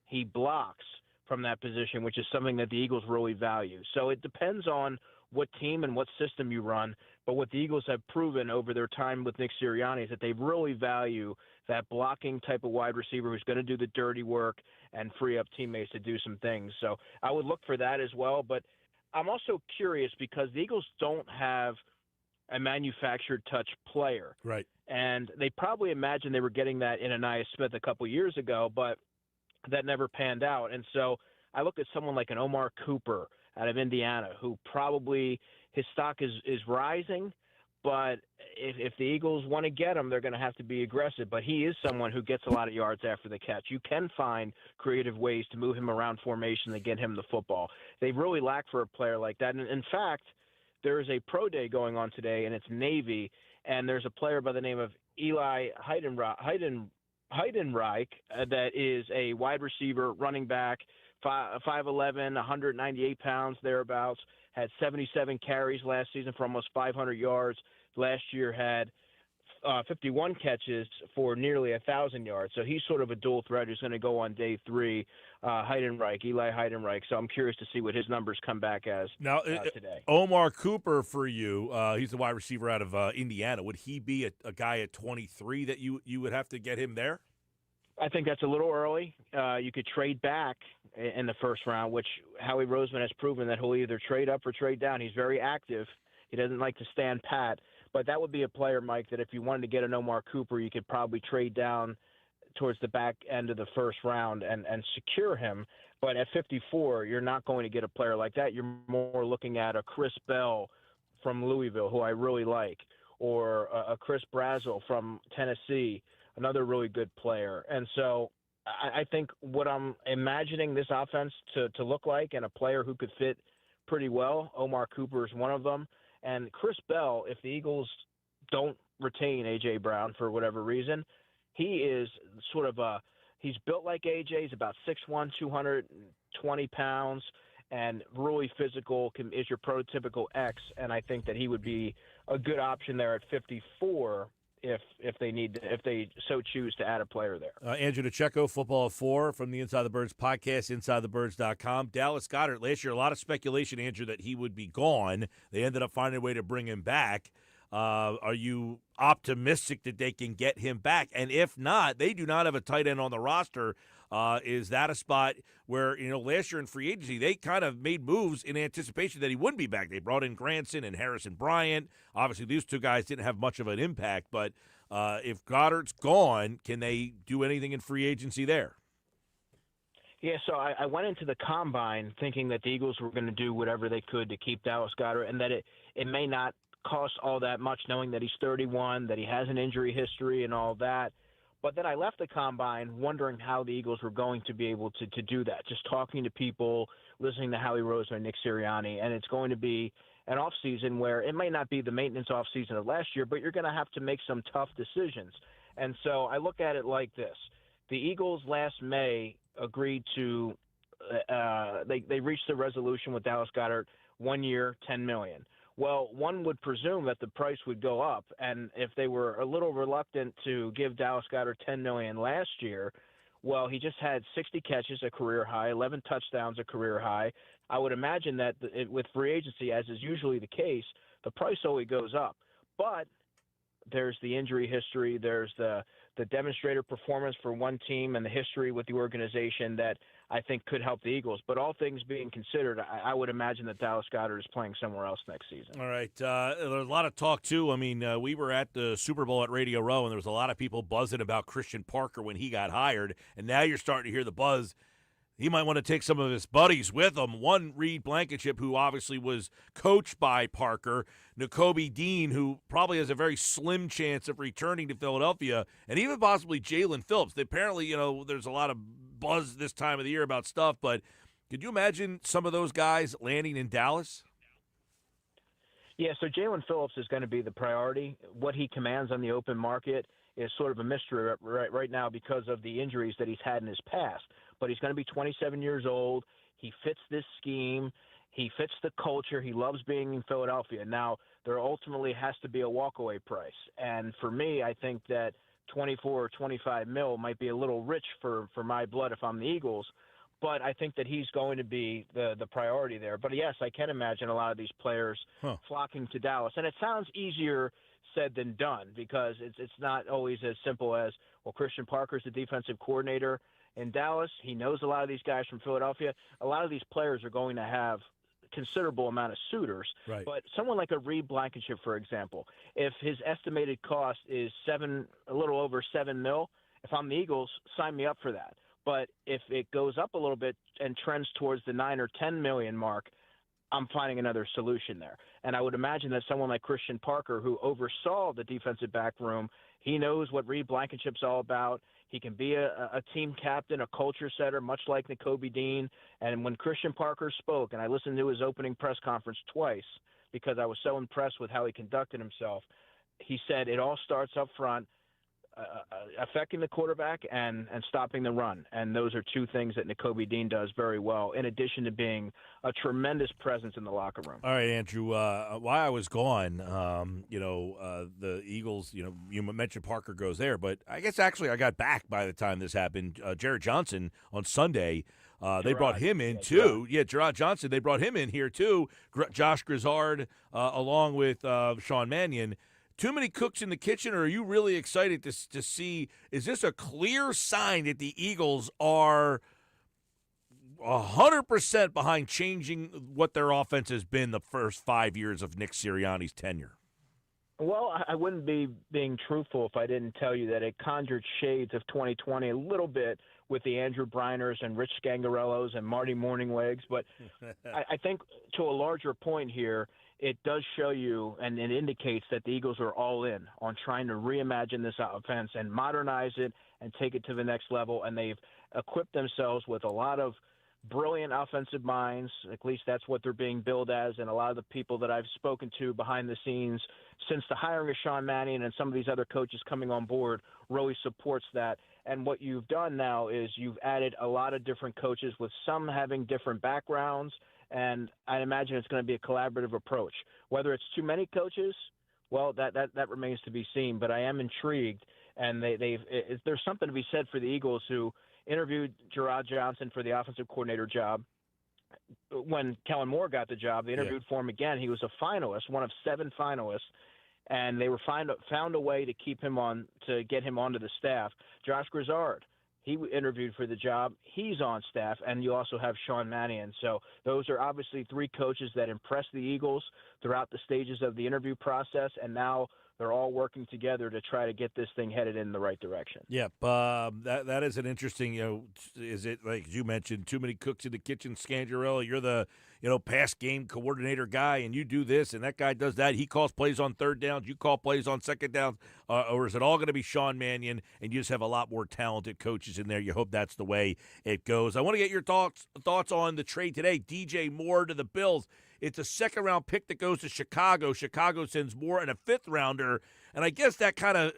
Speaker 7: He blocks from that position, which is something that the Eagles really value. So it depends on what team and what system you run. But what the Eagles have proven over their time with Nick Sirianni is that they really value that blocking type of wide receiver who's going to do the dirty work and free up teammates to do some things. So I would look for that as well. But I'm also curious because the Eagles don't have a manufactured touch player.
Speaker 1: Right.
Speaker 7: And they probably imagined they were getting that in Anais Smith a couple years ago, but that never panned out. And so I look at someone like an Omar Cooper out of Indiana, who probably his stock is rising, But if the Eagles want to get him, they're going to have to be aggressive. But he is someone who gets a lot of yards after the catch. You can find creative ways to move him around formation to get him the football. They really lack for a player like that. And in fact, there is a pro day going on today, and it's Navy, and there's a player by the name of Eli Heidenreich that is a wide receiver, running back, 5'11", 198 pounds, thereabouts, had 77 carries last season for almost 500 yards. Last year had 51 catches for nearly 1,000 yards. So he's sort of a dual threat who's going to go on day 3, Eli Heidenreich. So I'm curious to see what his numbers come back as
Speaker 1: now,
Speaker 7: today.
Speaker 1: Omar Cooper for you, he's the wide receiver out of Indiana. Would he be a guy at 23 that you would have to get him there?
Speaker 7: I think that's a little early. You could trade back in the first round, which Howie Roseman has proven that he'll either trade up or trade down. He's very active. He doesn't like to stand pat. But that would be a player, Mike, that if you wanted to get an Omar Cooper, you could probably trade down towards the back end of the first round and secure him. But at 54, you're not going to get a player like that. You're more looking at a Chris Bell from Louisville, who I really like, or a Chris Brazel from Tennessee, another really good player. And so I think what I'm imagining this offense to look like, and a player who could fit pretty well, Omar Cooper is one of them. And Chris Bell, if the Eagles don't retain A.J. Brown for whatever reason, he is sort of he's built like A.J. He's about 6'1", 220 pounds, and really physical, is your prototypical X. And I think that he would be a good option there at 54 if they so choose to add a player there.
Speaker 1: Andrew DiCecco, Football at 4 from the Inside the Birds podcast, InsideTheBirds.com. Dallas Goedert, last year, a lot of speculation, Andrew, that he would be gone. They ended up finding a way to bring him back. Are you optimistic that they can get him back? And if not, they do not have a tight end on the roster. Is that a spot where, last year in free agency, they kind of made moves in anticipation that he wouldn't be back. They brought in Granson and Harrison Bryant. Obviously, these two guys didn't have much of an impact, but if Goddard's gone, can they do anything in free agency there?
Speaker 7: Yeah, so I went into the combine thinking that the Eagles were going to do whatever they could to keep Dallas Goedert, and that it may not cost all that much, knowing that he's 31, that he has an injury history and all that. But then I left the combine wondering how the Eagles were going to be able to do that, just talking to people, listening to Howie Roseman, Nick Sirianni, and it's going to be an offseason where it may not be the maintenance offseason of last year, but you're going to have to make some tough decisions. And so I look at it like this. The Eagles last May agreed to they reached a resolution with Dallas Goedert, 1 year, $10 million. Well, one would presume that the price would go up, and if they were a little reluctant to give Dallas Goedert $10 million last year, well, he just had 60 catches, a career high, 11 touchdowns, a career high. I would imagine that with free agency, as is usually the case, the price always goes up. But there's the injury history, there's the demonstrator performance for one team, and the history with the organization that I think could help the Eagles. But all things being considered, I would imagine that Dallas Goedert is playing somewhere else next season.
Speaker 1: All right. There's a lot of talk, too. I mean, we were at the Super Bowl at Radio Row, and there was a lot of people buzzing about Christian Parker when he got hired, and now you're starting to hear the buzz. He might want to take some of his buddies with him. One, Reed Blankenship, who obviously was coached by Parker. Nakobe Dean, who probably has a very slim chance of returning to Philadelphia. And even possibly Jalen Phillips. Apparently, there's a lot of buzz this time of the year about stuff. But could you imagine some of those guys landing in Dallas?
Speaker 7: Yeah, so Jalen Phillips is going to be the priority. What he commands on the open market is sort of a mystery right now because of the injuries that he's had in his past. But he's going to be 27 years old. He fits this scheme. He fits the culture. He loves being in Philadelphia. Now, there ultimately has to be a walkaway price. And for me, I think that 24 or 25 mil might be a little rich for my blood if I'm the Eagles. But I think that he's going to be the priority there. But, yes, I can imagine a lot of these players flocking to Dallas. And it sounds easier said than done because it's not always as simple as, well, Christian Parker's the defensive coordinator in Dallas. He knows a lot of these guys from Philadelphia. A lot of these players are going to have considerable amount of suitors.
Speaker 1: Right.
Speaker 7: But someone like a Reed Blankenship, for example, if his estimated cost is a little over $7 million, if I'm the Eagles, sign me up for that. But if it goes up a little bit and trends towards the $9 or $10 million mark, I'm finding another solution there. And I would imagine that someone like Christian Parker, who oversaw the defensive back room, he knows what Reed Blankenship's all about. He can be a team captain, a culture setter, much like Nakobe Dean. And when Christian Parker spoke, and I listened to his opening press conference twice because I was so impressed with how he conducted himself, he said it all starts up front, affecting the quarterback and stopping the run. And those are two things that Nakobe Dean does very well, in addition to being a tremendous presence in the locker room.
Speaker 1: All right, Andrew, while I was gone, the Eagles, you mentioned Parker goes there, but I guess actually I got back by the time this happened. Jared Johnson on Sunday, they brought him in too. Yeah, Gerard Johnson, they brought him in here too. Josh Grizzard along with Sean Mannion. Too many cooks in the kitchen, or are you really excited to see, is this a clear sign that the Eagles are 100% behind changing what their offense has been the first 5 years of Nick Sirianni's tenure?
Speaker 7: Well, I wouldn't be being truthful if I didn't tell you that it conjured shades of 2020 a little bit with the Andrew Breiners and Rich Scangarellos and Marty Morninglegs. But I think to a larger point here, it does show you and it indicates that the Eagles are all in on trying to reimagine this offense and modernize it and take it to the next level. And they've equipped themselves with a lot of brilliant offensive minds. At least that's what they're being billed as. And a lot of the people that I've spoken to behind the scenes since the hiring of Sean Mannion and some of these other coaches coming on board really supports that. And what you've done now is you've added a lot of different coaches with some having different backgrounds. And I imagine it's going to be a collaborative approach. Whether it's too many coaches, well, that remains to be seen. But I am intrigued, and there's something to be said for the Eagles, who interviewed Gerard Johnson for the offensive coordinator job. When Kellen Moore got the job, they interviewed for him again. He was a finalist, one of 7 finalists, and they were found a way to keep him on, to get him onto the staff. Josh Grizzard, he interviewed for the job. He's on staff, and you also have Sean Mannion. So those are obviously 3 coaches that impressed the Eagles throughout the stages of the interview process, and now they're all working together to try to get this thing headed in the right direction.
Speaker 1: Yep, that is an interesting. Is it, like you mentioned, too many cooks in the kitchen? Scangarello, you're the pass game coordinator guy, and you do this, and that guy does that. He calls plays on third downs, you call plays on second downs, or is it all going to be Sean Mannion, and you just have a lot more talented coaches in there? You hope that's the way it goes. I want to get your thoughts on the trade today. DJ Moore to the Bills. It's a second-round pick that goes to Chicago. Chicago sends Moore and a 5th-rounder, and I guess that kind of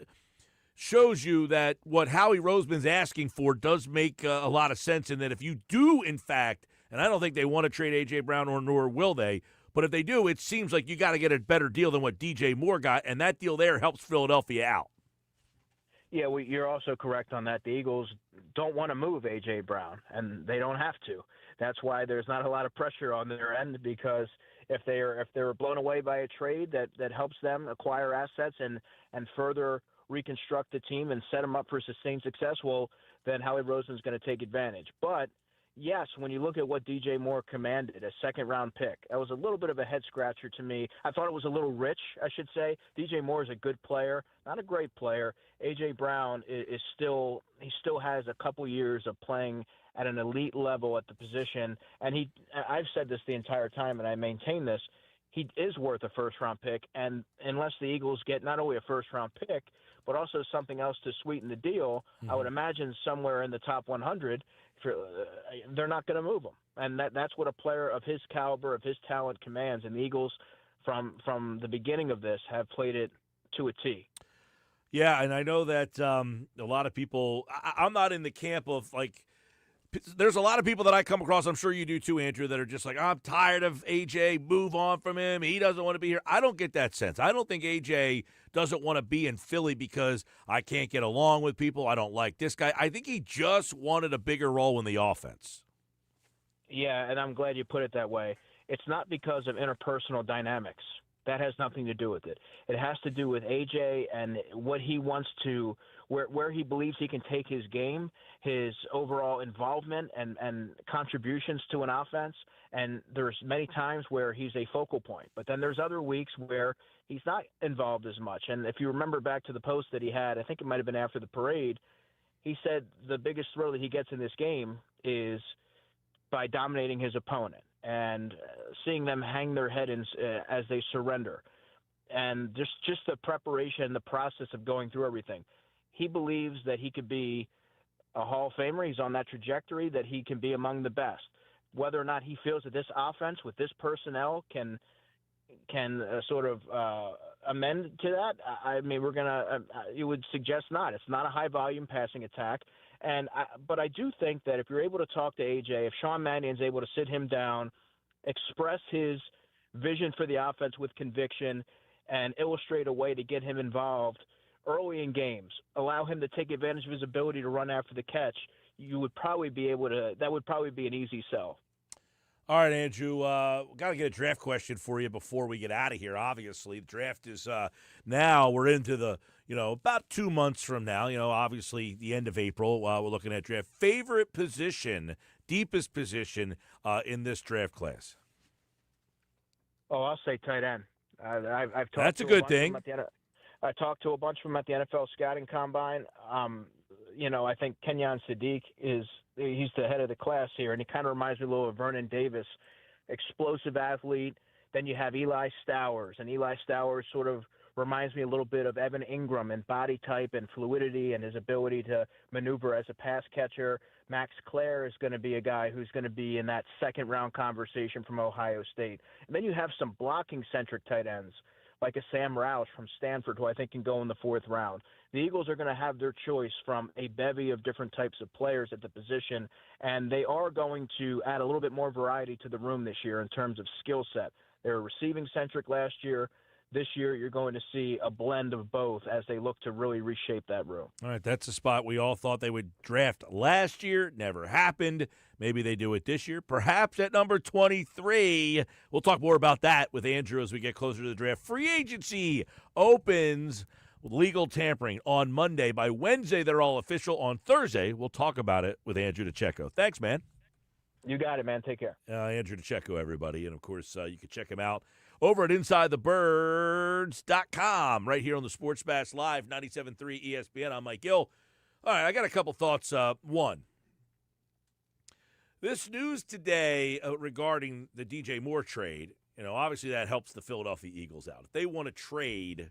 Speaker 1: shows you that what Howie Roseman's asking for does make a lot of sense, and that if you do, in fact, and I don't think they want to trade A.J. Brown, nor will they, but if they do, it seems like you got to get a better deal than what DJ Moore got, and that deal there helps Philadelphia out.
Speaker 7: Yeah, you're also correct on that. The Eagles don't want to move A.J. Brown, and they don't have to. That's why there's not a lot of pressure on their end, because if they're blown away by a trade that helps them acquire assets and further reconstruct the team and set them up for sustained success, well, then Howie Roseman's going to take advantage. But yes, when you look at what DJ Moore commanded, a 2nd-round pick, that was a little bit of a head-scratcher to me. I thought it was a little rich, I should say. DJ Moore is a good player, not a great player. A.J. Brown he still has a couple years of playing at an elite level at the position, and I've said this the entire time, and I maintain this, he is worth a 1st-round pick, and unless the Eagles get not only a 1st-round pick, but also something else to sweeten the deal, I would imagine somewhere in the top 100, they're not going to move him. And that's what a player of his caliber, of his talent commands. And the Eagles, from the beginning of this, have played it to a T.
Speaker 1: Yeah, and I know that a lot of people – I'm not in the camp of, like – there's a lot of people that I come across, I'm sure you do too, Andrew, that are just like, I'm tired of AJ, move on from him, he doesn't want to be here. I don't get that sense. I don't think AJ doesn't want to be in Philly because I can't get along with people, I don't like this guy. I think he just wanted a bigger role in the offense.
Speaker 7: Yeah, and I'm glad you put it that way. It's not because of interpersonal dynamics. That has nothing to do with it. It has to do with AJ and what he wants to, where he believes he can take his game, his overall involvement and contributions to an offense. And there's many times where he's a focal point. But then there's other weeks where he's not involved as much. And if you remember back to the post that he had, I think it might have been after the parade, he said the biggest thrill that he gets in this game is by dominating his opponent. and seeing them hang their head as they surrender. And just the preparation, the process of going through everything. He believes that he could be a Hall of Famer. He's on that trajectory, that he can be among the best. Whether or not he feels that this offense with this personnel can sort of amend to that, I mean, you would suggest not. It's not a high-volume passing attack. But I do think that if you're able to talk to A.J., if Sean Mannion's able to sit him down, express his vision for the offense with conviction, and illustrate a way to get him involved early in games, allow him to take advantage of his ability to run after the catch, you would probably be able to – that would probably be an easy sell.
Speaker 1: All right, Andrew, got to get a draft question for you before we get out of here. Obviously, the draft is now we're into the, about 2 months from now, obviously the end of April. We're looking at draft. Favorite position, deepest position in this draft class?
Speaker 7: Oh, I'll say tight end. I've talked
Speaker 1: That's
Speaker 7: to
Speaker 1: a good thing.
Speaker 7: I talked to a bunch of them at the NFL scouting combine. I think Kenyon Sadiq he's the head of the class here, and he kind of reminds me a little of Vernon Davis, explosive athlete. Then you have Eli Stowers, and Eli Stowers sort of reminds me a little bit of Evan Ingram in body type and fluidity and his ability to maneuver as a pass catcher. Max Clare is going to be a guy who's going to be in that second-round conversation from Ohio State. And then you have some blocking-centric tight ends, like a Sam Roush from Stanford, who I think can go in the 4th round. The Eagles are going to have their choice from a bevy of different types of players at the position, and they are going to add a little bit more variety to the room this year in terms of skill set. They were receiving-centric last year. This year, you're going to see a blend of both as they look to really reshape that room.
Speaker 1: All right, that's a spot we all thought they would draft last year. Never happened. Maybe they do it this year. Perhaps at number 23. We'll talk more about that with Andrew as we get closer to the draft. Free agency opens with legal tampering on Monday. By Wednesday, they're all official. On Thursday, we'll talk about it with Andrew DiCecco. Thanks, man.
Speaker 7: You got it, man. Take care.
Speaker 1: Andrew DiCecco, everybody. And, of course, you can check him out over at InsideTheBirds.com, right here on the Sports Bash Live, 97.3 ESPN. I'm Mike Gill. All right, I got a couple thoughts. One, this news today regarding the DJ Moore trade, obviously that helps the Philadelphia Eagles out. If they want to trade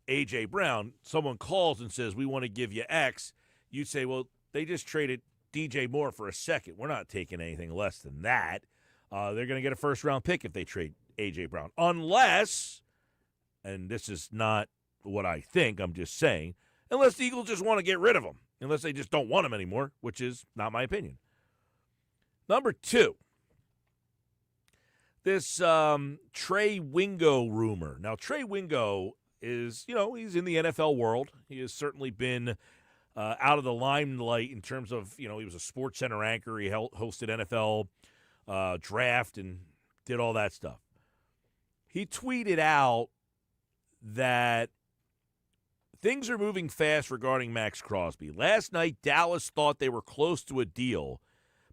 Speaker 1: A.J. Brown, someone calls and says, we want to give you X, you say, well, they just traded DJ Moore for a second. We're not taking anything less than that. They're going to get a first-round pick if they trade A.J. Brown. Unless, and this is not what I think, I'm just saying, unless the Eagles just want to get rid of him, unless they just don't want him anymore, which is not my opinion. Number 2, this Trey Wingo rumor. Now, Trey Wingo is, he's in the NFL world. He has certainly been out of the limelight in terms of, he was a SportsCenter anchor. He hosted NFL draft and did all that stuff. He tweeted out that things are moving fast regarding Max Crosby. Last night, Dallas thought they were close to a deal,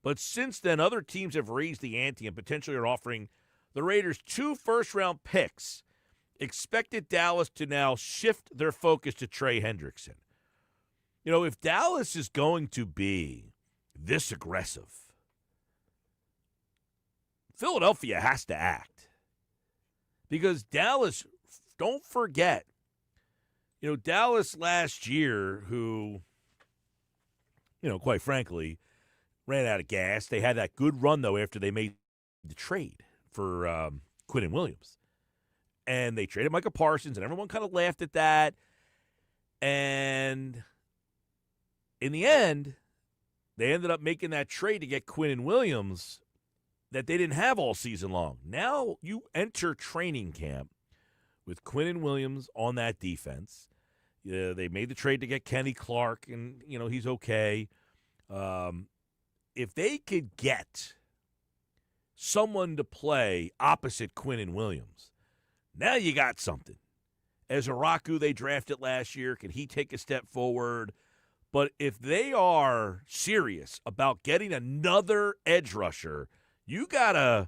Speaker 1: but since then, other teams have raised the ante and potentially are offering the Raiders 2 first-round picks. Expected Dallas to now shift their focus to Trey Hendrickson. If Dallas is going to be this aggressive, Philadelphia has to act. Because Dallas, don't forget, Dallas last year, who, quite frankly, ran out of gas. They had that good run, though, after they made the trade for Quinnen Williams. And they traded Micah Parsons, and everyone kind of laughed at that. And in the end, they ended up making that trade to get Quinnen Williams that they didn't have all season long. Now you enter training camp with Quinnen Williams on that defense. They made the trade to get Kenny Clark, and, he's okay. If they could get someone to play opposite Quinnen Williams, now you got something. As Araku, they drafted last year. Can he take a step forward? But if they are serious about getting another edge rusher, you got to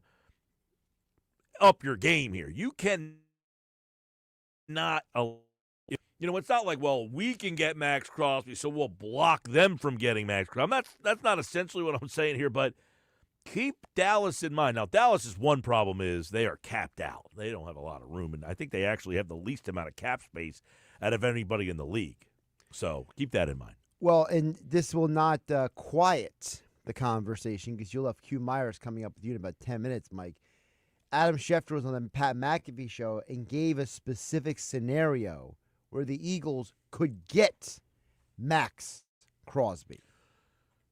Speaker 1: up your game here. You can not, it's not like, well, we can get Max Crosby, so we'll block them from getting Max Crosby. That's not essentially what I'm saying here, but keep Dallas in mind. Now, Dallas's one problem is they are capped out. They don't have a lot of room, and I think they actually have the least amount of cap space out of anybody in the league. So keep that in mind.
Speaker 2: Well, and this will not quiet the conversation because you'll have Q Myers coming up with you in about 10 minutes, Mike. Adam Schefter was on the Pat McAfee show and gave a specific scenario where the Eagles could get Max Crosby.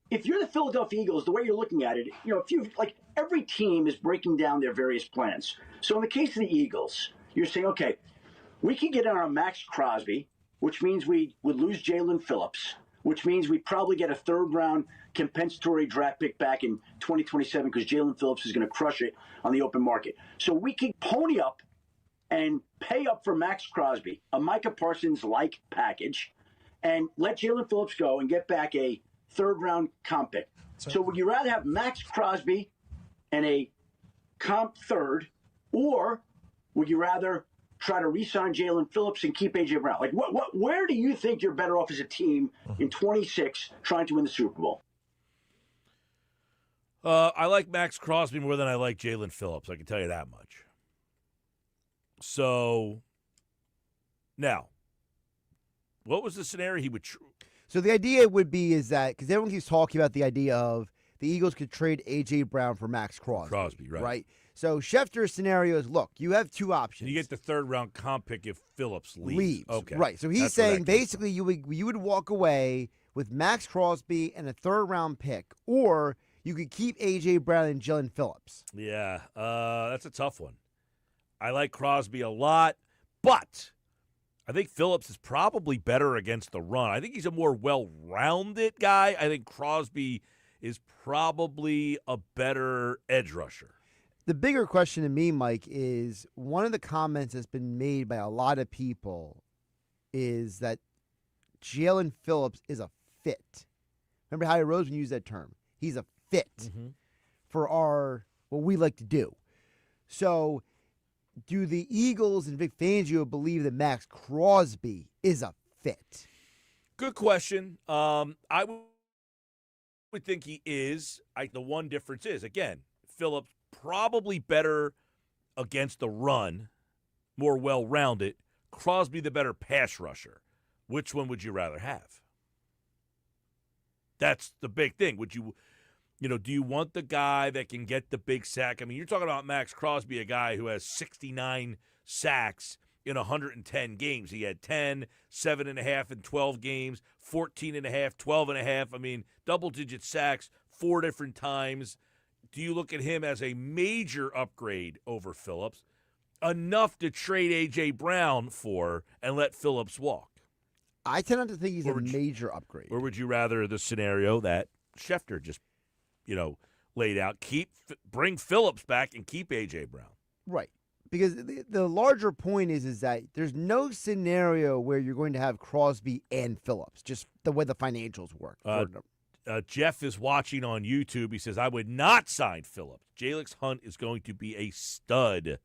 Speaker 5: If you're the Philadelphia Eagles, the way you're looking at it, if you like, every team is breaking down their various plans. So in the case of the Eagles, you're saying, okay, we can get on Max Crosby, which means we would lose Jalen Phillips, which means we'd probably get a third-round compensatory draft pick back in 2027 because Jalen Phillips is going to crush it on the open market. So we could pony up and pay up for Max Crosby, a Micah Parsons-like package, and let Jalen Phillips go and get back a third-round comp pick. So would you rather have Max Crosby and a comp third, or would you rather try to re-sign Jalen Phillips and keep A.J. Brown? Like, where do you think you're better off as a team in 26 trying to win the Super Bowl?
Speaker 1: I like Max Crosby more than I like Jalen Phillips. I can tell you that much. So, now, what was the scenario he would
Speaker 2: So the idea would be is that, because everyone keeps talking about the idea of the Eagles could trade A.J. Brown for Max Crosby. Right? So Schefter's scenario is, look, you have two options.
Speaker 1: You get the third-round comp pick if Phillips leaves. Okay.
Speaker 2: Right. So he's saying basically you would walk away with Max Crosby and a third-round pick, or you could keep A.J. Brown and Jalen Phillips.
Speaker 1: Yeah, that's a tough one. I like Crosby a lot, but I think Phillips is probably better against the run. I think he's a more well-rounded guy. I think Crosby is probably a better edge rusher.
Speaker 2: The bigger question to me, Mike, is one of the comments that's been made by a lot of people is that Jalen Phillips is a fit. Remember Howie Roseman used that term. He's a fit for what we like to do. So do the Eagles and Vic Fangio believe that Max Crosby is a fit?
Speaker 1: Good question. I would think he is. The one difference is, again, Phillips probably better against the run, more well-rounded. Crosby the better pass rusher. Which one would you rather have? That's the big thing. Would you, do you want the guy that can get the big sack? I mean, you're talking about Max Crosby, a guy who has 69 sacks in 110 games. He had 10, 7.5 in 12 games, 14.5, 12.5. I mean, double-digit sacks 4 different times. Do you look at him as a major upgrade over Phillips, enough to trade A.J. Brown for and let Phillips walk?
Speaker 2: I tend not to think he's a major upgrade.
Speaker 1: Or would you rather the scenario that Schefter just, laid out, bring Phillips back and keep A.J. Brown?
Speaker 2: Right. Because the larger point is that there's no scenario where you're going to have Crosby and Phillips, just the way the financials work.
Speaker 1: Jeff is watching on YouTube. He says, I would not sign Phillips. Jalix Hunt is going to be a stud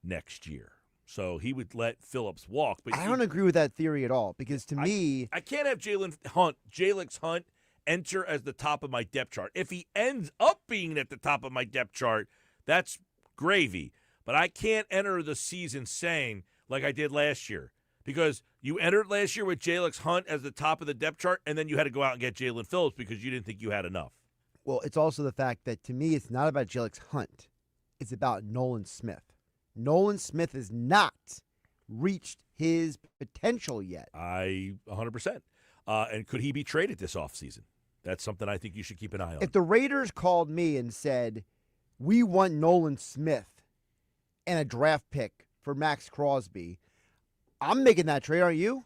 Speaker 1: next year. So he would let Phillips walk. But
Speaker 2: I don't agree with that theory at all, because to me,
Speaker 1: I can't have Jalix Hunt enter as the top of my depth chart. If he ends up being at the top of my depth chart, that's gravy. But I can't enter the season saying, like I did last year, because you entered last year with Jalix Hunt as the top of the depth chart, and then you had to go out and get Jalen Phillips because you didn't think you had enough.
Speaker 2: Well, it's also the fact that, to me, it's not about Jalix Hunt. It's about Nolan Smith. Nolan Smith has not reached his potential yet.
Speaker 1: 100%. And could he be traded this offseason? That's something I think you should keep an eye on.
Speaker 2: If the Raiders called me and said, we want Nolan Smith and a draft pick for Max Crosby, I'm making that trade, aren't you?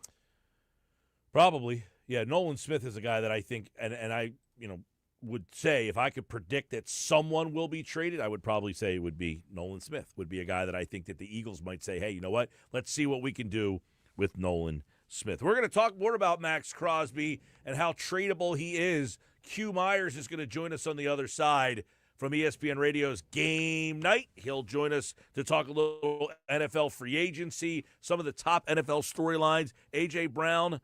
Speaker 1: Probably. Yeah, Nolan Smith is a guy that I think, and I, would say if I could predict that someone will be traded, I would probably say it would be Nolan Smith, would be a guy that I think that the Eagles might say, hey, you know what? Let's see what we can do with Nolan Smith. We're going to talk more about Max Crosby and how tradable he is. Q Myers is going to join us on the other side from ESPN Radio's Game Night. He'll join us to talk a little NFL free agency, some of the top NFL storylines. A.J. Brown,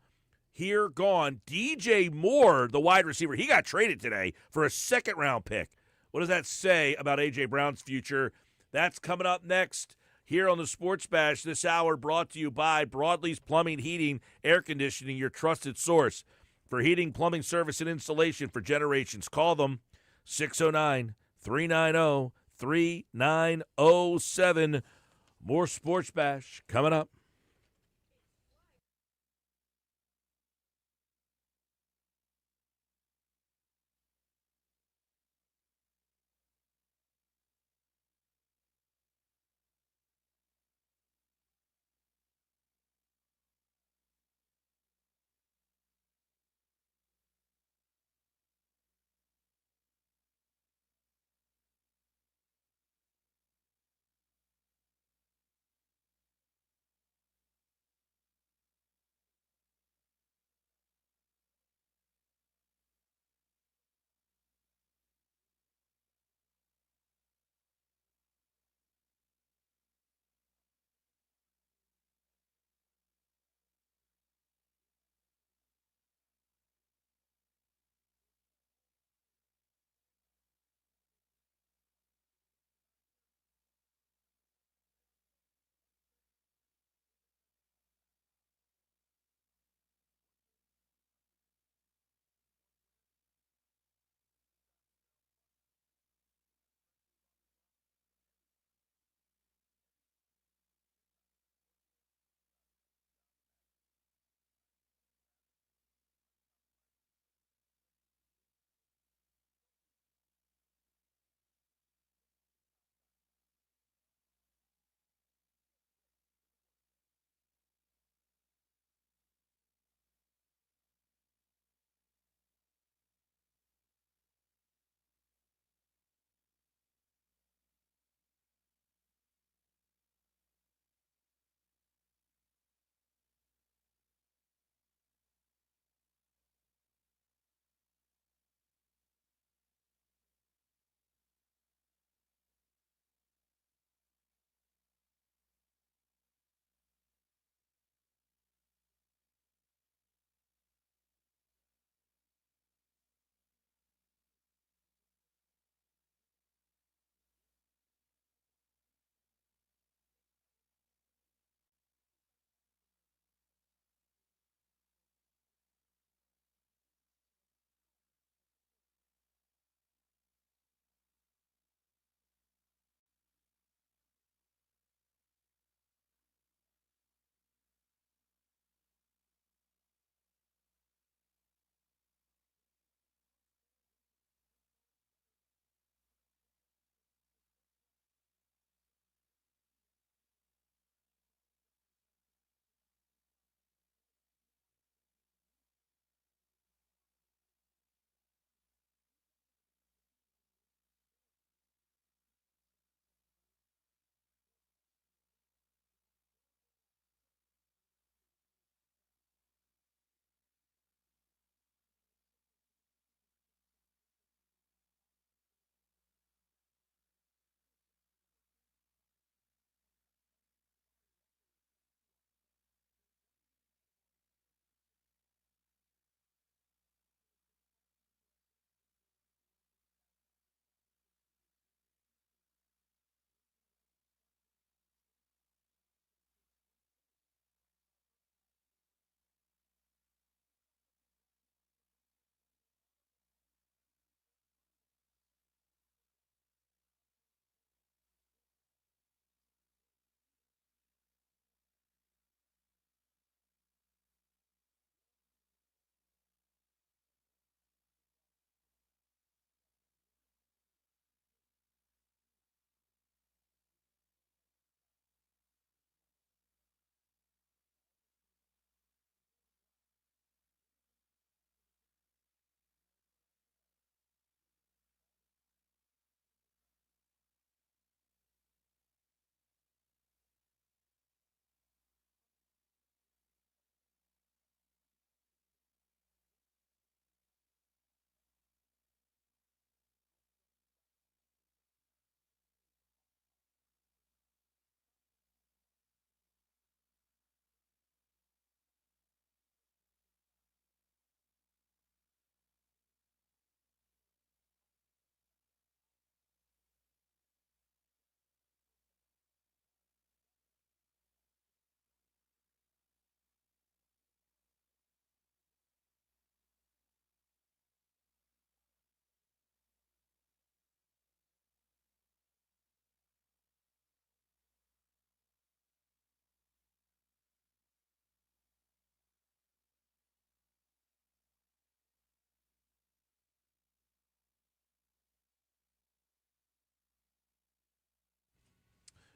Speaker 1: here, gone. DJ Moore, the wide receiver, he got traded today for a second-round pick. What does that say about A.J. Brown's future? That's coming up next here on the Sports Bash this hour, brought to you by Broadlee's Plumbing, Heating, Air Conditioning, your trusted source for heating, plumbing service, and installation for generations. Call them 609-390-3907. More Sports Bash coming up.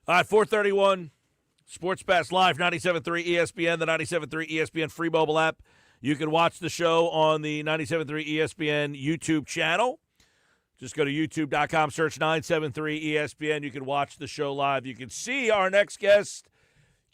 Speaker 1: All right, 431 Sports Pass Live, 97.3 ESPN, the 97.3 ESPN free mobile app. You can watch the show on the 97.3 ESPN YouTube channel. Just go to youtube.com, search 973 ESPN. You can watch the show live. You can see our next guest.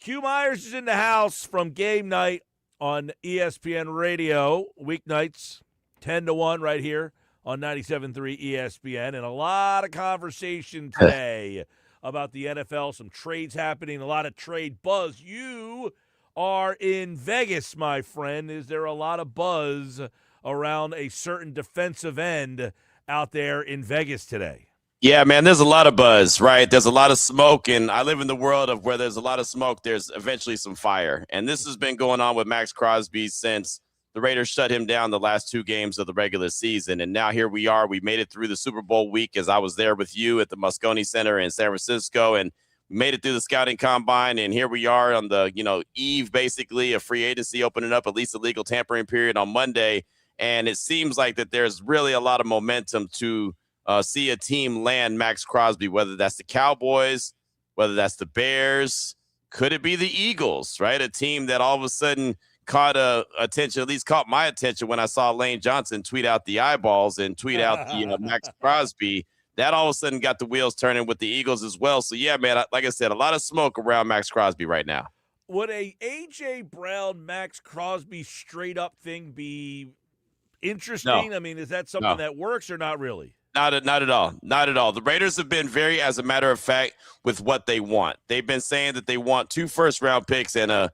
Speaker 1: Q Myers is in the house from game night on ESPN Radio, weeknights, 10 to 1 right here on 97.3 ESPN. And a lot of conversation today about the NFL, some trades happening, a lot of trade buzz. You are in Vegas, my friend. Is there a lot of buzz around a certain defensive end out there in Vegas today?
Speaker 8: Yeah, man, there's a lot of buzz, right? There's a lot of smoke, and I live in the world of where there's a lot of smoke, there's eventually some fire. And this has been going on with Max Crosby since the Raiders shut him down the last 2 games of the regular season. And now here we are. We made it through the Super Bowl week as I was there with you at the Moscone Center in San Francisco, and made it through the scouting combine. And here we are on the, eve, basically, of free agency opening up, at least the legal tampering period on Monday. And it seems like that there's really a lot of momentum to see a team land Max Crosby, whether that's the Cowboys, whether that's the Bears. Could it be the Eagles, right? A team that all of a sudden caught attention, at least caught my attention when I saw Lane Johnson tweet out the eyeballs and tweet out the Max Crosby. That all of a sudden got the wheels turning with the Eagles as well. So, yeah, man, like I said, a lot of smoke around Max Crosby right now.
Speaker 1: Would a A.J. Brown, Max Crosby straight-up thing be interesting?
Speaker 8: No.
Speaker 1: I mean, is that something that works or not really?
Speaker 8: Not at all. Not at all. The Raiders have been very, as a matter of fact, with what they want. They've been saying that they want 2 first-round picks and a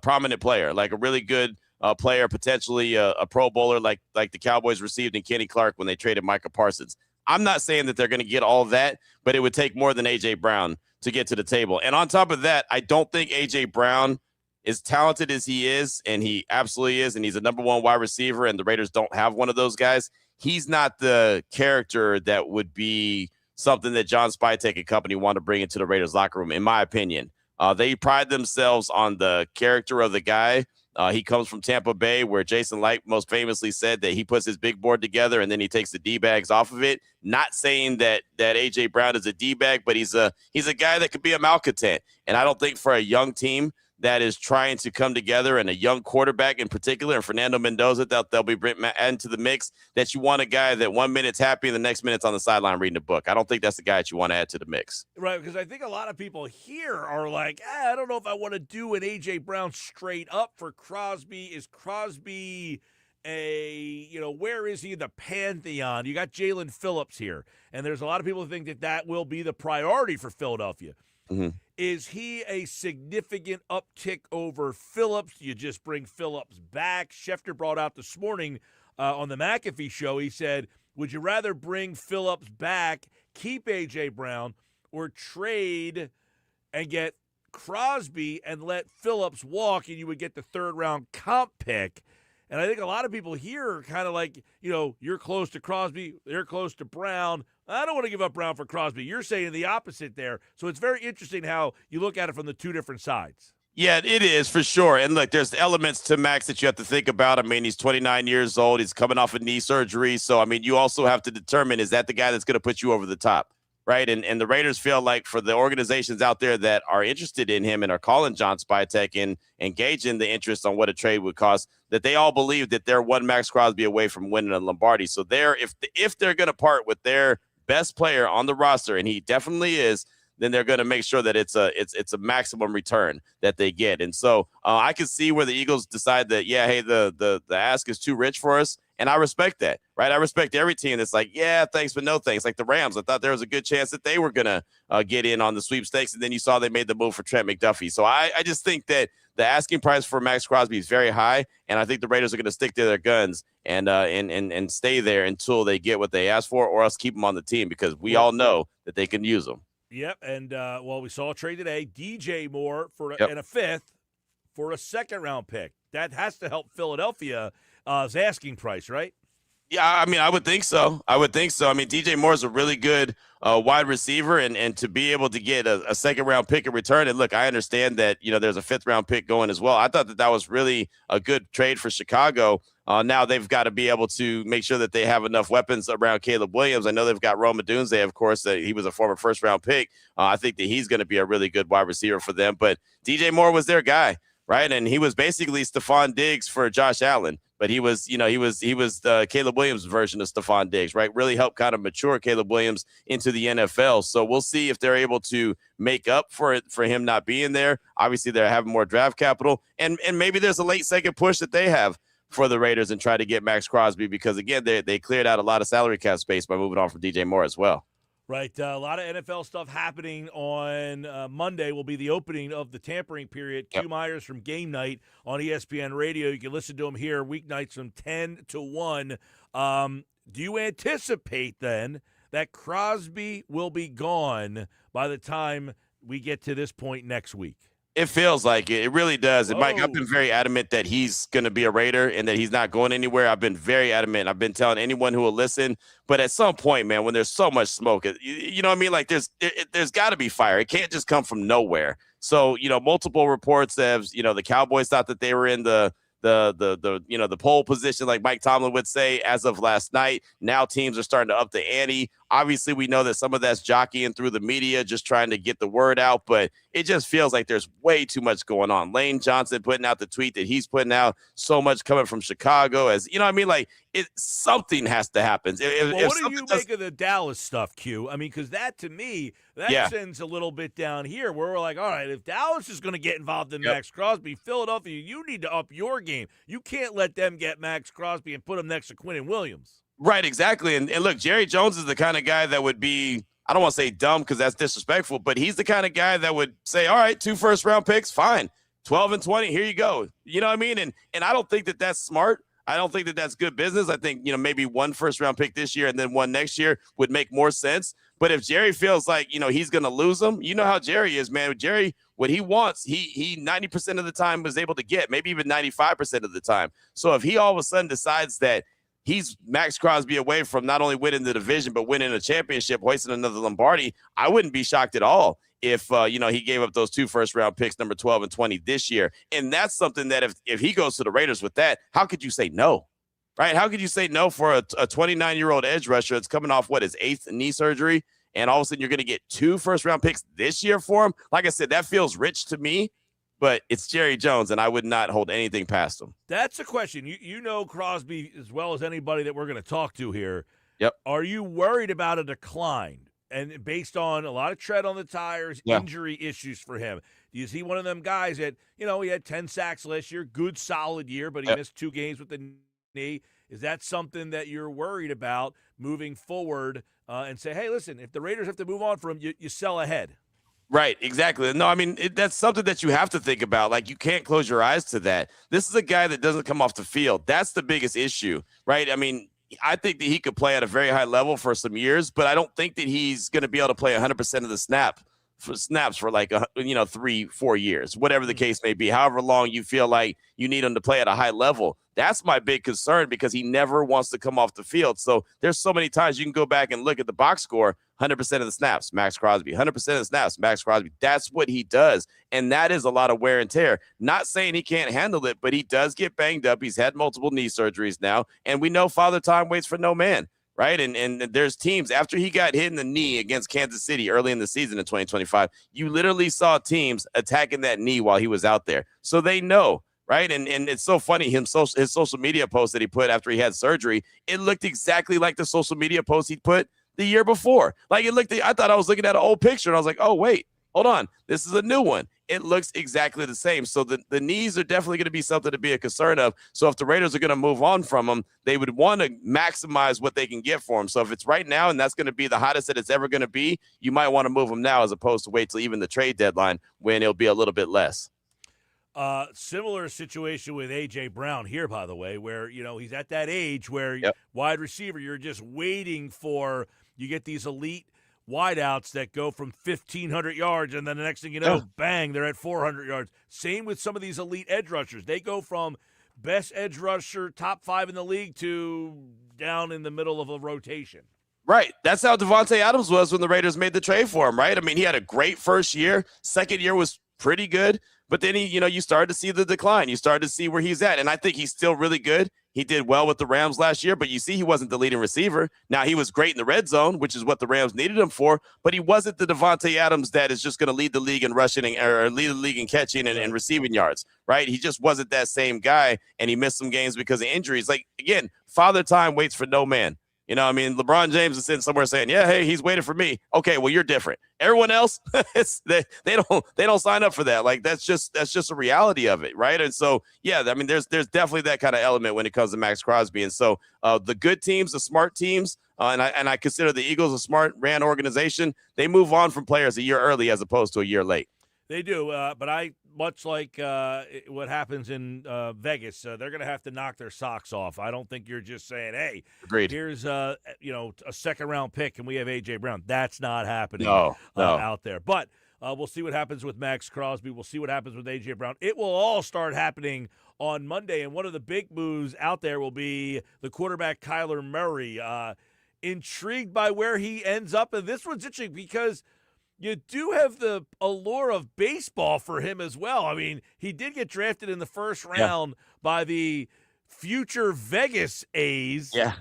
Speaker 8: prominent player, like a really good player, potentially a Pro Bowler, like the Cowboys received in Kenny Clark when they traded Micah Parsons. I'm not saying that they're going to get all of that, but it would take more than A.J. Brown to get to the table. And on top of that, I don't think A.J. Brown, as talented as he is, and he absolutely is, and he's a number 1 wide receiver, and the Raiders don't have one of those guys, he's not the character that would be something that John Spytek and company want to bring into the Raiders locker room, in my opinion. They pride themselves on the character of the guy. He comes from Tampa Bay, where Jason Light most famously said that he puts his big board together and then he takes the D-bags off of it. Not saying that A.J. Brown is a D-bag, but he's a guy that could be a malcontent. And I don't think for a young team that is trying to come together, and a young quarterback in particular, and Fernando Mendoza, that they'll be adding to the mix, that you want a guy that 1 minute's happy and the next minute's on the sideline reading a book. I don't think that's the guy that you want to add to the mix.
Speaker 1: Right, because I think a lot of people here are like, I don't know if I want to do an A.J. Brown straight up for Crosby. Is Crosby where is he in the pantheon? You got Jalen Phillips here, and there's a lot of people who think that will be the priority for Philadelphia.
Speaker 8: Mm-hmm.
Speaker 1: Is he a significant uptick over Phillips? Do you just bring Phillips back? Schefter brought out this morning on the McAfee show. He said, would you rather bring Phillips back, keep A.J. Brown, or trade and get Crosby and let Phillips walk, and you would get the 3rd-round comp pick? And I think a lot of people here are kind of like, you're close to Crosby, they're close to Brown. I don't want to give up Brown for Crosby. You're saying the opposite there. So it's very interesting how you look at it from the 2 different sides.
Speaker 8: Yeah, it is for sure. And look, there's elements to Max that you have to think about. I mean, he's 29 years old. He's coming off a knee surgery. So, I mean, you also have to determine, is that the guy that's going to put you over the top? Right. And the Raiders feel like, for the organizations out there that are interested in him and are calling John Spytek and engaging the interest on what a trade would cost, that they all believe that they're one Max Crosby away from winning a Lombardi. So if they're going to part with their best player on the roster, and he definitely is, then they're going to make sure that it's a maximum return that they get. And so I can see where the Eagles decide that, yeah, hey, the ask is too rich for us. And I respect that, right? I respect every team that's like, yeah, thanks, but no thanks. Like the Rams, I thought there was a good chance that they were going to get in on the sweepstakes. And then you saw they made the move for Trent McDuffie. So I just think that the asking price for Max Crosby is very high. And I think the Raiders are going to stick to their guns and stay there until they get what they asked for, or else keep them on the team, because we all know that they can use them.
Speaker 1: Yep. And, we saw a trade today, DJ Moore and a 5th for a 2nd-round pick. That has to help Philadelphia. Asking price, right?
Speaker 8: Yeah, I mean, I would think so. I mean, DJ Moore is a really good wide receiver, and to be able to get a second round pick in return. And look, I understand that there's a fifth round pick going as well. I thought that was really a good trade for Chicago. Now they've got to be able to make sure that they have enough weapons around Caleb Williams. I know they've got Rome Odunze, of course. He was a former first round pick. I think that he's going to be a really good wide receiver for them. But DJ Moore was their guy, right? And he was basically Stephon Diggs for Josh Allen. But he was the Caleb Williams version of Stephon Diggs, right? Really helped kind of mature Caleb Williams into the NFL. So we'll see if they're able to make up for it, for him not being there. Obviously, they're having more draft capital, and maybe there's a late second push that they have for the Raiders and try to get Max Crosby, because again, they cleared out a lot of salary cap space by moving on from DJ Moore as well.
Speaker 1: Right. A lot of NFL stuff happening on Monday will be the opening of the tampering period.
Speaker 8: Yep.
Speaker 1: Q Myers from Game Night on ESPN Radio. You can listen to him here weeknights from 10 to 1. Do you anticipate then that Crosby will be gone by the time we get to this point next week?
Speaker 8: It feels like it. It really does. And Mike, I've
Speaker 1: Oh.
Speaker 8: been very adamant that he's going to be a Raider and that he's not going anywhere. I've been very adamant. I've been telling anyone who will listen. But at some point, man, when there's so much smoke, you know what I mean? Like there's got to be fire. It can't just come from nowhere. So, multiple reports have, the Cowboys thought that they were in the pole position, like Mike Tomlin would say, as of last night. Now teams are starting to up the ante. Obviously, we know that some of that's jockeying through the media, just trying to get the word out, but it just feels like there's way too much going on. Lane Johnson putting out the tweet that he's putting out, so much coming from Chicago, as you know what I mean? Like something has to happen.
Speaker 1: What do you make of the Dallas stuff, Q? I mean, because that to me, that sends a little bit down here where we're like, all right, if Dallas is going to get involved in Max Crosby, Philadelphia, you need to up your game. You can't let them get Max Crosby and put him next to Quinnen Williams.
Speaker 8: Right, exactly. And look, Jerry Jones is the kind of guy that would be, I don't want to say dumb because that's disrespectful, but he's the kind of guy that would say, all right, 2 first-round picks, fine. 12 and 20, here you go. You know what I mean? And I don't think that that's smart. I don't think that that's good business. I think, maybe 1 first-round pick this year and then 1 next year would make more sense. But if Jerry feels like, he's going to lose them, you know how Jerry is, man. Jerry, what he wants, he 90% of the time was able to get, maybe even 95% of the time. So if he all of a sudden decides that he's Max Crosby away from not only winning the division, but winning a championship, hoisting another Lombardi, I wouldn't be shocked at all if, he gave up those 2 first-round picks, number 12 and 20 this year. And that's something that if he goes to the Raiders with that, how could you say no? Right? How could you say no for a 29-year-old edge rusher that's coming off, his 8th knee surgery, and all of a sudden you're going to get 2 first-round picks this year for him? Like I said, that feels rich to me. But it's Jerry Jones, and I would not hold anything past him.
Speaker 1: That's a question. You know Crosby as well as anybody that we're going to talk to here.
Speaker 8: Yep.
Speaker 1: Are you worried about a decline? And based on a lot of tread on the tires, injury issues for him, do you see one of them guys that, he had 10 sacks last year, good solid year, but he missed 2 games with the knee? Is that something that you're worried about moving forward and say, hey, listen, if the Raiders have to move on from him, you sell ahead?
Speaker 8: Right, exactly. No, I mean, that's something that you have to think about. Like, you can't close your eyes to that. This is a guy that doesn't come off the field. That's the biggest issue, right? I mean, I think that he could play at a very high level for some years, but I don't think that he's going to be able to play 100% of the snaps for like 3-4 years, whatever the case may be, however long you feel like you need him to play at a high level. That's my big concern, because he never wants to come off the field. So there's so many times you can go back and look at the box score, 100% of the snaps, Max Crosby, 100% of the snaps, Max Crosby. That's what he does. And that is a lot of wear and tear. Not saying he can't handle it, but he does get banged up. He's had multiple knee surgeries now. And we know Father Time waits for no man. Right. And there's teams, after he got hit in the knee against Kansas City early in the season in 2025, you literally saw teams attacking that knee while he was out there. So they know. Right. And it's so funny. His social media post that he put after he had surgery, it looked exactly like the social media post he put the year before. Like I thought I was looking at an old picture and I was like, oh, wait, hold on. This is a new one. It looks exactly the same. So the knees are definitely going to be something to be a concern of. So if the Raiders are going to move on from him, they would want to maximize what they can get for him. So if it's right now and that's going to be the hottest that it's ever going to be, you might want to move him now as opposed to wait till even the trade deadline when it'll be a little bit less.
Speaker 1: Similar situation with A.J. Brown here, by the way, where, he's at that age where wide receiver, you're just waiting for, you get these elite wideouts that go from 1,500 yards, and then the next thing you know, bang, they're at 400 yards. Same with some of these elite edge rushers. They go from best edge rusher, top 5 in the league, to down in the middle of a rotation.
Speaker 8: Right. That's how Devontae Adams was when the Raiders made the trade for him, right? I mean, he had a great first year. Second year was pretty good. But then you started to see the decline. You started to see where he's at. And I think he's still really good. He did well with the Rams last year, but you see he wasn't the leading receiver. Now, he was great in the red zone, which is what the Rams needed him for, but he wasn't the Devontae Adams that is just going to lead the league in rushing or lead the league in catching and receiving yards, right? He just wasn't that same guy, and he missed some games because of injuries. Like, again, Father Time waits for no man. You know, I mean, LeBron James is sitting somewhere saying, "Yeah, hey, he's waiting for me." Okay, well, you're different. Everyone else, they don't sign up for that. Like that's just a reality of it, right? And so, yeah, I mean, there's definitely that kind of element when it comes to Max Crosby. And so, the good teams, the smart teams, and I consider the Eagles a smart ran organization. They move on from players a year early as opposed to a year late.
Speaker 1: They do, but much like what happens in Vegas, they're going to have to knock their socks off. I don't think you're just saying, "Hey,
Speaker 8: agreed.
Speaker 1: Here's a second-round pick and we have A.J. Brown." That's not happening
Speaker 8: no.
Speaker 1: out there. But we'll see what happens with Max Crosby. We'll see what happens with A.J. Brown. It will all start happening on Monday, and one of the big moves out there will be the quarterback Kyler Murray. Intrigued by where he ends up, and this one's interesting because you do have the allure of baseball for him as well. I mean, he did get drafted in the first round by the future Vegas A's.
Speaker 8: Yeah.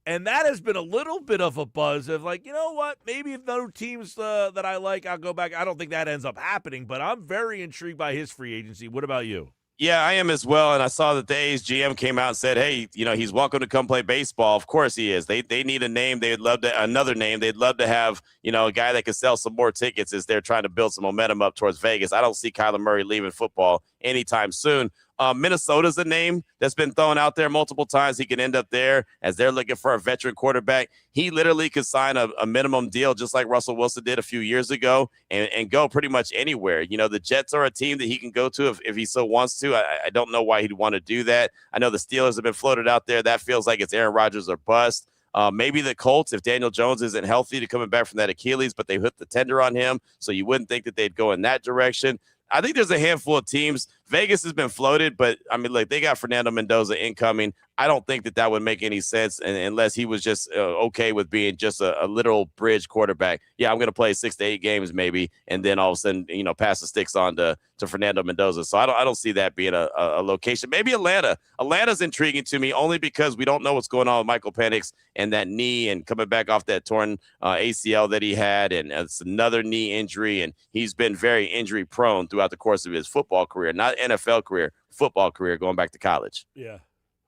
Speaker 1: And that has been a little bit of a buzz of like, you know what, maybe if no teams that I like, I'll go back. I don't think that ends up happening, but I'm very intrigued by his free agency. What about you?
Speaker 8: Yeah, I am as well. And I saw that the A's GM came out and said, "Hey, he's welcome to come play baseball." Of course he is. They need a name. They'd love to another name. They'd love to have, a guy that could sell some more tickets as they're trying to build some momentum up towards Vegas. I don't see Kyler Murray leaving football anytime soon. Minnesota's a name that's been thrown out there multiple times. He can end up there as they're looking for a veteran quarterback. He literally could sign a minimum deal just like Russell Wilson did a few years ago and go pretty much anywhere. The Jets are a team that he can go to if he so wants to. I don't know why he'd want to do that. I know the Steelers have been floated out there. That feels like it's Aaron Rodgers or bust. Maybe the Colts, if Daniel Jones isn't healthy to coming back from that Achilles, but they hit the tender on him, so you wouldn't think that they'd go in that direction. I think there's a handful of teams. Vegas has been floated, but I mean, they got Fernando Mendoza incoming. I don't think that would make any sense unless he was just okay with being just a literal bridge quarterback. Yeah, I'm going to play 6 to 8 games maybe, and then all of a sudden, pass the sticks on to Fernando Mendoza. So I don't see that being a location. Maybe Atlanta. Atlanta's intriguing to me only because we don't know what's going on with Michael Penix and that knee and coming back off that torn ACL that he had, and it's another knee injury, and he's been very injury prone throughout the course of his football career, not NFL career, football career, going back to college.
Speaker 1: Yeah.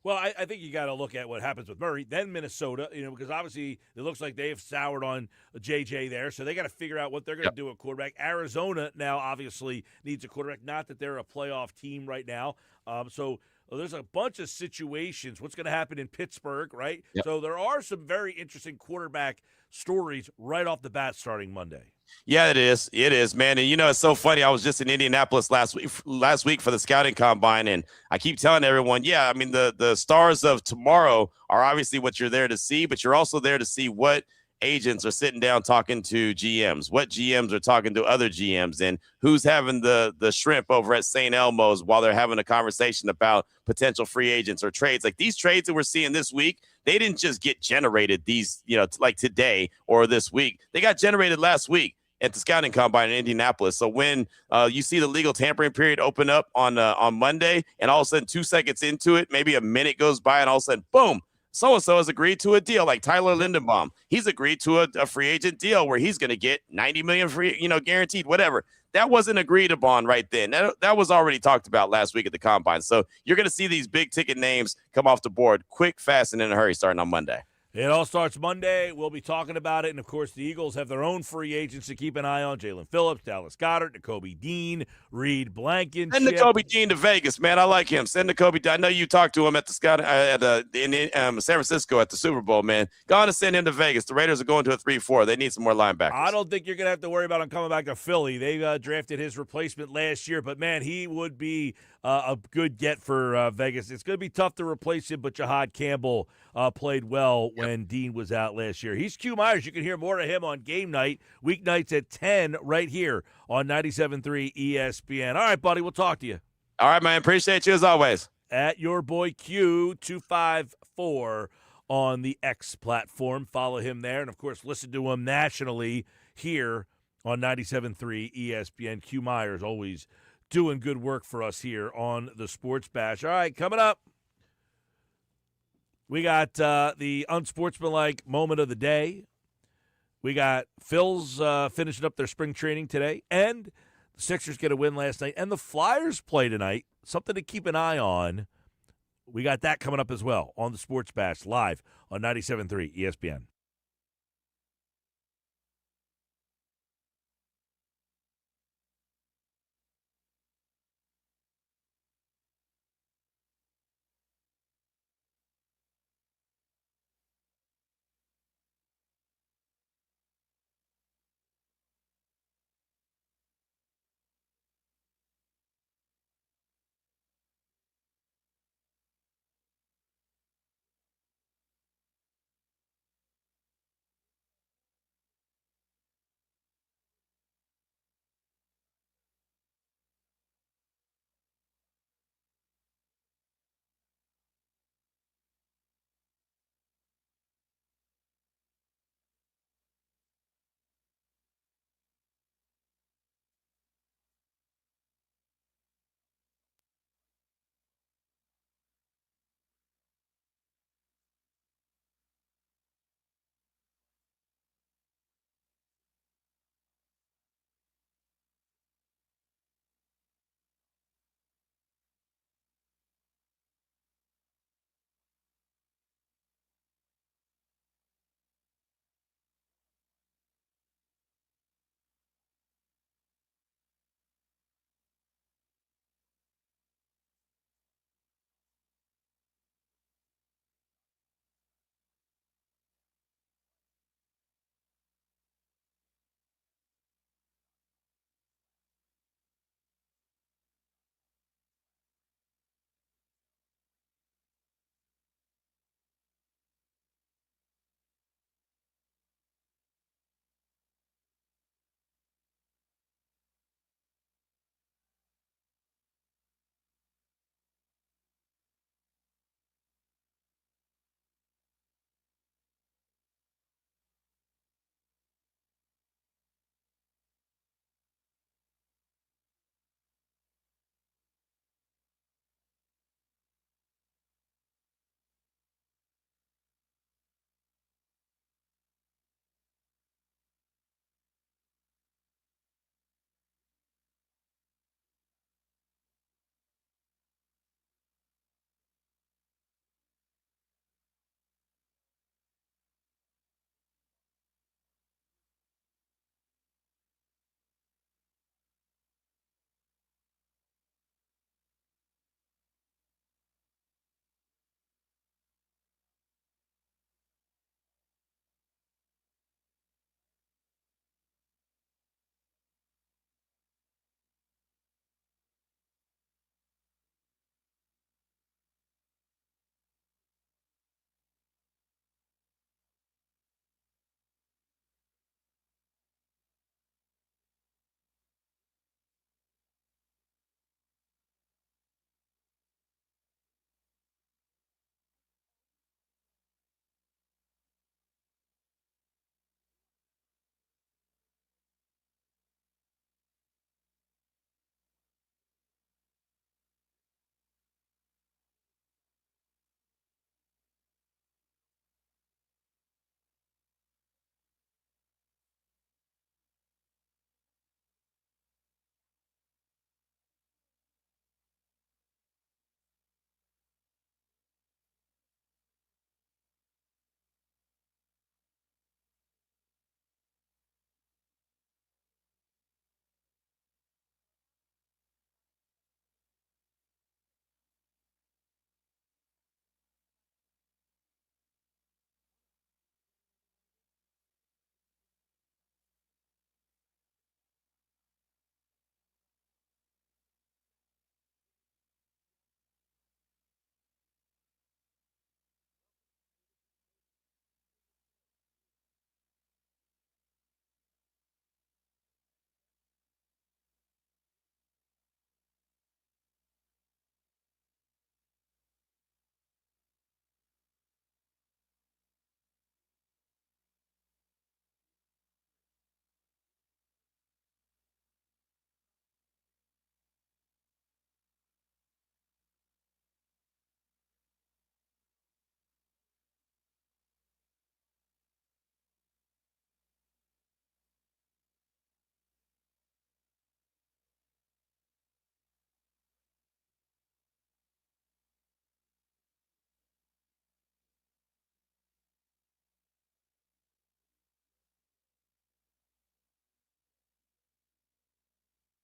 Speaker 1: Well, I think you got to look at what happens with Murray, then Minnesota, because obviously it looks like they have soured on JJ there, so they got to figure out what they're going to do at quarterback. Arizona now obviously needs a quarterback, not that they're a playoff team right now. So there's a bunch of situations. What's going to happen in Pittsburgh, right?
Speaker 8: Yep.
Speaker 1: So there are some very interesting quarterback stories right off the bat starting Monday.
Speaker 8: Yeah, it is. It is, man. And it's so funny. I was just in Indianapolis last week for the scouting combine, and I keep telling everyone, yeah, I mean, the stars of tomorrow are obviously what you're there to see, but you're also there to see what agents are sitting down talking to GMs, what GMs are talking to other GMs, and who's having the shrimp over at St. Elmo's while they're having a conversation about potential free agents or trades. Like these trades that we're seeing this week, they didn't just get generated like today or this week. They got generated last week at the scouting combine in Indianapolis. So when you see the legal tampering period open up on Monday, and all of a sudden 2 seconds into it, maybe a minute goes by, and all of a sudden, boom, so-and-so has agreed to a deal, like Tyler Lindenbaum. He's agreed to a free agent deal where he's going to get $90 million free, guaranteed, whatever. That wasn't agreed upon right then. That was already talked about last week at the combine. So you're going to see these big ticket names come off the board quick, fast, and in a hurry starting on Monday.
Speaker 1: It all starts Monday. We'll be talking about it. And, of course, the Eagles have their own free agents to keep an eye on. Jalen Phillips, Dallas Goedert, Nakobe Dean, Reed Blankenship.
Speaker 8: Send Nakobe Dean to Vegas, man. I like him. Send Nakobe Dean. I know you talked to him at the in San Francisco at the Super Bowl, man. Go on and send him to Vegas. The Raiders are going to a 3-4. They need some more linebackers.
Speaker 1: I don't think you're going to have to worry about him coming back to Philly. They drafted his replacement last year. But, man, he would be a good get for Vegas. It's going to be tough to replace him, but Jahad Campbell played well when Dean was out last year. He's Q Myers. You can hear more of him on game night, weeknights at 10 right here on 97.3 ESPN. All right, buddy, we'll talk to you.
Speaker 8: All right, man. Appreciate you as always.
Speaker 1: at your boy Q254 on the X platform. Follow him there. And, of course, listen to him nationally here on 97.3 ESPN. Q Myers always doing good work for us here on the Sports Bash. All right, coming up, we got the unsportsmanlike moment of the day. We got Phil's finishing up their spring training today, and the Sixers get a win last night, and the Flyers play tonight. Something to keep an eye on. We got that coming up as well on the Sports Bash live on 97.3 ESPN.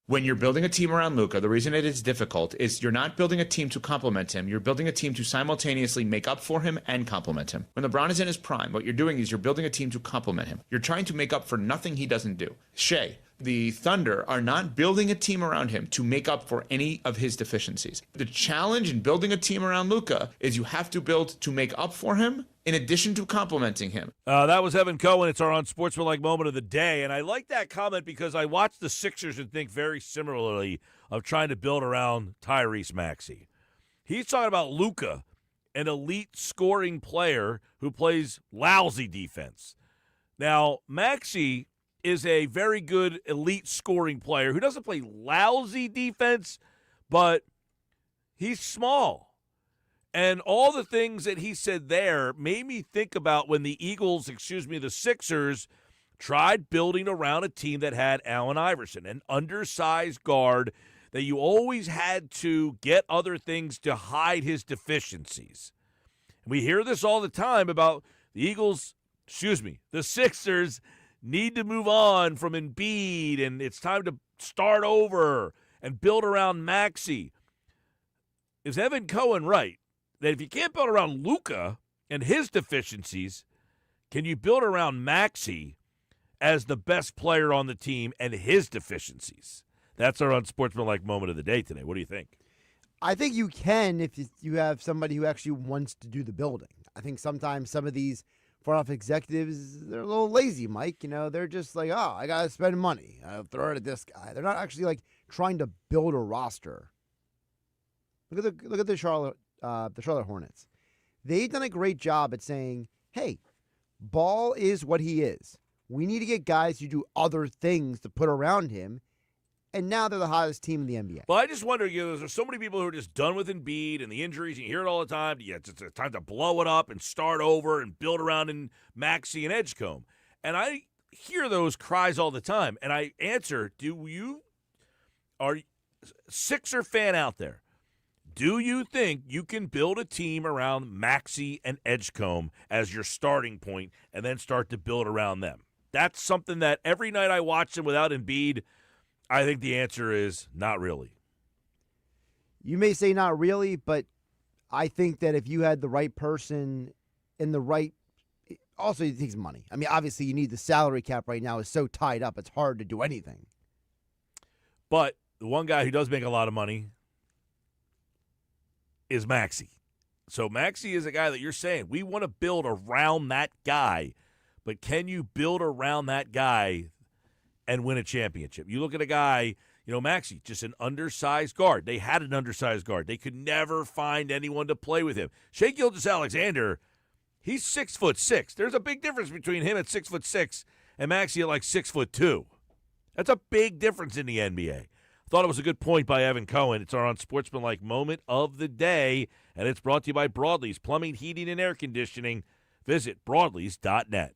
Speaker 9: When you're building a team around Luka, the reason it is difficult is you're not building a team to complement him. You're building a team to simultaneously make up for him and complement him. When LeBron is in his prime, what you're doing is you're building a team to complement him. You're trying to make up for nothing he doesn't do. Shea, the Thunder are not building a team around him to make up for any of his deficiencies. The challenge in building a team around Luka is you have to build to make up for him in addition to complimenting him.
Speaker 1: That was Evan Cohen. It's our unsportsmanlike moment of the day. And I like that comment because I watch the Sixers and think very similarly of trying to build around Tyrese Maxey. He's talking about Luka, an elite scoring player who plays lousy defense. Now, Maxey is a very good elite scoring player who doesn't play lousy defense, but he's small. And all the things that he said there made me think about when the the Sixers, tried building around a team that had Allen Iverson, an undersized guard that you always had to get other things to hide his deficiencies. And we hear this all the time about the Sixers need to move on from Embiid, and it's time to start over and build around Maxey. Is Evan Cohen right? That if you can't build around Luka and his deficiencies, can you build around Maxey as the best player on the team and his deficiencies? That's our unsportsmanlike moment of the day today. What do you think?
Speaker 2: I think you can if you have somebody who actually wants to do the building. I think sometimes some of these front office executives, they're a little lazy, Mike. They're just like, oh, I got to spend money. I'll throw it at this guy. They're not actually like trying to build a roster. Look at the Charlotte Hornets. They've done a great job at saying, hey, Ball is what he is. We need to get guys who do other things to put around him. And now they're the hottest team in the NBA.
Speaker 1: Well, I just wonder, there's so many people who are just done with Embiid and the injuries. You hear it all the time. Yeah, it's time to blow it up and start over and build around in Maxey and Edgecombe. And I hear those cries all the time. And I answer, are Sixer fan out there, do you think you can build a team around Maxey and Edgecombe as your starting point and then start to build around them? That's something that every night I watch them without Embiid, I think the answer is not really.
Speaker 2: You may say not really, but I think that if you had the right person in the right – also, it takes money. I mean, obviously, you need the salary cap right now is so tied up, it's hard to do anything.
Speaker 1: But the one guy who does make a lot of money is Maxey. So Maxey is a guy that you're saying, we want to build around that guy, but can you build around that guy and win a championship? You look at a guy, Maxey, just an undersized guard. They had an undersized guard. They could never find anyone to play with him. Shai Gilgeous-Alexander, he's 6'6". There's a big difference between him at 6'6" and Maxey at like 6'2". That's a big difference in the NBA. Thought it was a good point by Evan Cohen. It's our unsportsmanlike moment of the day, and it's brought to you by Broadleys Plumbing, Heating, and Air Conditioning. Visit broadleys.net.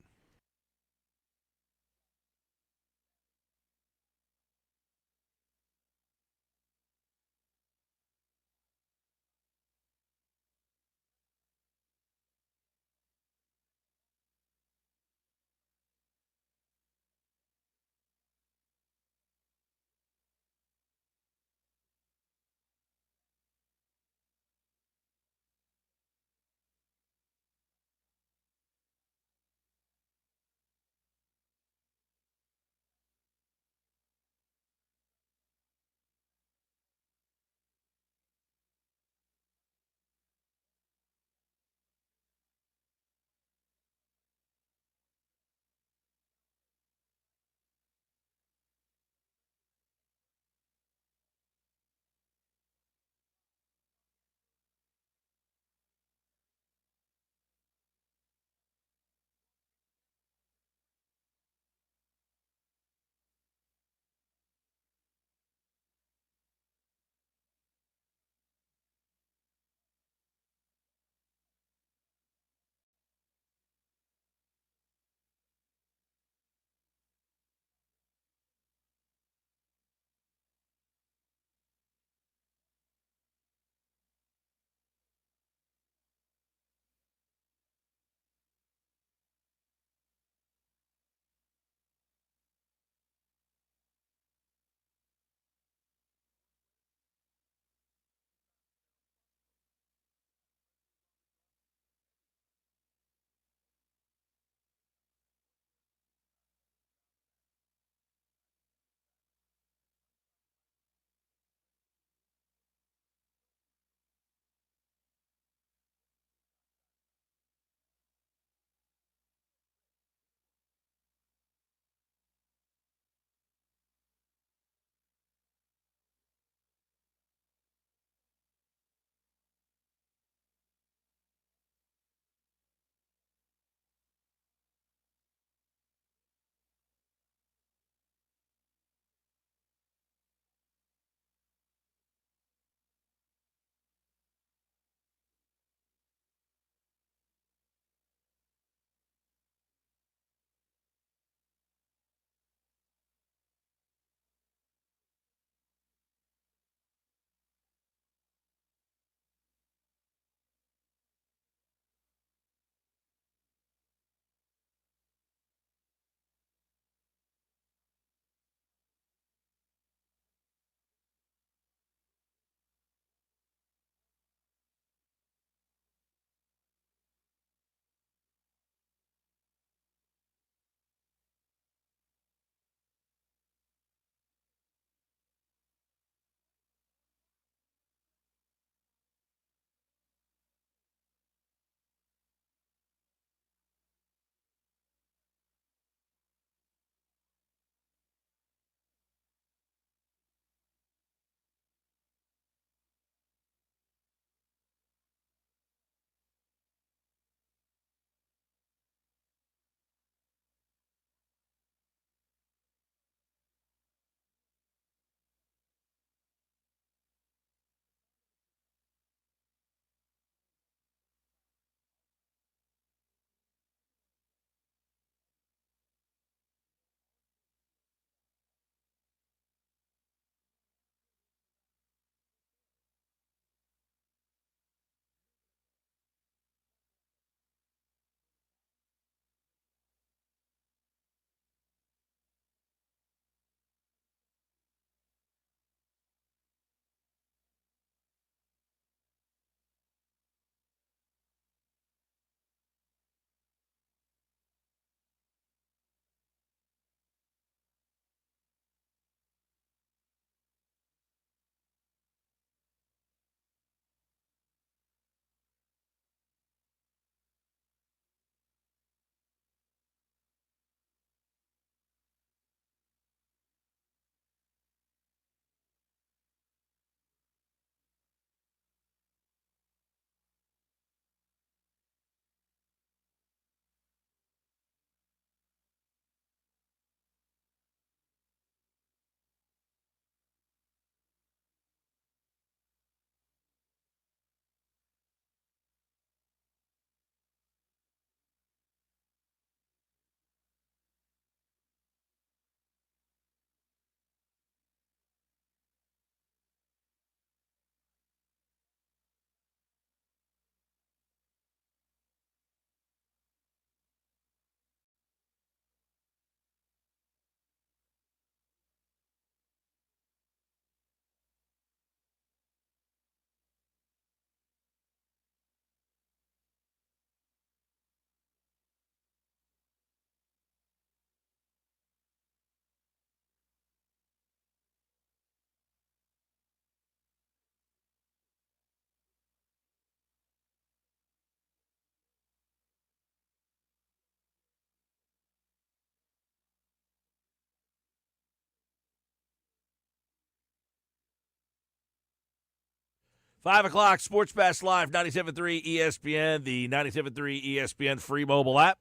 Speaker 1: 5 o'clock, Sports Pass Live, 97.3 ESPN, the 97.3 ESPN free mobile app.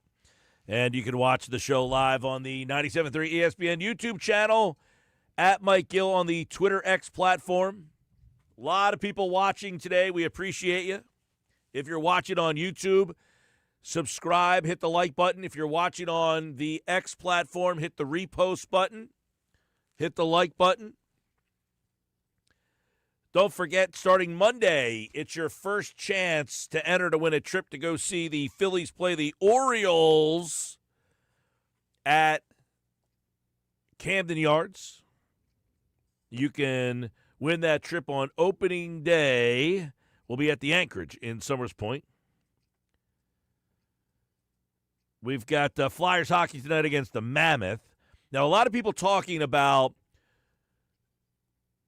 Speaker 1: And you can watch the show live on the 97.3 ESPN YouTube channel, at Mike Gill on the Twitter X platform. A lot of people watching today. We appreciate you. If you're watching on YouTube, subscribe, hit the like button. If you're watching on the X platform, hit the repost button, hit the like button. Don't forget, starting Monday, it's your first chance to enter to win a trip to go see the Phillies play the Orioles at Camden Yards. You can win that trip on opening day. We'll be at the Anchorage in Summers Point. We've got Flyers hockey tonight against the Mammoth. Now, a lot of people talking about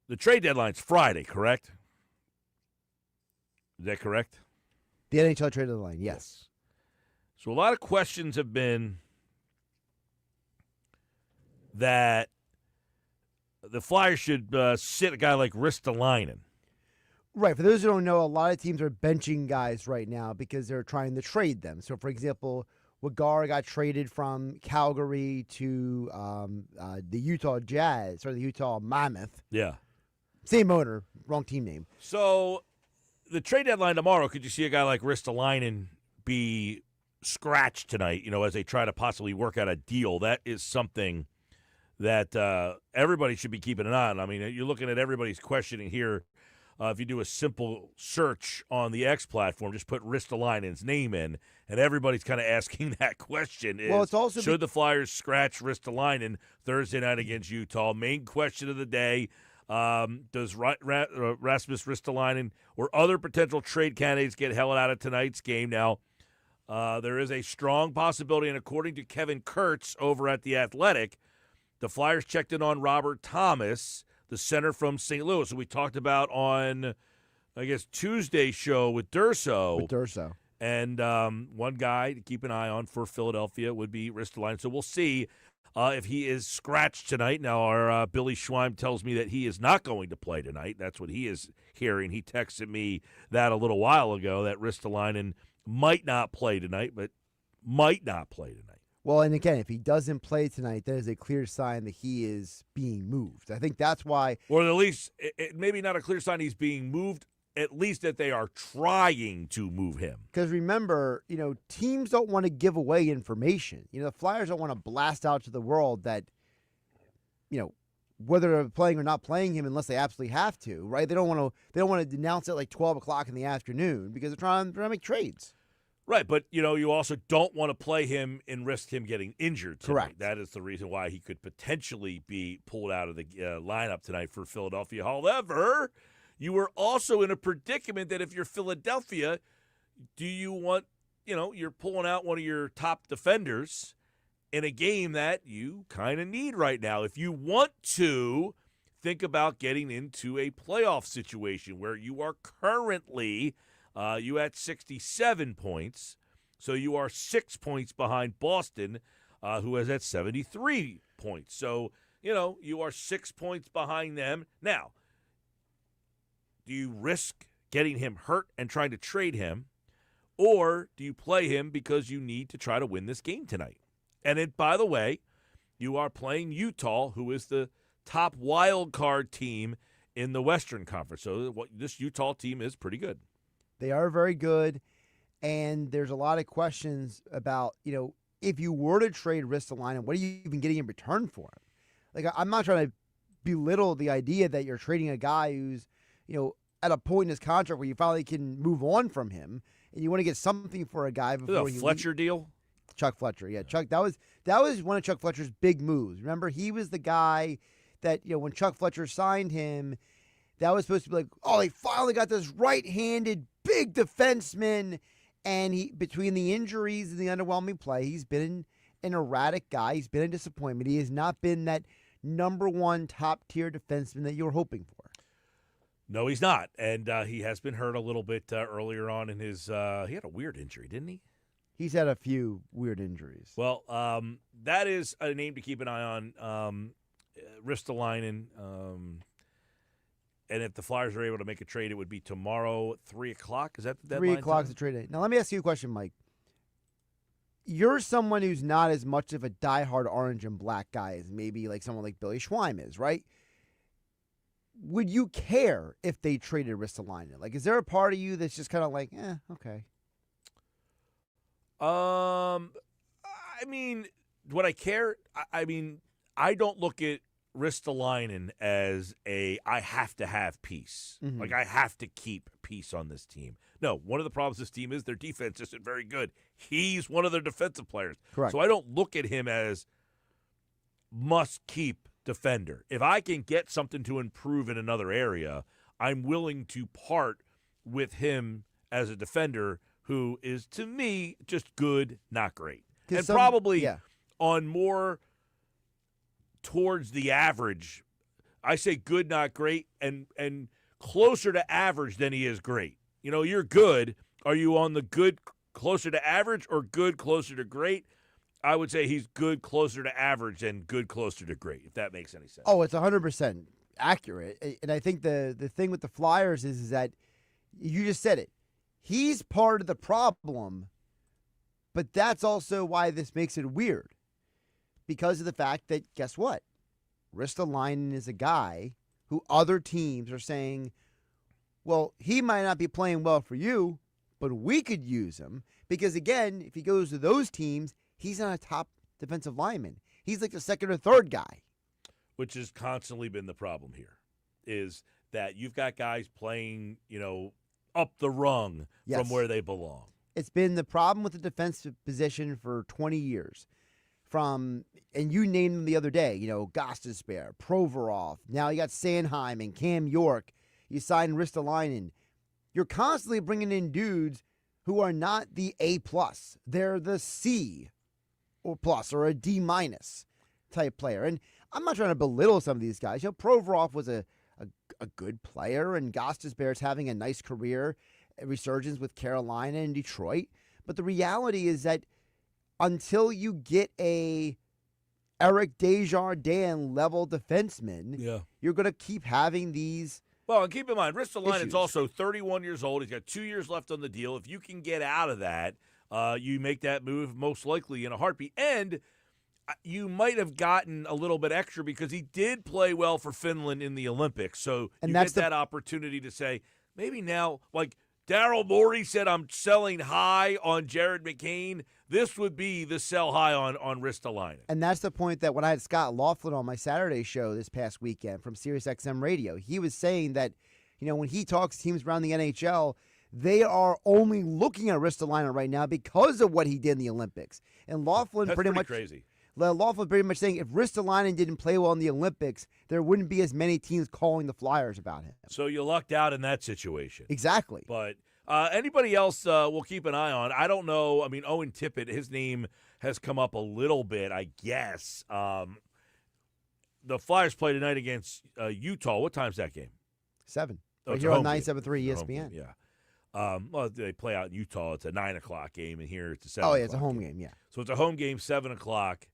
Speaker 1: the trade deadline's Friday, correct? Is that correct?
Speaker 2: The NHL trade deadline, yes.
Speaker 1: So a lot of questions have been that the Flyers should sit a guy like Ristolainen.
Speaker 2: Right. For those who don't know, a lot of teams are benching guys right now because they're trying to trade them. So, for example, Goedert got traded from Calgary to the Utah Jazz, or the Utah Mammoth.
Speaker 1: Yeah.
Speaker 2: Same owner, wrong team name.
Speaker 1: So the trade deadline tomorrow, could you see a guy like Ristolainen be scratched tonight, as they try to possibly work out a deal? That is something that everybody should be keeping an eye on. I mean, you're looking at everybody's questioning here. If you do a simple search on the X platform, just put Ristolainen's name in, and everybody's kind of asking that question.
Speaker 2: Well, it's also
Speaker 1: should the Flyers scratch Ristolainen Thursday night against Utah? Main question of the day. Does Rasmus Ristolainen or other potential trade candidates get held out of tonight's game? Now, there is a strong possibility, and according to Kevin Kurtz over at The Athletic, the Flyers checked in on Robert Thomas, the center from St. Louis, who we talked about on, I guess, Tuesday's show with Durso. And one guy to keep an eye on for Philadelphia would be Ristolainen. So we'll see if he is scratched tonight. Now, our Billy Schweim tells me that he is not going to play tonight. That's what he is hearing. He texted me that a little while ago, that Ristolainen might not play tonight, but might not play tonight.
Speaker 2: Well, and again, if he doesn't play tonight, that is a clear sign that he is being moved. I think that's why.
Speaker 1: Or at least, maybe not a clear sign he's being moved, at least that they are trying to move him.
Speaker 2: Because remember, teams don't want to give away information. The Flyers don't want to blast out to the world that, whether they're playing or not playing him unless they absolutely have to, right? They don't want to announce it like 12 o'clock in the afternoon because they're trying to make trades.
Speaker 1: Right, but, you also don't want to play him and risk him getting injured tonight.
Speaker 2: Correct.
Speaker 1: That is the reason why he could potentially be pulled out of the lineup tonight for Philadelphia. However, you were also in a predicament that if you're Philadelphia, do you want, you're pulling out one of your top defenders in a game that you kind of need right now. If you want to think about getting into a playoff situation where you are currently you had 67 points, so you are 6 points behind Boston, who has at 73 points. So, you are 6 points behind them. Now, do you risk getting him hurt and trying to trade him, or do you play him because you need to try to win this game tonight? And by the way, you are playing Utah, who is the top wild card team in the Western Conference. So this Utah team is pretty good.
Speaker 2: They are very good, and there's a lot of questions about, if you were to trade Ristolainen, what are you even getting in return for him? Like, I'm not trying to belittle the idea that you're trading a guy who's, at a point in his contract where you finally can move on from him, and you want to get something for a guy before
Speaker 1: the Fletcher deal?
Speaker 2: Chuck Fletcher, yeah. Chuck, that was one of Chuck Fletcher's big moves. Remember, he was the guy that, when Chuck Fletcher signed him, that was supposed to be like, oh, they finally got this right-handed big defenseman, and he, between the injuries and the underwhelming play, he's been an erratic guy. He's been a disappointment. He has not been that number one top-tier defenseman that you were hoping for.
Speaker 1: No, he's not, and he has been hurt a little bit earlier on in his he had a weird injury, didn't he?
Speaker 2: He's had a few weird injuries.
Speaker 1: Well, that is a name to keep an eye on, Ristolainen. And if the Flyers are able to make a trade, it would be tomorrow, 3 o'clock. Is that the deadline?
Speaker 2: 3 o'clock is
Speaker 1: time?
Speaker 2: the trade day. Now, let me ask you a question, Mike. You're someone who's not as much of a diehard orange and black guy as maybe like someone like Billy Schweim is, right? Would you care if they traded Ristolainen? Like, is there a part of you that's just kind of like, okay?
Speaker 1: I mean, would I care? I mean, I don't look at Ristolainen as I have to have peace.
Speaker 2: Mhm.
Speaker 1: Like, I have to keep peace on this team. No, one of the problems this team is their defense isn't very good. He's one of their defensive players.
Speaker 2: Correct.
Speaker 1: So I don't look at him as must-keep defender. If I can get something to improve in another area, I'm willing to part with him as a defender who is, to me, just good, not great. And probably on more towards the average. I say good, not great, and closer to average than he is great. You know, you're good. Are you on the good closer to average or good closer to great? I would say he's good closer to average and good closer to great, if that makes any sense.
Speaker 2: Oh, it's 100% accurate. And I think the thing with the Flyers is that you just said it. He's part of the problem, but that's also why this makes it weird. Because of the fact that, guess what? Ristolainen is a guy who other teams are saying, well, he might not be playing well for you, but we could use him. Because, again, if he goes to those teams, he's not a top defensive lineman. He's like the second or third guy.
Speaker 1: Which has constantly been the problem here, is that you've got guys playing, up the rung from where they belong.
Speaker 2: It's been the problem with the defensive position for 20 years. And you named them the other day, Gostisbehere, Provorov. Now you got Sanheim and Cam York. You signed Ristolainen. You're constantly bringing in dudes who are not the A+. They're the C or plus or a D- type player. And I'm not trying to belittle some of these guys. Provorov was a good player, and Gostisbehere is having a nice career, a resurgence with Carolina and Detroit. But the reality is that until you get a Eric Desjardins level defenseman, you're going to keep having these.
Speaker 1: Well, and keep in mind, Ristolainen's also 31 years old. He's got 2 years left on the deal. If you can get out of that, you make that move most likely in a heartbeat. And you might have gotten a little bit extra because he did play well for Finland in the Olympics. So you get that opportunity to say, maybe now, like Daryl Morey said, I'm selling high on Jared McCain. This would be the sell high on Ristolainen.
Speaker 2: And that's the point that when I had Scott Laughlin on my Saturday show this past weekend from SiriusXM Radio, he was saying that, when he talks to teams around the NHL, they are only looking at Ristolainen right now because of what he did in the Olympics. And Laughlin
Speaker 1: That's
Speaker 2: pretty much
Speaker 1: crazy.
Speaker 2: Laughlin pretty much saying if Ristolainen didn't play well in the Olympics, there wouldn't be as many teams calling the Flyers about him.
Speaker 1: So you lucked out in that situation.
Speaker 2: Exactly.
Speaker 1: But anybody else we'll keep an eye on. I don't know. I mean, Owen Tippett, his name has come up a little bit, I guess. The Flyers play tonight against Utah. What time's that game?
Speaker 2: 7.
Speaker 1: Oh,
Speaker 2: Right here on 973 ESPN.
Speaker 1: Yeah. Well, they play out in Utah. It's a 9 o'clock game, and here it's a 7 o'clock.
Speaker 2: Oh, yeah, it's a home game, yeah.
Speaker 1: So it's a home game, 7 o'clock.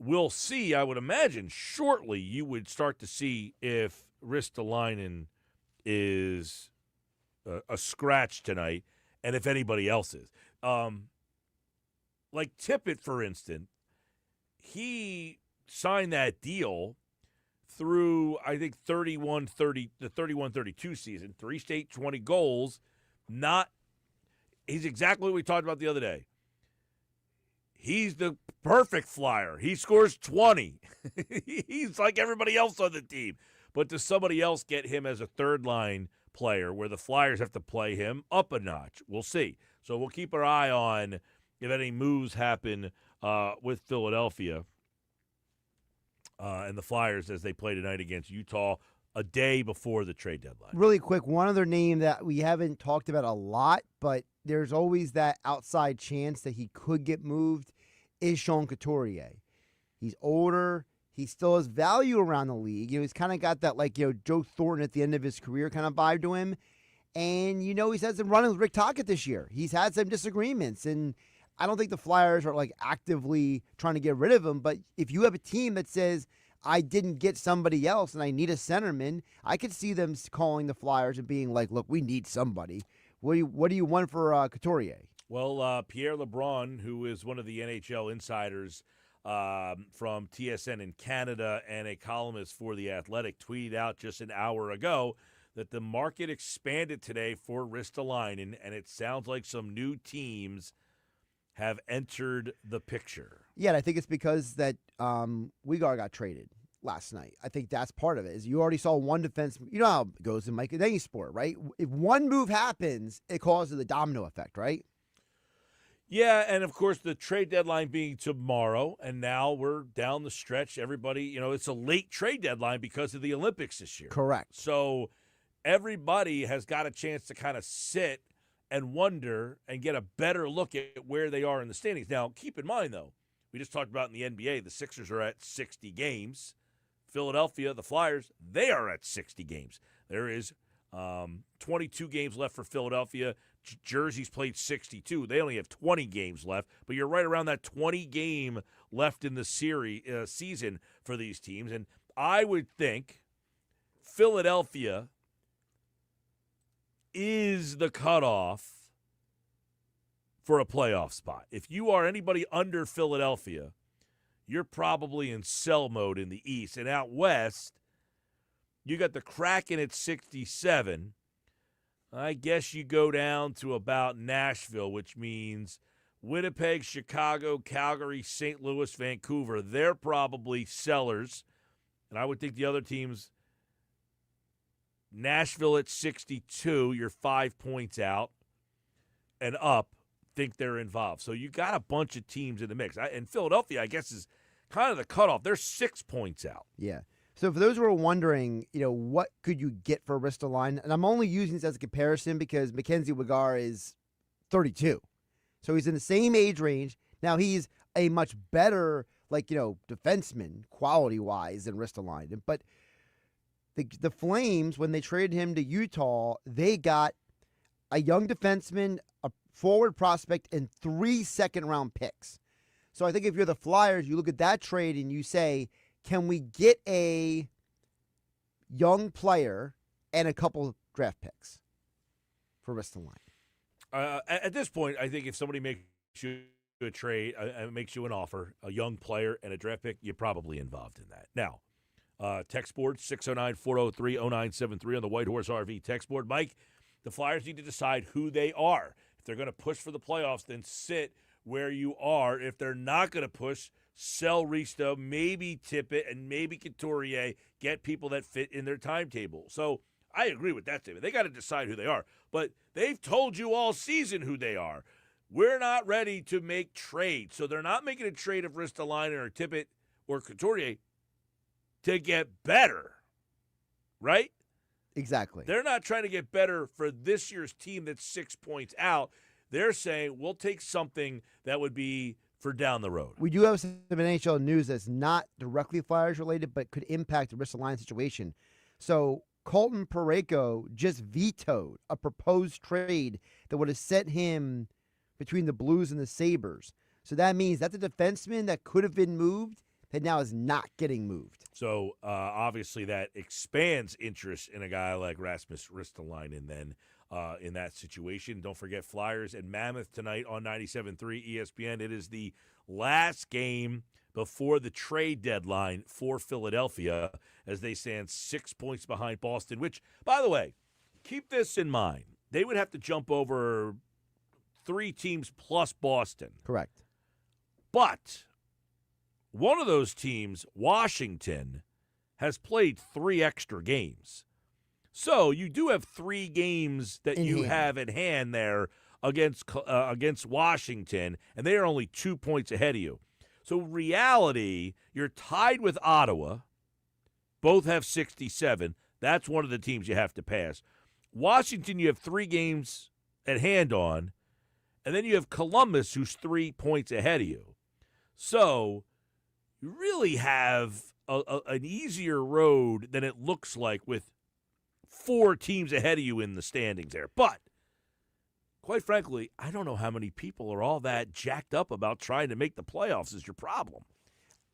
Speaker 1: We'll see, I would imagine, shortly you would start to see if Ristolainen is a scratch tonight and if anybody else is. Like Tippett, for instance, he signed that deal through, I think, the 31-32 season, 3 state, 20 goals. He's exactly what we talked about the other day. He's the perfect Flyer. He scores 20. He's like everybody else on the team. But does somebody else get him as a third-line player where the Flyers have to play him up a notch? We'll see. So we'll keep our eye on if any moves happen with Philadelphia and the Flyers as they play tonight against Utah a day before the trade deadline.
Speaker 2: Really quick, one other name that we haven't talked about a lot, but there's always that outside chance that he could get moved, is Sean Couturier. He's older. He still has value around the league. He's kind of got that, Joe Thornton at the end of his career kind of vibe to him. And, he's had some running with Rick Tocchet this year. He's had some disagreements. And I don't think the Flyers are, actively trying to get rid of him. But if you have a team that says, I didn't get somebody else and I need a centerman, I could see them calling the Flyers and being like, look, we need somebody. What do you want for Couturier?
Speaker 1: Well, Pierre LeBrun, who is one of the NHL insiders from TSN in Canada and a columnist for The Athletic, tweeted out just an hour ago that the market expanded today for Ristolainen, and it sounds like some new teams have entered the picture.
Speaker 2: Yeah, and I think it's because that Weegar got traded last night. I think that's part of it. Is you already saw one defense. You know how it goes in any sport, right? If one move happens, it causes the domino effect, right?
Speaker 1: Yeah, and of course the trade deadline being tomorrow, and now we're down the stretch. Everybody, it's a late trade deadline because of the Olympics this year.
Speaker 2: Correct.
Speaker 1: So everybody has got a chance to kind of sit and wonder and get a better look at where they are in the standings. Now, keep in mind, though, we just talked about in the NBA, the Sixers are at 60 games. Philadelphia, the Flyers, they are at 60 games. There is 22 games left for Philadelphia. Jersey's played 62. They only have 20 games left, but you're right around that 20 game left in the season for these teams. And I would think Philadelphia is the cutoff for a playoff spot. If you are anybody under Philadelphia, you're probably in sell mode in the East. And out West, you got the Kraken at 67. I guess you go down to about Nashville, which means Winnipeg, Chicago, Calgary, St. Louis, Vancouver. They're probably sellers. And I would think the other teams, Nashville at 62, you're 5 points out and up, think they're involved. So you got a bunch of teams in the mix. And Philadelphia, I guess, is kind of the cutoff. They're 6 points out.
Speaker 2: Yeah. So for those who are wondering, what could you get for Ristolainen? And I'm only using this as a comparison because Mackenzie Weegar is 32. So he's in the same age range. Now he's a much better, defenseman quality-wise than Ristolainen. But the Flames, when they traded him to Utah, they got a young defenseman, a forward prospect, and 3 second-round picks. So I think if you're the Flyers, you look at that trade and you say, can we get a young player and a couple draft picks for Ristolainen?
Speaker 1: At this point, I think if somebody makes you a trade, makes you an offer, a young player and a draft pick, you're probably involved in that. Now, text board 609-403-0973 on the White Horse RV text board. Mike, the Flyers need to decide who they are. If they're going to push for the playoffs, then sit where you are. If they're not going to push, sell Risto, maybe Tippett, and maybe Couturier, get people that fit in their timetable. So I agree with that statement. They got to decide who they are. But they've told you all season who they are. We're not ready to make trades. So they're not making a trade of Ristolainen or Tippett or Couturier to get better, right?
Speaker 2: Exactly.
Speaker 1: They're not trying to get better for this year's team that's 6 points out. They're saying we'll take something that would be for down the road.
Speaker 2: We do have some NHL news that's not directly Flyers related, but could impact the Ristolainen situation. So Colton Parayko just vetoed a proposed trade that would have set him between the Blues and the Sabres. So that means that's a defenseman that could have been moved that now is not getting moved.
Speaker 1: So obviously that expands interest in a guy like Rasmus Ristolainen then in that situation. Don't forget Flyers and Mammoth tonight on 97.3 ESPN. It is the last game before the trade deadline for Philadelphia as they stand 6 points behind Boston, which, by the way, keep this in mind. They would have to jump over 3 teams plus Boston.
Speaker 2: Correct.
Speaker 1: But one of those teams, Washington, has played 3 extra games. So you do have 3 games that you have at hand there against Washington, and they are only 2 points ahead of you. So reality, you're tied with Ottawa. Both have 67. That's one of the teams you have to pass. Washington, you have 3 games at hand on, and then you have Columbus, who's 3 points ahead of you. So you really have an easier road than it looks like with 4 teams ahead of you in the standings there. But, quite frankly, I don't know how many people are all that jacked up about trying to make the playoffs is your problem.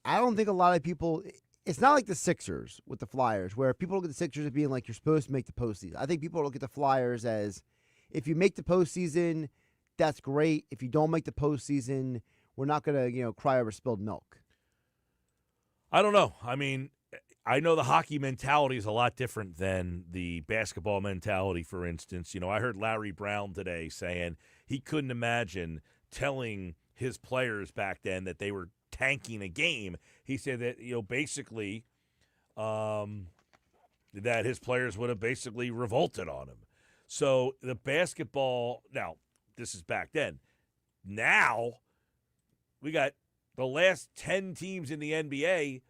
Speaker 2: I don't think a lot of people It's not like the Sixers with the Flyers, where people look at the Sixers as being like you're supposed to make the postseason. I think people look at the Flyers as if you make the postseason, that's great. If you don't make the postseason, we're not going to, cry over spilled milk.
Speaker 1: I don't know. I mean, I know the hockey mentality is a lot different than the basketball mentality, for instance. I heard Larry Brown today saying he couldn't imagine telling his players back then that they were tanking a game. He said that, basically that his players would have basically revolted on him. So the basketball, now, this is back then. Now, we got the last 10 teams in the NBA,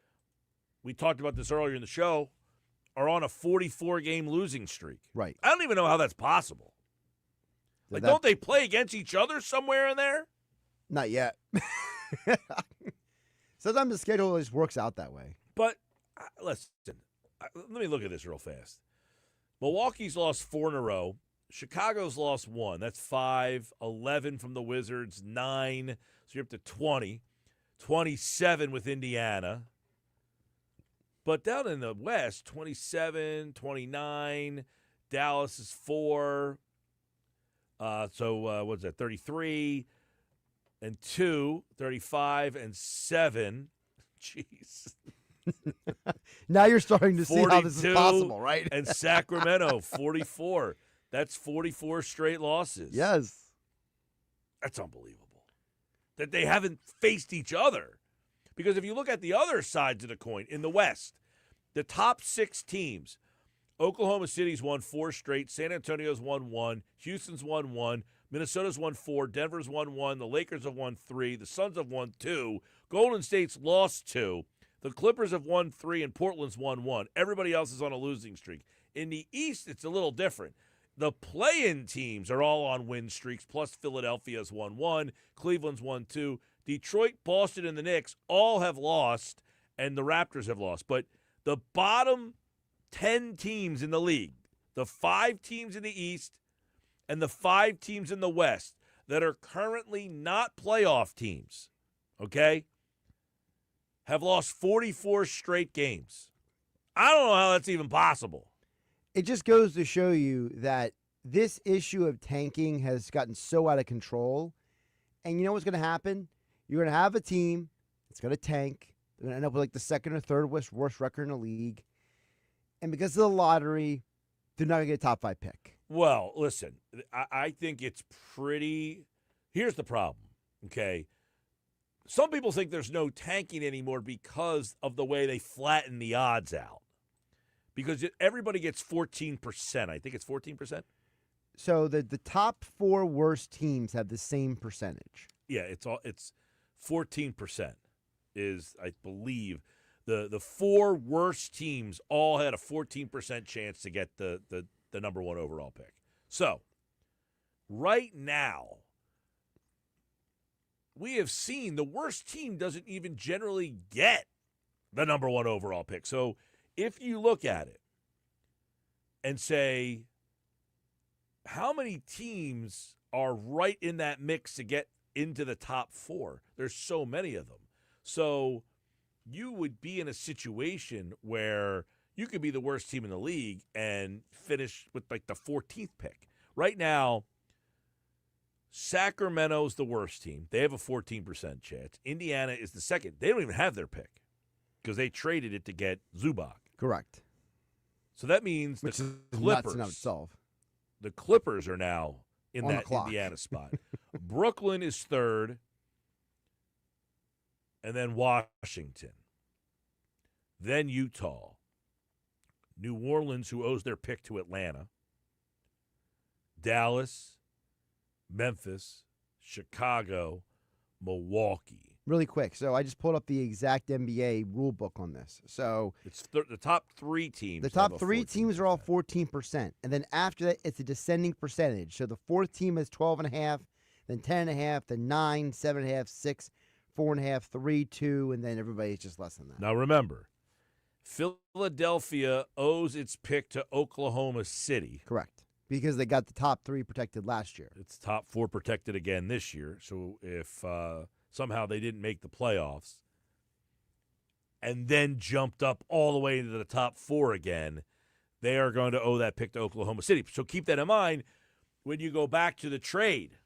Speaker 1: we talked about this earlier in the show, are on a 44-game losing streak.
Speaker 2: Right.
Speaker 1: I don't even know how that's possible. Don't they play against each other somewhere in there?
Speaker 2: Not yet. Sometimes the schedule just works out that way.
Speaker 1: But listen, let me look at this real fast. Milwaukee's lost 4 in a row. Chicago's lost 1. That's 5. 11 from the Wizards. 9. So you're up to 20. 27 with Indiana. But down in the West, 27, 29. Dallas is 4. What's that? 33 and 2. 35 and 7. Jeez.
Speaker 2: Now you're starting to see how this is possible, right?
Speaker 1: And Sacramento, 44. That's 44 straight losses.
Speaker 2: Yes.
Speaker 1: That's unbelievable. That they haven't faced each other. Because if you look at the other sides of the coin, in the West, the top 6 teams, Oklahoma City's won 4 straight, San Antonio's won 1, Houston's won 1, Minnesota's won 4, Denver's won 1, the Lakers have won 3, the Suns have won 2, Golden State's lost 2, the Clippers have won 3, and Portland's won 1. Everybody else is on a losing streak. In the East, it's a little different. The play-in teams are all on win streaks, plus Philadelphia's won 1, Cleveland's won 2. Detroit, Boston, and the Knicks all have lost, and the Raptors have lost. But the bottom 10 teams in the league, the 5 teams in the East and the 5 teams in the West that are currently not playoff teams, okay, have lost 44 straight games. I don't know how that's even possible.
Speaker 2: It just goes to show you that this issue of tanking has gotten so out of control. And you know what's going to happen? You're going to have a team that's going to tank. They're going to end up with like the second or third worst record in the league. And because of the lottery, they're not going to get a top 5 pick.
Speaker 1: Well, listen, I think it's pretty – here's the problem, okay? Some people think there's no tanking anymore because of the way they flatten the odds out. Because everybody gets 14%. I think it's 14%.
Speaker 2: So the top 4 worst teams have the same percentage.
Speaker 1: Yeah, it's 14% is, I believe, the 4 worst teams all had a 14% chance to get the number 1 overall pick. So, right now, we have seen the worst team doesn't even generally get the number 1 overall pick. So, if you look at it and say, how many teams are right in that mix to get into the top 4? There's so many of them. So you would be in a situation where you could be the worst team in the league and finish with like the 14th pick. Right now, Sacramento's the worst team. They have a 14% chance. Indiana is the second. They don't even have their pick because they traded it to get Zubac.
Speaker 2: Correct.
Speaker 1: So that means
Speaker 2: Which
Speaker 1: the
Speaker 2: is
Speaker 1: Clippers.
Speaker 2: nuts in itself.
Speaker 1: The Clippers are now in
Speaker 2: On
Speaker 1: that
Speaker 2: the clock.
Speaker 1: Indiana spot. Brooklyn is third, and then Washington. Then Utah. New Orleans, who owes their pick to Atlanta. Dallas, Memphis, Chicago, Milwaukee.
Speaker 2: Really quick. So I just pulled up the exact NBA rule book on this. So
Speaker 1: It's the top 3 teams.
Speaker 2: the
Speaker 1: have
Speaker 2: top
Speaker 1: a
Speaker 2: 3 teams are all
Speaker 1: 14%.
Speaker 2: 14%. And then after that, it's a descending percentage. So the 4th team is 12.5, then 10.5, then 9, 7.5, 6, 4.5, 3, 2, and then everybody's just less than that.
Speaker 1: Now remember, Philadelphia owes its pick to Oklahoma City.
Speaker 2: Correct. Because they got the top 3 protected last year.
Speaker 1: It's top 4 protected again this year. So if somehow they didn't make the playoffs, and then jumped up all the way into the top 4 again, they are going to owe that pick to Oklahoma City. So keep that in mind when you go back to the trade.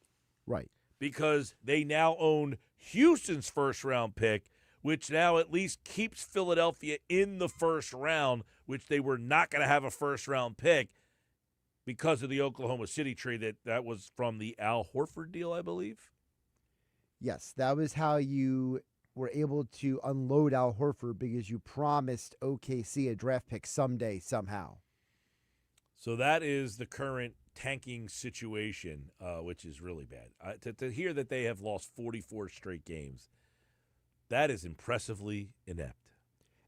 Speaker 2: Right.
Speaker 1: Because they now own Houston's first-round pick, which now at least keeps Philadelphia in the first round, which they were not going to have a first-round pick because of the Oklahoma City trade. That was from the Al Horford deal, I believe.
Speaker 2: Yes, that was how you were able to unload Al Horford, because you promised OKC a draft pick someday, somehow.
Speaker 1: So that is the current tanking situation, which is really bad. To hear that they have lost 44 straight games, that is impressively inept.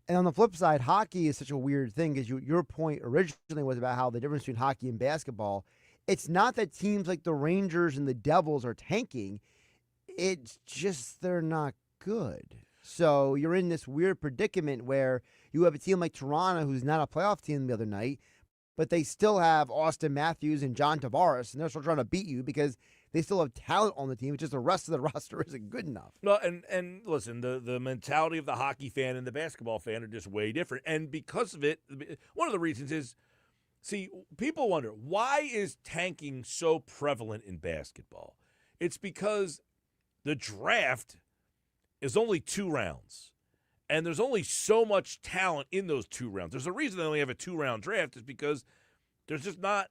Speaker 2: And on the flip side, hockey is such a weird thing, because your point originally was about how the difference between hockey and basketball, it's not that teams like the Rangers and the Devils are tanking. It's just they're not good. So you're in this weird predicament where you have a team like Toronto, who's not a playoff team the other night, but they still have Austin Matthews and John Tavares, and they're still trying to beat you because they still have talent on the team. It's just the rest of the roster isn't good enough.
Speaker 1: Well, and listen, the mentality of the hockey fan and the basketball fan are just way different. And because of it, one of the reasons is, see, people wonder, why is tanking so prevalent in basketball? It's because the draft is only 2 rounds, and there's only so much talent in those 2 rounds. There's a reason they only have a 2-round draft, is because there's just not,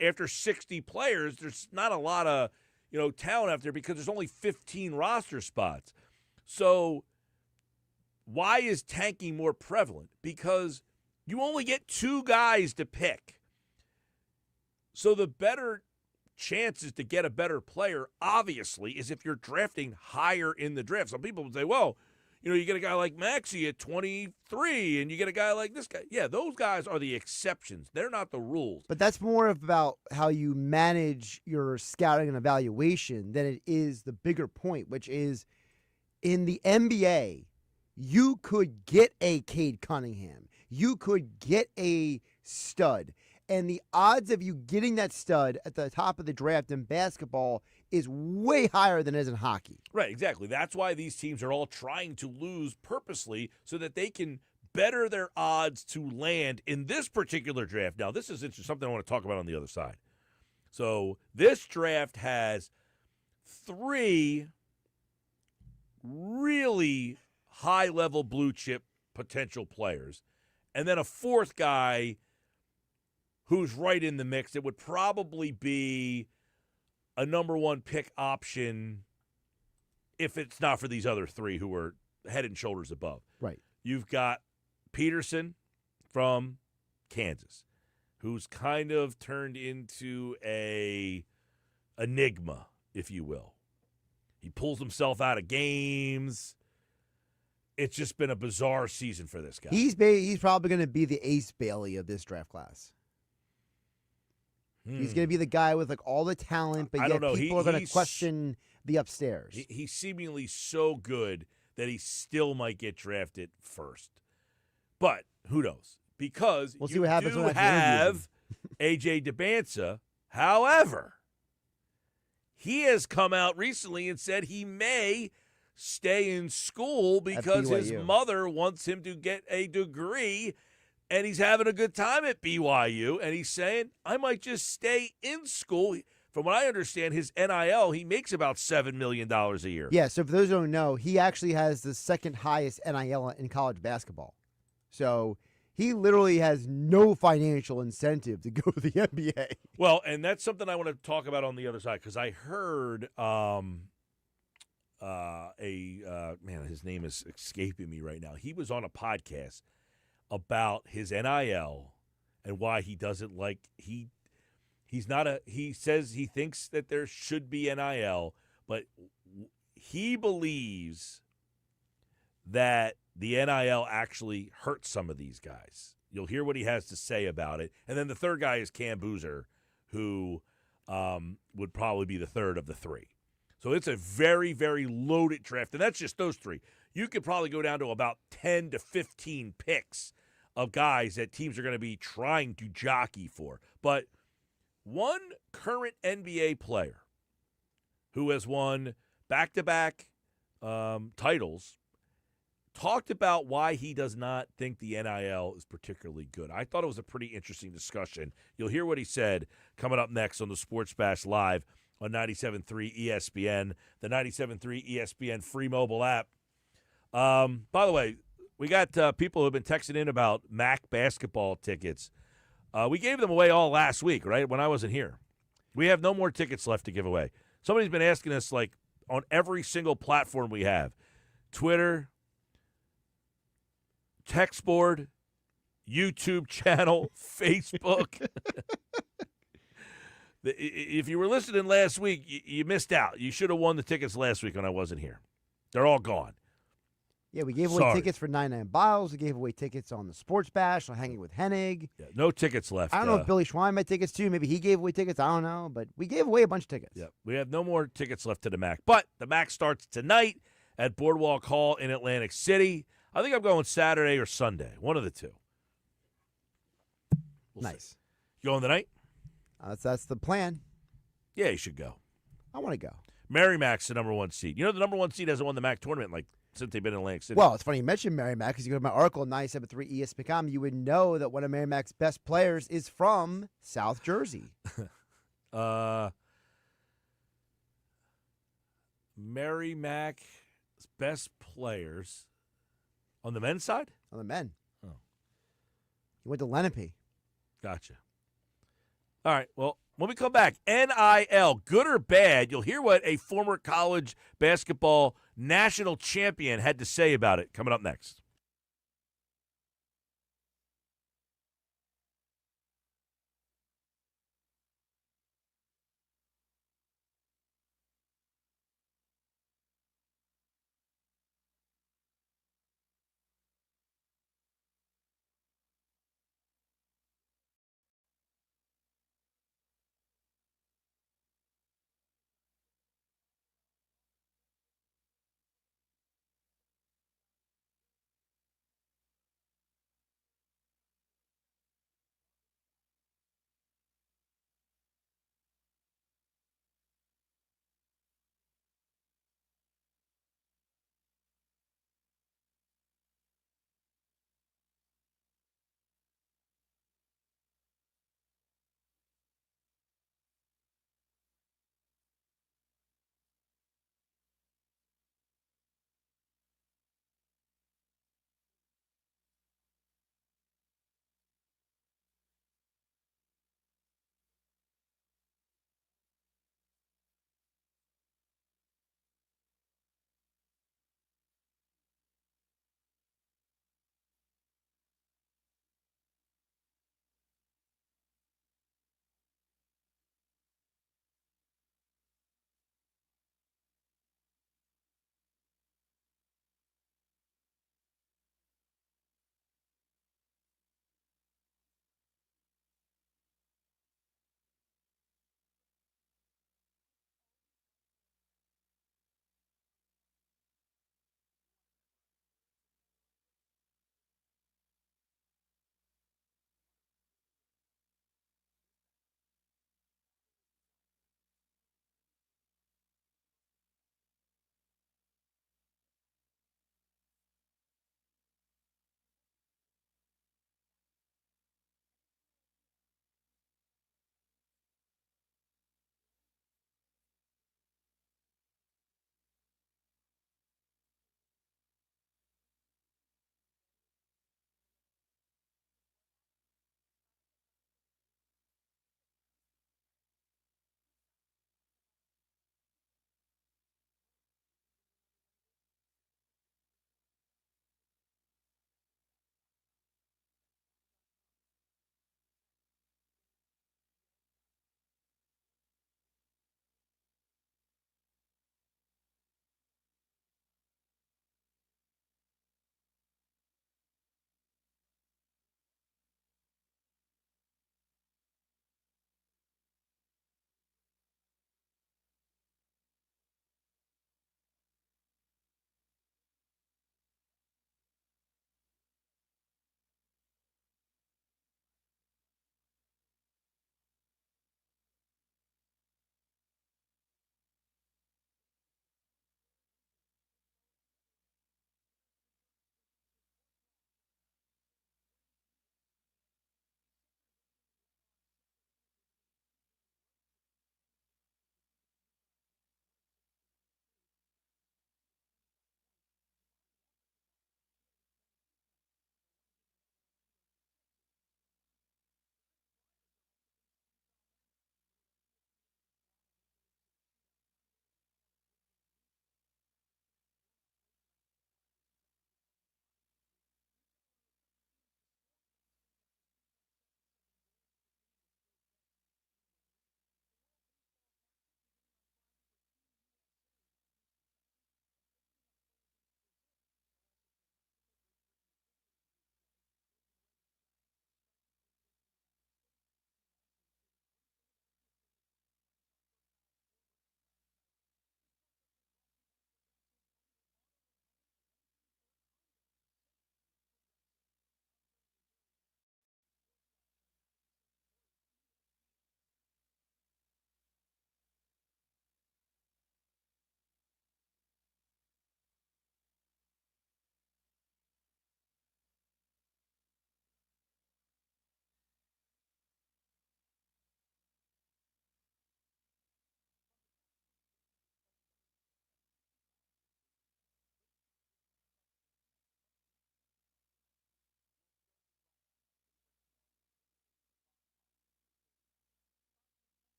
Speaker 1: after 60 players, there's not a lot of, talent out there, because there's only 15 roster spots. So why is tanking more prevalent? Because you only get 2 guys to pick. So the better chances to get a better player, obviously, is if you're drafting higher in the draft. Some people would say, well, you get a guy like Maxey at 23, and you get a guy like this guy. Yeah, those guys are the exceptions. They're not the rules.
Speaker 2: But that's more about how you manage your scouting and evaluation than it is the bigger point, which is in the NBA, you could get a Cade Cunningham. You could get a stud. And the odds of you getting that stud at the top of the draft in basketball is way higher than it is in hockey.
Speaker 1: Right, exactly. That's why these teams are all trying to lose purposely, so that they can better their odds to land in this particular draft. Now, this is something I want to talk about on the other side. So this draft has 3 really high-level blue-chip potential players, and then a 4th guy who's right in the mix. It would probably be a number 1 pick option if it's not for these other 3 who are head and shoulders above.
Speaker 2: Right.
Speaker 1: You've got Peterson from Kansas, who's kind of turned into a enigma, if you will. He pulls himself out of games. It's just been a bizarre season for this guy.
Speaker 2: He's probably going to be the Ace Bailey of this draft class. He's going to be the guy with all the talent, but yet people are going to question the upstairs.
Speaker 1: He's seemingly so good that he still might get drafted first. But who knows? Because
Speaker 2: we'll see what happens when I
Speaker 1: have A.J. DeBanza. However, he has come out recently and said he may stay in school because his mother wants him to get a degree. And he's having a good time at BYU, and he's saying, I might just stay in school. From what I understand, his NIL, he makes about $7 million a year.
Speaker 2: Yeah, so for those who don't know, he actually has the 2nd highest NIL in college basketball. So he literally has no financial incentive to go to the NBA.
Speaker 1: Well, and that's something I want to talk about on the other side, because I heard man, his name is escaping me right now. He was on a podcast about his NIL and why he doesn't like he says he thinks that there should be NIL, but he believes that the NIL actually hurts some of these guys. You'll hear what he has to say about it. And then the 3rd guy is Cam Boozer, who would probably be the 3rd of the 3. So it's a very, very loaded draft. And that's just those 3. You could probably go down to about 10 to 15 picks of guys that teams are going to be trying to jockey for. But one current NBA player who has won back-to-back titles talked about why he does not think the NIL is particularly good. I thought it was a pretty interesting discussion. You'll hear what he said coming up next on the Sports Bash Live on 97.3 ESPN, the 97.3 ESPN free mobile app. By the way, we got people who have been texting in about MAC basketball tickets. We gave them away all last week, right, when I wasn't here. We have no more tickets left to give away. Somebody's been asking us, like, on every single platform we have, Twitter, text board, YouTube channel, Facebook. If you were listening last week, you missed out. You should have won the tickets last week when I wasn't here. They're all gone.
Speaker 2: Yeah, we gave away tickets for 99 Biles. We gave away tickets on the Sports Bash, on Hanging with Hennig.
Speaker 1: Yeah, no tickets left.
Speaker 2: I don't know if Billy Schwein had tickets too. Maybe he gave away tickets. I don't know. But we gave away a bunch of tickets.
Speaker 1: Yeah, we have no more tickets left to the MAC. But the MAC starts tonight at Boardwalk Hall in Atlantic City. I think I'm going Saturday or Sunday. One of the two.
Speaker 2: Nice.
Speaker 1: See. You going tonight?
Speaker 2: That's the plan.
Speaker 1: Yeah, you should go.
Speaker 2: I want to go.
Speaker 1: Merrimack's the number one seed. You know the number one seed hasn't won the MAC tournament since they've been in Atlantic City.
Speaker 2: Well, it's funny you mentioned Merrimack because you go to my article on 97.3 ESPN, you would know that one of Merrimack's best players is from South Jersey.
Speaker 1: Merrimack's best players on the men's side?
Speaker 2: On the men.
Speaker 1: Oh.
Speaker 2: He went to Lenape.
Speaker 1: Gotcha. All right, well, when we come back, NIL, good or bad, you'll hear what a former college basketball national champion had to say about it coming up next.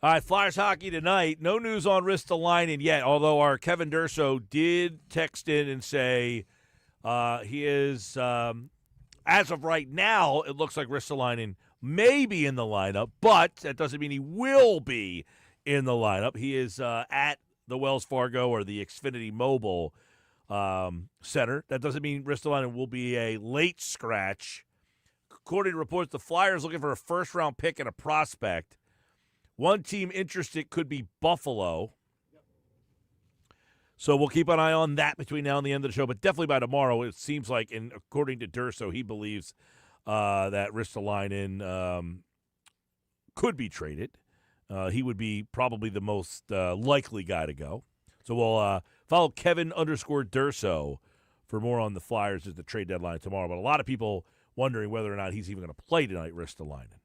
Speaker 1: All right, Flyers hockey tonight. No news on Ristolainen yet, although our Kevin Durso did text in and say he is, as of right now, it looks like Ristolainen may be in the lineup, but that doesn't mean he will be in the lineup. He is at the Wells Fargo or the Xfinity Mobile Center. That doesn't mean Ristolainen will be a late scratch. According to reports, the Flyers looking for a first-round pick and a prospect. One team interested could be Buffalo. So we'll keep an eye on that between now and the end of the show. But definitely by tomorrow, it seems like, and according to Durso, he believes that Ristolainen could be traded. He would be probably the most likely guy to go. So we'll follow Kevin_Durso for more on the Flyers at the trade deadline tomorrow. But a lot of people wondering whether or not he's even going to play tonight, Ristolainen.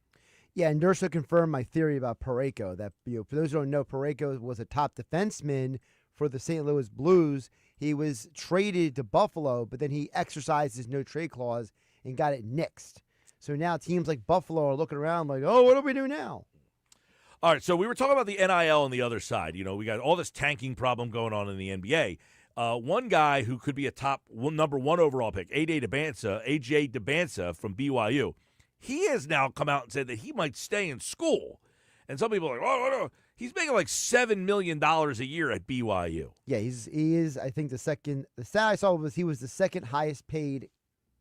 Speaker 2: Yeah, and Durso confirmed my theory about Parayko. That, for those who don't know, Parayko was a top defenseman for the St. Louis Blues. He was traded to Buffalo, but then he exercised his no-trade clause and got it nixed. So now teams like Buffalo are looking around like, oh, what do we do now?
Speaker 1: All right, so we were talking about the NIL on the other side. You know, we got all this tanking problem going on in the NBA. One guy who could be a number one overall pick, AJ Debinsa from BYU, he has now come out and said that he might stay in school. And some people are like, oh, no. He's making like $7 million a year at BYU.
Speaker 2: Yeah, he is, I think, the second. The stat I saw was he was the second highest paid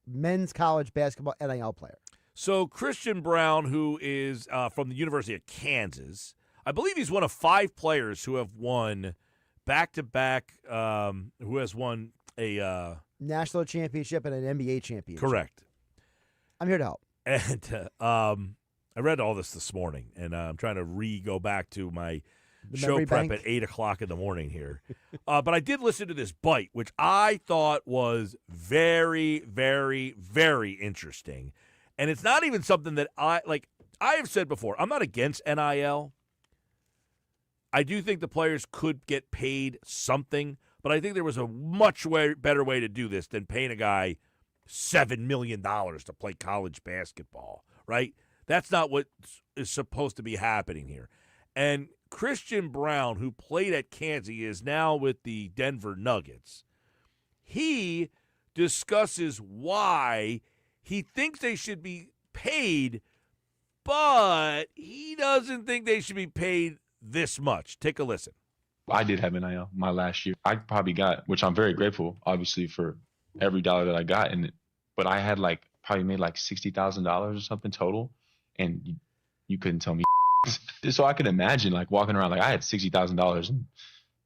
Speaker 2: men's college basketball NIL player.
Speaker 1: So Christian Braun, who is from the University of Kansas, I believe he's one of 5 players who have won back-to-back, who has won a
Speaker 2: national championship and an NBA championship.
Speaker 1: Correct.
Speaker 2: I'm here to help.
Speaker 1: And I read all this morning, and I'm trying to go back to my show prep at 8 o'clock in the morning here. But I did listen to this bite, which I thought was very, very, very interesting. And it's not even something that I have said before, I'm not against NIL. I do think the players could get paid something, but I think there was a much better way to do this than paying a guy $7 million to play college basketball, right? That's not what is supposed to be happening here. And Christian Braun, who played at Kansas, is now with the Denver Nuggets. He discusses why he thinks they should be paid, but he doesn't think they should be paid this much. Take a listen.
Speaker 10: I did have NIL my last year. I probably got, which I'm very grateful, obviously, for every dollar that I got in it. But I had probably made $60,000 or something total, and you couldn't tell me. So I could imagine walking around I had $60,000, and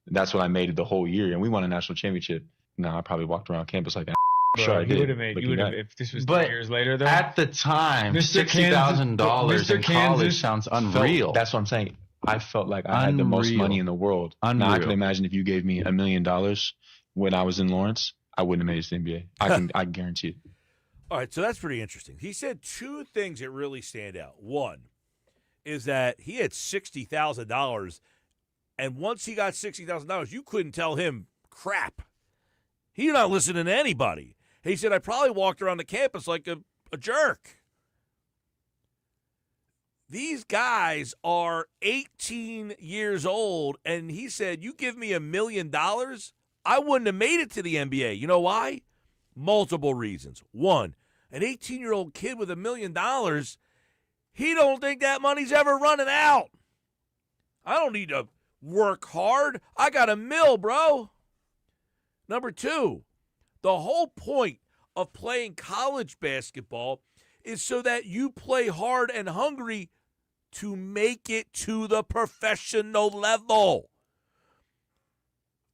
Speaker 10: that's what I made the whole year, and we won a national championship. No, I probably walked around campus like that. Sure, I did.
Speaker 11: You would have if this was 3 years later, though.
Speaker 12: At the time, $60,000 in college sounds unreal.
Speaker 10: That's what I'm saying. I felt like I had the most money in the world. Now I can imagine if you gave me $1 million when I was in Lawrence, I wouldn't have made it to the NBA. I guarantee it.
Speaker 1: All right, so that's pretty interesting. He said 2 things that really stand out. One is that he had $60,000, and once he got $60,000, you couldn't tell him crap. He's not listening to anybody. He said, I probably walked around the campus like a jerk. These guys are 18 years old, and he said, you give me $1 million, I wouldn't have made it to the NBA. You know why? Multiple reasons. One, an 18-year-old kid with $1 million, he don't think that money's ever running out. I don't need to work hard. I got $1 million, bro. Number 2, the whole point of playing college basketball is so that you play hard and hungry to make it to the professional level.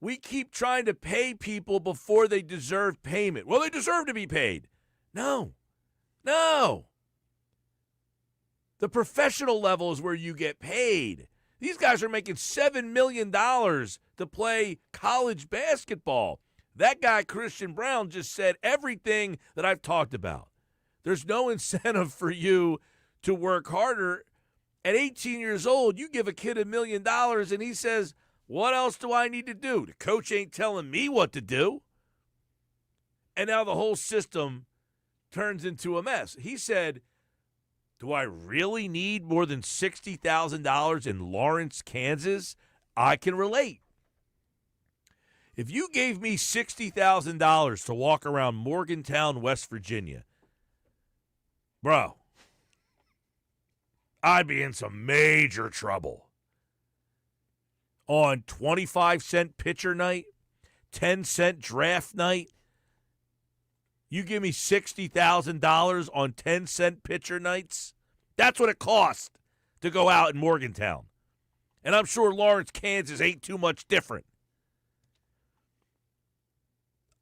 Speaker 1: We keep trying to pay people before they deserve payment. Well, they deserve to be paid. No. The professional level is where you get paid. These guys are making $7 million to play college basketball. That guy, Christian Braun, just said everything that I've talked about. There's no incentive for you to work harder. At 18 years old, you give a kid $1 million, and he says, what else do I need to do? The coach ain't telling me what to do. And now the whole system turns into a mess. He said, Do I really need more than $60,000 in Lawrence, Kansas? I can relate. If you gave me $60,000 to walk around Morgantown, West Virginia, bro, I'd be in some major trouble. On 25-cent pitcher night, 10-cent draft night, you give me $60,000 on 10-cent pitcher nights? That's what it costs to go out in Morgantown. And I'm sure Lawrence, Kansas ain't too much different.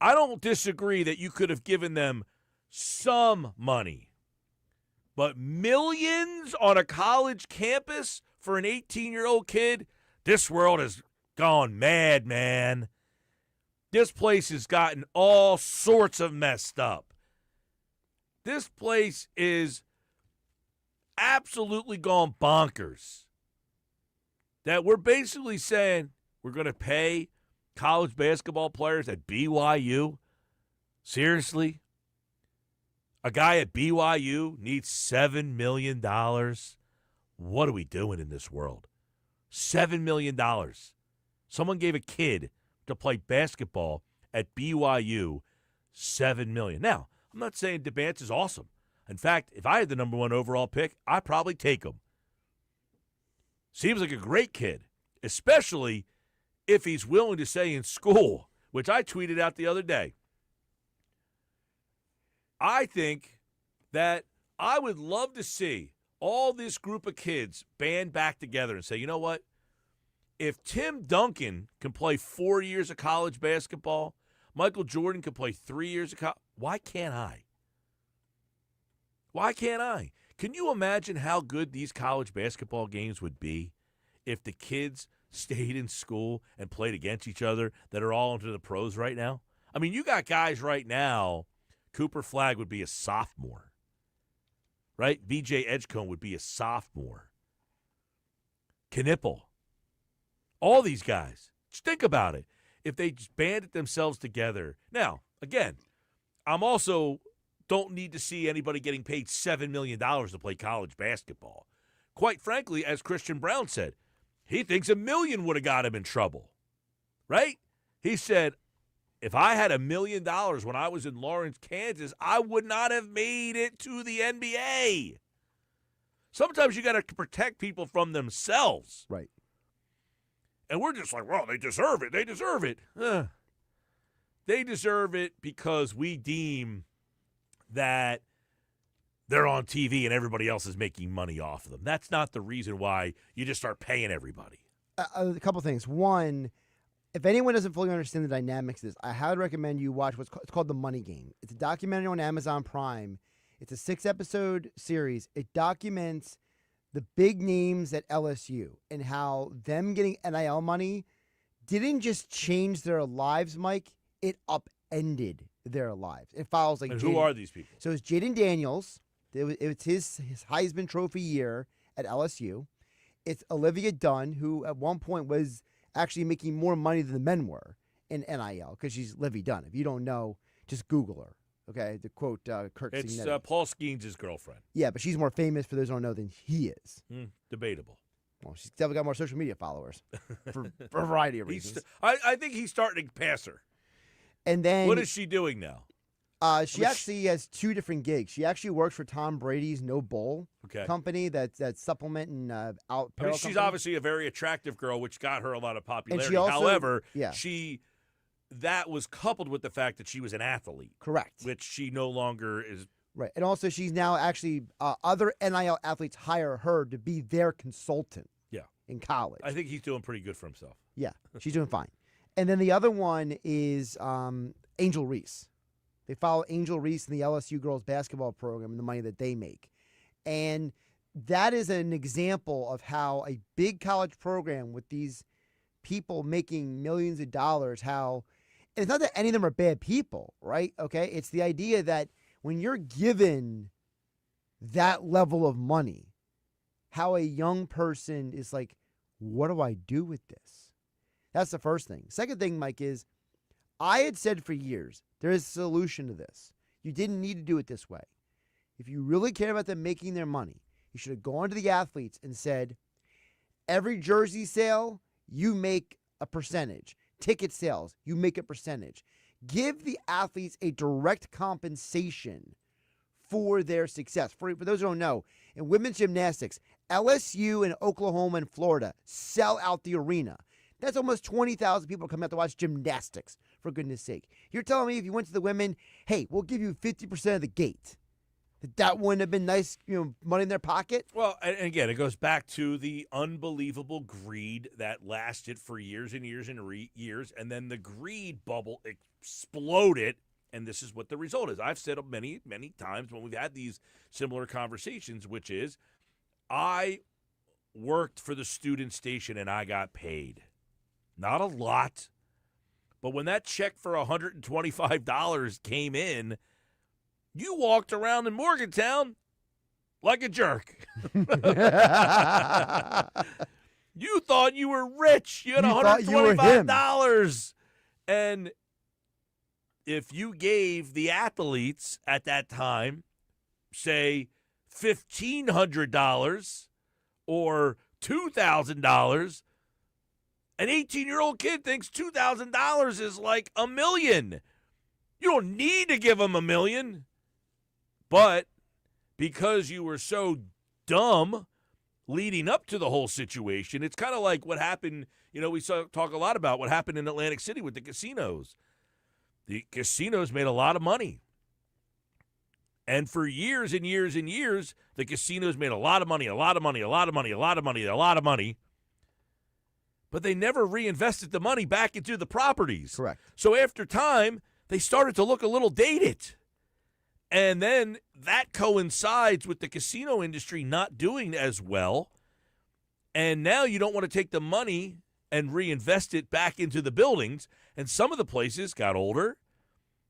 Speaker 1: I don't disagree that you could have given them some money. But millions on a college campus for an 18-year-old kid? This world has gone mad, man. This place has gotten all sorts of messed up. This place is absolutely gone bonkers. That we're basically saying we're going to pay college basketball players at BYU? Seriously? A guy at BYU needs $7 million? What are we doing in this world? $7 million. Someone gave a kid to play basketball at BYU $7 million. Now, I'm not saying DeBance is awesome. In fact, if I had the number 1 overall pick, I'd probably take him. Seems like a great kid, especially if he's willing to stay in school, which I tweeted out the other day. I think that I would love to see all this group of kids band back together and say, you know what? If Tim Duncan can play 4 years of college basketball, Michael Jordan can play 3 years of college, why can't I? Why can't I? Can you imagine how good these college basketball games would be if the kids stayed in school and played against each other that are all into the pros right now? I mean, you got guys right now. Cooper Flagg would be a sophomore, right? VJ Edgecombe would be a sophomore. Knipple. All these guys. Just think about it. If they just banded themselves together. Now, again, I'm also don't need to see anybody getting paid $7 million to play college basketball. Quite frankly, as Christian Brown said, he thinks $1 million would have got him in trouble, right? He said, if I had $1 million when I was in Lawrence, Kansas, I would not have made it to the NBA. Sometimes you got to protect people from themselves.
Speaker 2: Right.
Speaker 1: And we're just like, well, they deserve it. They deserve it. They deserve it because we deem that they're on TV and everybody else is making money off of them. That's not the reason why you just start paying everybody.
Speaker 2: A couple things. One, if anyone doesn't fully understand the dynamics of this, I highly recommend you watch it's called The Money Game. It's a documentary on Amazon Prime. It's a 6-episode series. It documents the big names at LSU and how them getting NIL money didn't just change their lives, Mike. It upended their lives. It follows like.
Speaker 1: And who are these people?
Speaker 2: So it's Jaden Daniels. It's his Heisman Trophy year at LSU. It's Olivia Dunn, who at one point was actually making more money than the men were in NIL because she's Livy Dunn. If you don't know, just Google her. Okay, to quote Kurt
Speaker 1: It's
Speaker 2: Signetti.
Speaker 1: Paul Skeens' girlfriend.
Speaker 2: Yeah, but she's more famous for those who don't know than he is.
Speaker 1: Debatable.
Speaker 2: Well, she's definitely got more social media followers for a variety of reasons.
Speaker 1: I think he's starting to pass her.
Speaker 2: And then
Speaker 1: what is she doing now?
Speaker 2: She actually has 2 different gigs. She actually works for Tom Brady's No Bowl company that's supplement and out.
Speaker 1: I mean, she's obviously a very attractive girl, which got her a lot of popularity.
Speaker 2: And she also,
Speaker 1: however, that was coupled with the fact that she was an athlete.
Speaker 2: Correct.
Speaker 1: Which she no longer is.
Speaker 2: Right. And also she's now actually other NIL athletes hire her to be their consultant.
Speaker 1: Yeah.
Speaker 2: In college.
Speaker 1: I think he's doing pretty good for himself.
Speaker 2: Yeah. She's doing fine. And then the other one is Angel Reese. They follow Angel Reese in the LSU girls basketball program and the money that they make. And that is an example of how a big college program with these people making millions of dollars, how and it's not that any of them are bad people, right? Okay. It's the idea that when you're given that level of money, how a young person is like, what do I do with this? That's the first thing. Second thing, Mike, is I had said for years, there is a solution to this. You didn't need to do it this way. if you really care about them making their money, you should have gone to the athletes and said, every jersey sale, you make a percentage. Ticket sales, you make a percentage. Give the athletes a direct compensation for their success. For those who don't know, in women's gymnastics, LSU and Oklahoma and Florida sell out the arena. That's almost 20,000 people coming out to watch gymnastics, for goodness sake. You're telling me if you went to the women, hey, we'll give you 50% of the gate. That wouldn't have been nice, money in their pocket?
Speaker 1: Well, and again, it goes back to the unbelievable greed that lasted for years and years and years, and then the greed bubble exploded, and this is what the result is. I've said many, many times when we've had these similar conversations, which is I worked for the student station and I got paid. Not a lot, but when that check for $125 came in, you walked around in Morgantown like a jerk. You thought you were rich. You had $125. And if you gave the athletes at that time, say, $1,500 or $2,000, an 18-year-old kid thinks $2,000 is like $1 million. You don't need to give them $1 million. But because you were so dumb leading up to the whole situation, it's kind of like what happened. We talk a lot about what happened in Atlantic City with the casinos. The casinos made a lot of money. And for years and years and years, the casinos made a lot of money. But they never reinvested the money back into the properties.
Speaker 2: Correct.
Speaker 1: So after time, they started to look a little dated. And then that coincides with the casino industry not doing as well. And now you don't want to take the money and reinvest it back into the buildings. And some of the places got older.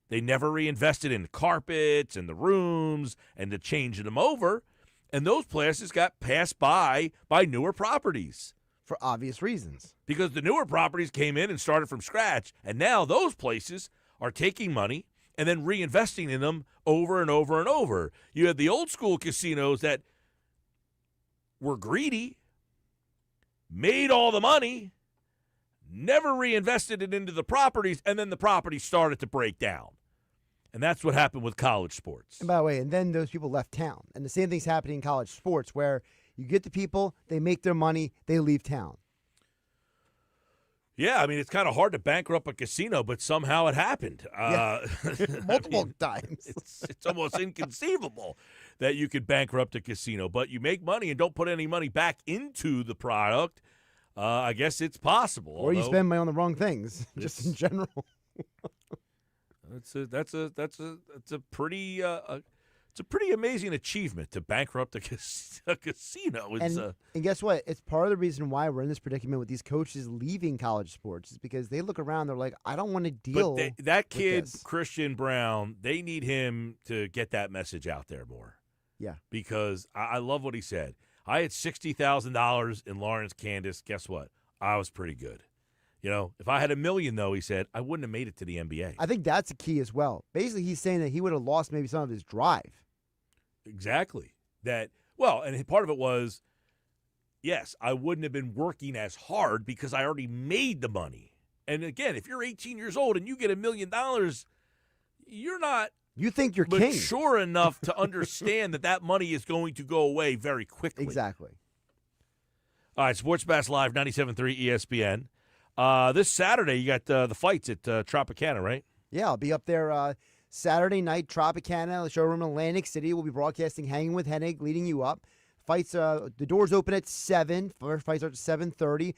Speaker 1: They never reinvested in the carpets and the rooms and the changing them over. And those places got passed by newer properties.
Speaker 2: For obvious reasons.
Speaker 1: Because the newer properties came in and started from scratch. And now those places are taking money and then reinvesting in them over and over and over. You had the old school casinos that were greedy, made all the money, never reinvested it into the properties, and then the properties started to break down. And that's what happened with college sports.
Speaker 2: And by the way, and then those people left town. And the same thing's happening in college sports where you get the people, they make their money, they leave town.
Speaker 1: Yeah, I mean, it's kind of hard to bankrupt a casino, but somehow it happened.
Speaker 2: Multiple times.
Speaker 1: It's almost inconceivable that you could bankrupt a casino, but you make money and don't put any money back into the product. I guess it's possible.
Speaker 2: Or you spend money on the wrong things, just in general.
Speaker 1: That's a pretty amazing achievement to bankrupt a casino.
Speaker 2: And guess what? It's part of the reason why we're in this predicament with these coaches leaving college sports is because they look around, they're like, I don't want to deal.
Speaker 1: But that kid,
Speaker 2: with this.
Speaker 1: Christian Brown, they need him to get that message out there more.
Speaker 2: Yeah.
Speaker 1: Because I love what he said. I had $60,000 in Lawrence, Kansas. Guess what? I was pretty good. If I had $1 million, though, he said, I wouldn't have made it to the NBA.
Speaker 2: I think that's a key as well. Basically, he's saying that he would have lost maybe some of his drive.
Speaker 1: Exactly. And part of it was, yes, I wouldn't have been working as hard because I already made the money. And again, if you're 18 years old and you get $1 million, you're not
Speaker 2: You think you're king.
Speaker 1: mature enough to understand that money is going to go away very quickly.
Speaker 2: Exactly.
Speaker 1: All right, Sports Bash Live, 97.3 ESPN. This Saturday, you got the fights at Tropicana, right?
Speaker 2: Yeah, I'll be up there Saturday night, Tropicana, the showroom in Atlantic City. We'll be broadcasting Hanging with Hennig, leading you up. Fights, the doors open at 7. First fight starts at 7:30.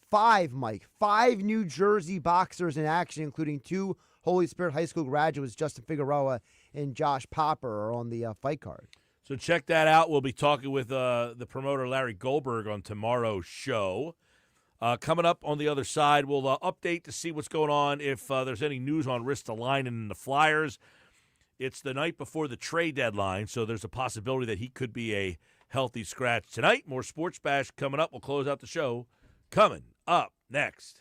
Speaker 2: 5 New Jersey boxers in action, including 2 Holy Spirit High School graduates, Justin Figueroa and Josh Popper, are on the fight card.
Speaker 1: So check that out. We'll be talking with the promoter Larry Goldberg on tomorrow's show. Coming up on the other side, we'll update to see what's going on, if there's any news on Ristolainen and the Flyers. It's the night before the trade deadline, so there's a possibility that he could be a healthy scratch tonight. More Sports Bash coming up. We'll close out the show. Coming up next.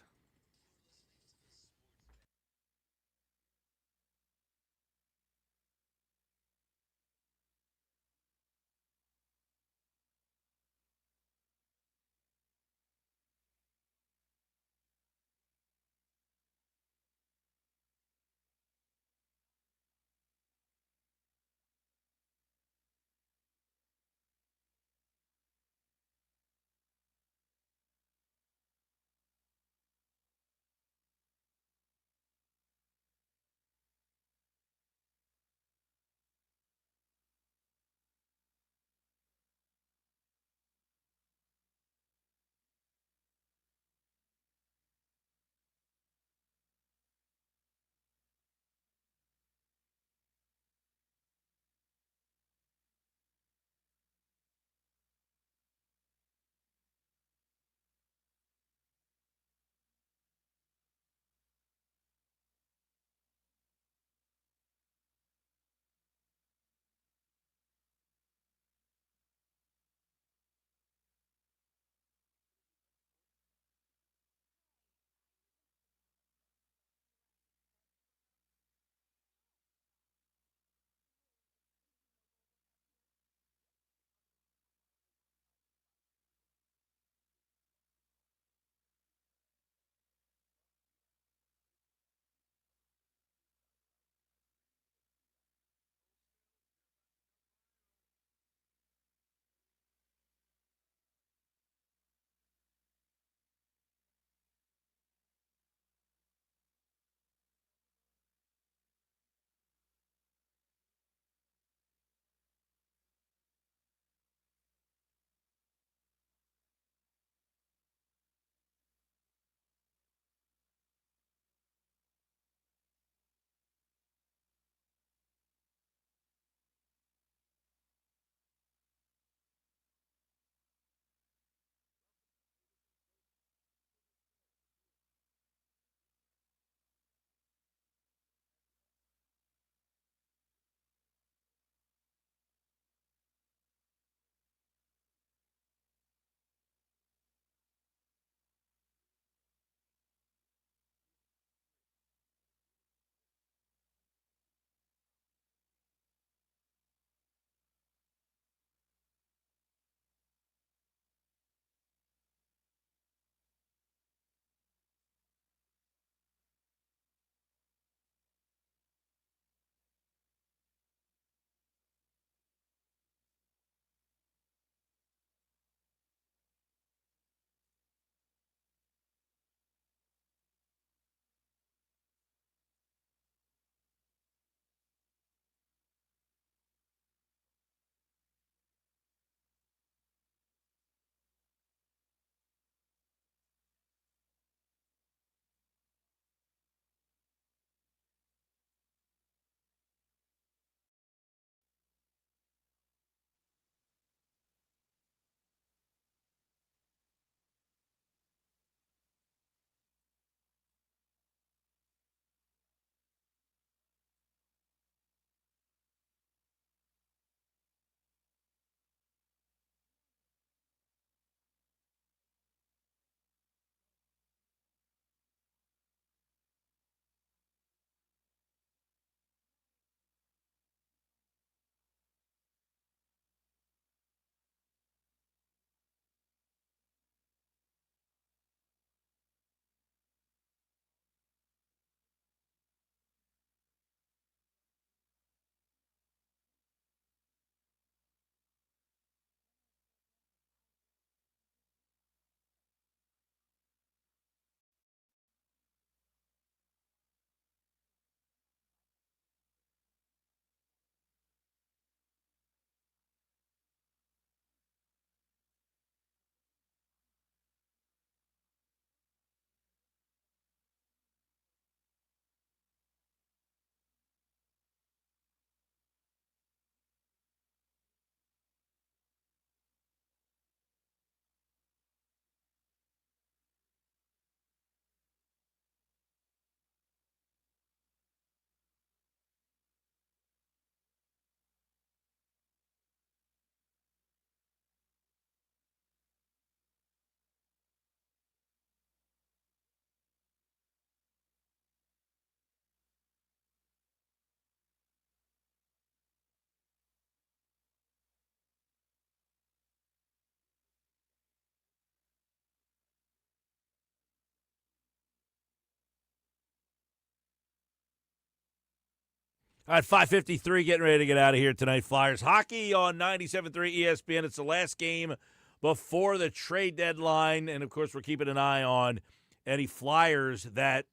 Speaker 1: All right, 5:53, getting ready to get out of here tonight. Flyers hockey on 97.3 ESPN. It's the last game before the trade deadline. And, of course, we're keeping an eye on any Flyers that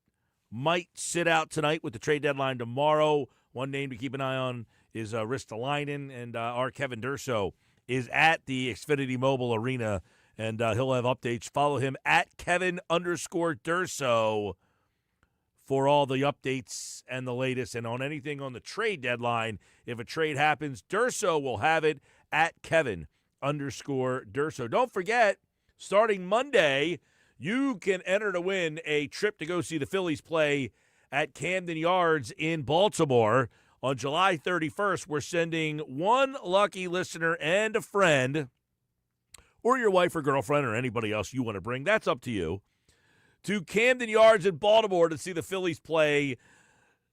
Speaker 1: might sit out tonight with the trade deadline tomorrow. One name to keep an eye on is Ristolainen, and our Kevin Durso is at the Xfinity Mobile Arena, and he'll have updates. Follow him at Kevin_Durso for all the updates and the latest, and on anything on the trade deadline. If a trade happens, Durso will have it at Kevin_Durso. Don't forget, starting Monday, you can enter to win a trip to go see the Phillies play at Camden Yards in Baltimore. On July 31st, we're sending one lucky listener and a friend, or your wife or girlfriend or anybody else you want to bring. That's up to you, to Camden Yards in Baltimore to see the Phillies play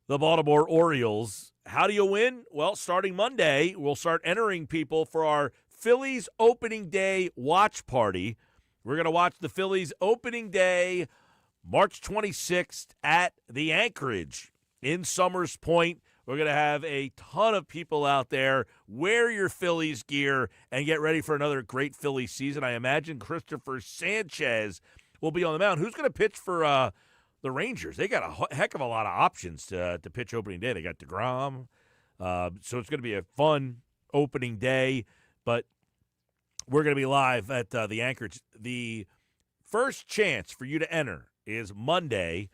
Speaker 1: the Baltimore Orioles. How do you win? Well, starting Monday, we'll start entering people for our Phillies opening day watch party. We're going to watch the Phillies opening day, March 26th at the Anchorage in Summers Point. We're going to have a ton of people out there. Wear your Phillies gear and get ready for another great Phillies season. I imagine Christopher Sanchez will be on the mound. Who's going to pitch for the Rangers? They got a heck of a lot of options to pitch opening day. They got DeGrom. So it's going to be a fun opening day. But we're going to be live at the Anchorage. The first chance for you to enter is Monday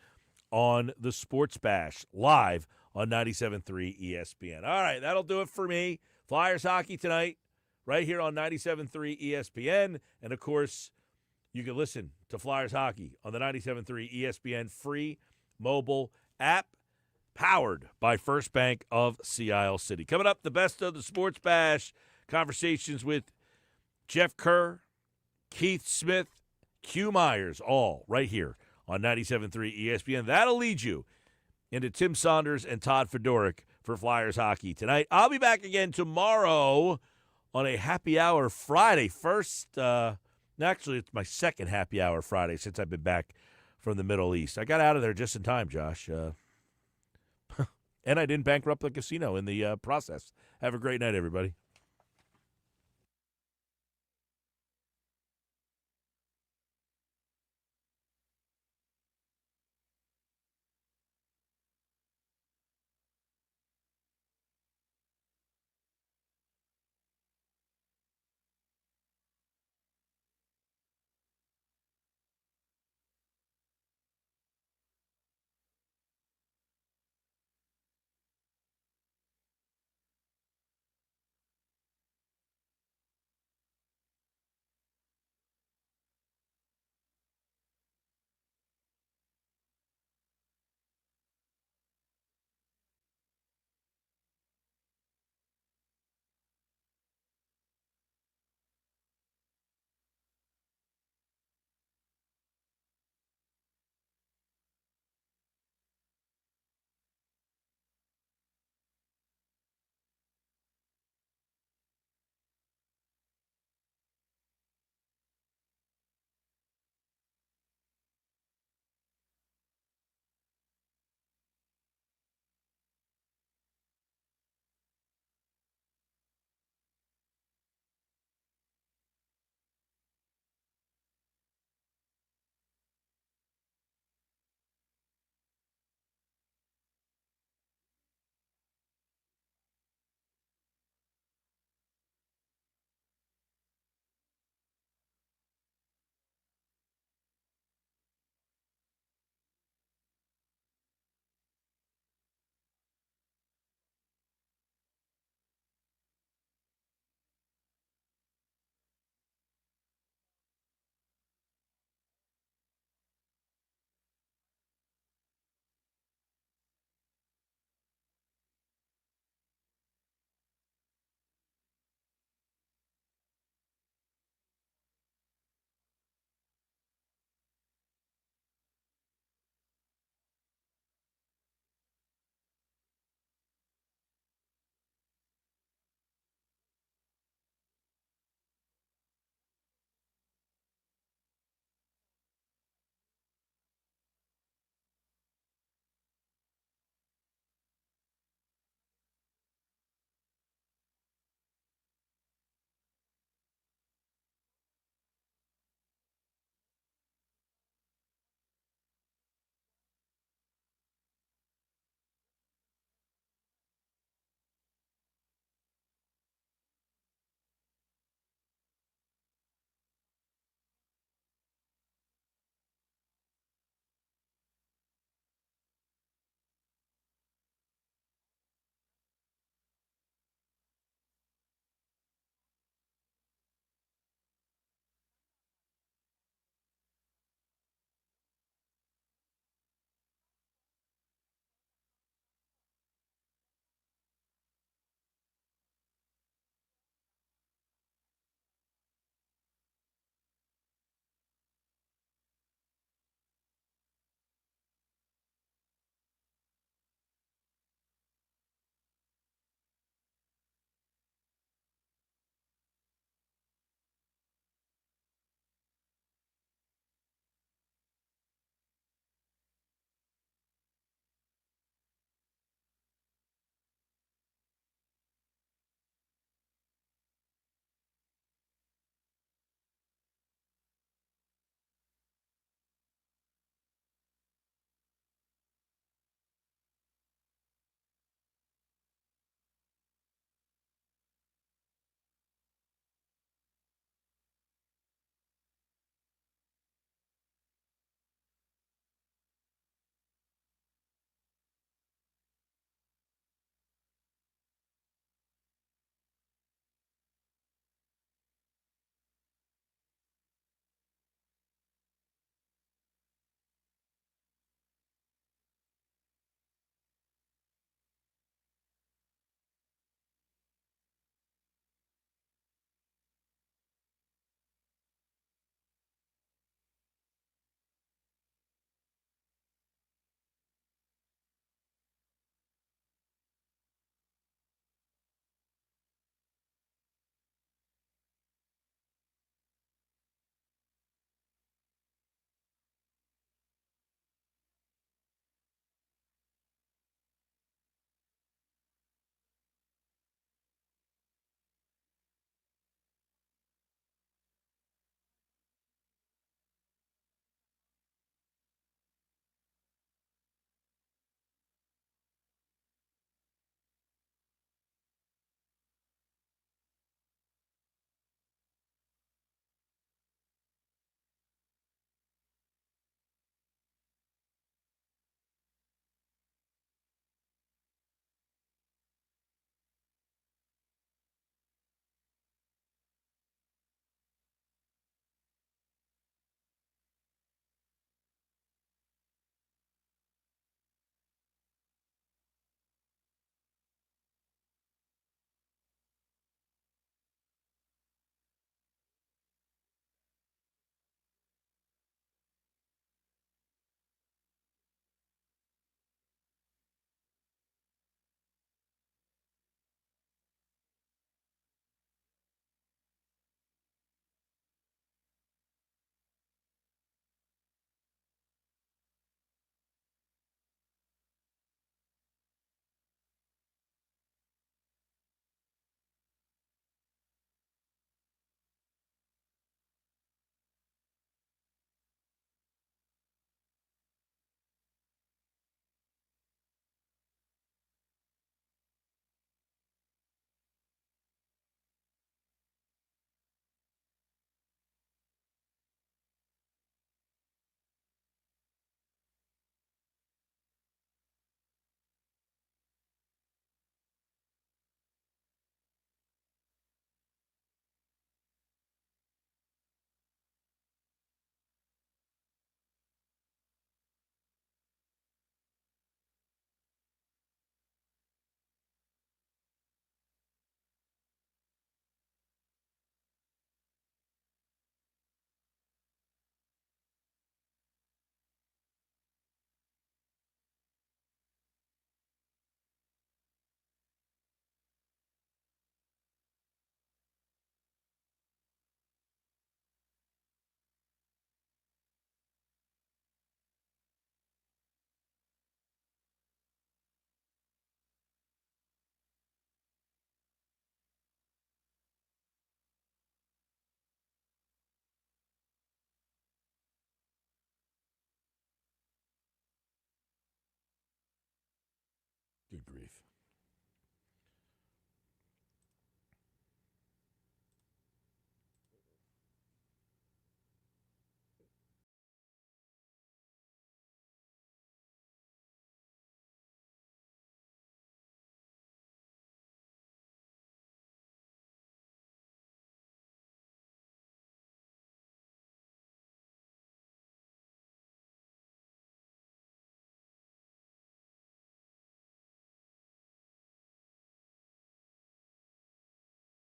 Speaker 1: on the Sports Bash, live on 97.3 ESPN. All right, that'll do it for me. Flyers hockey tonight, right here on 97.3 ESPN. And, of course, you can listen to Flyers hockey on the 97.3 ESPN free mobile app, powered by First Bank of Sea Isle City. Coming up, the best of the Sports Bash, conversations with Jeff Kerr, Keith Smith, Q Myers, all right here on 97.3 ESPN. That'll lead you into Tim Saunders and Todd Fedoruk for Flyers hockey tonight. I'll be back again tomorrow on a happy hour Friday. Actually, it's my second happy hour Friday since I've been back from the Middle East. I got out of there just in time, Josh. And I didn't bankrupt the casino in the process. Have a great night, everybody.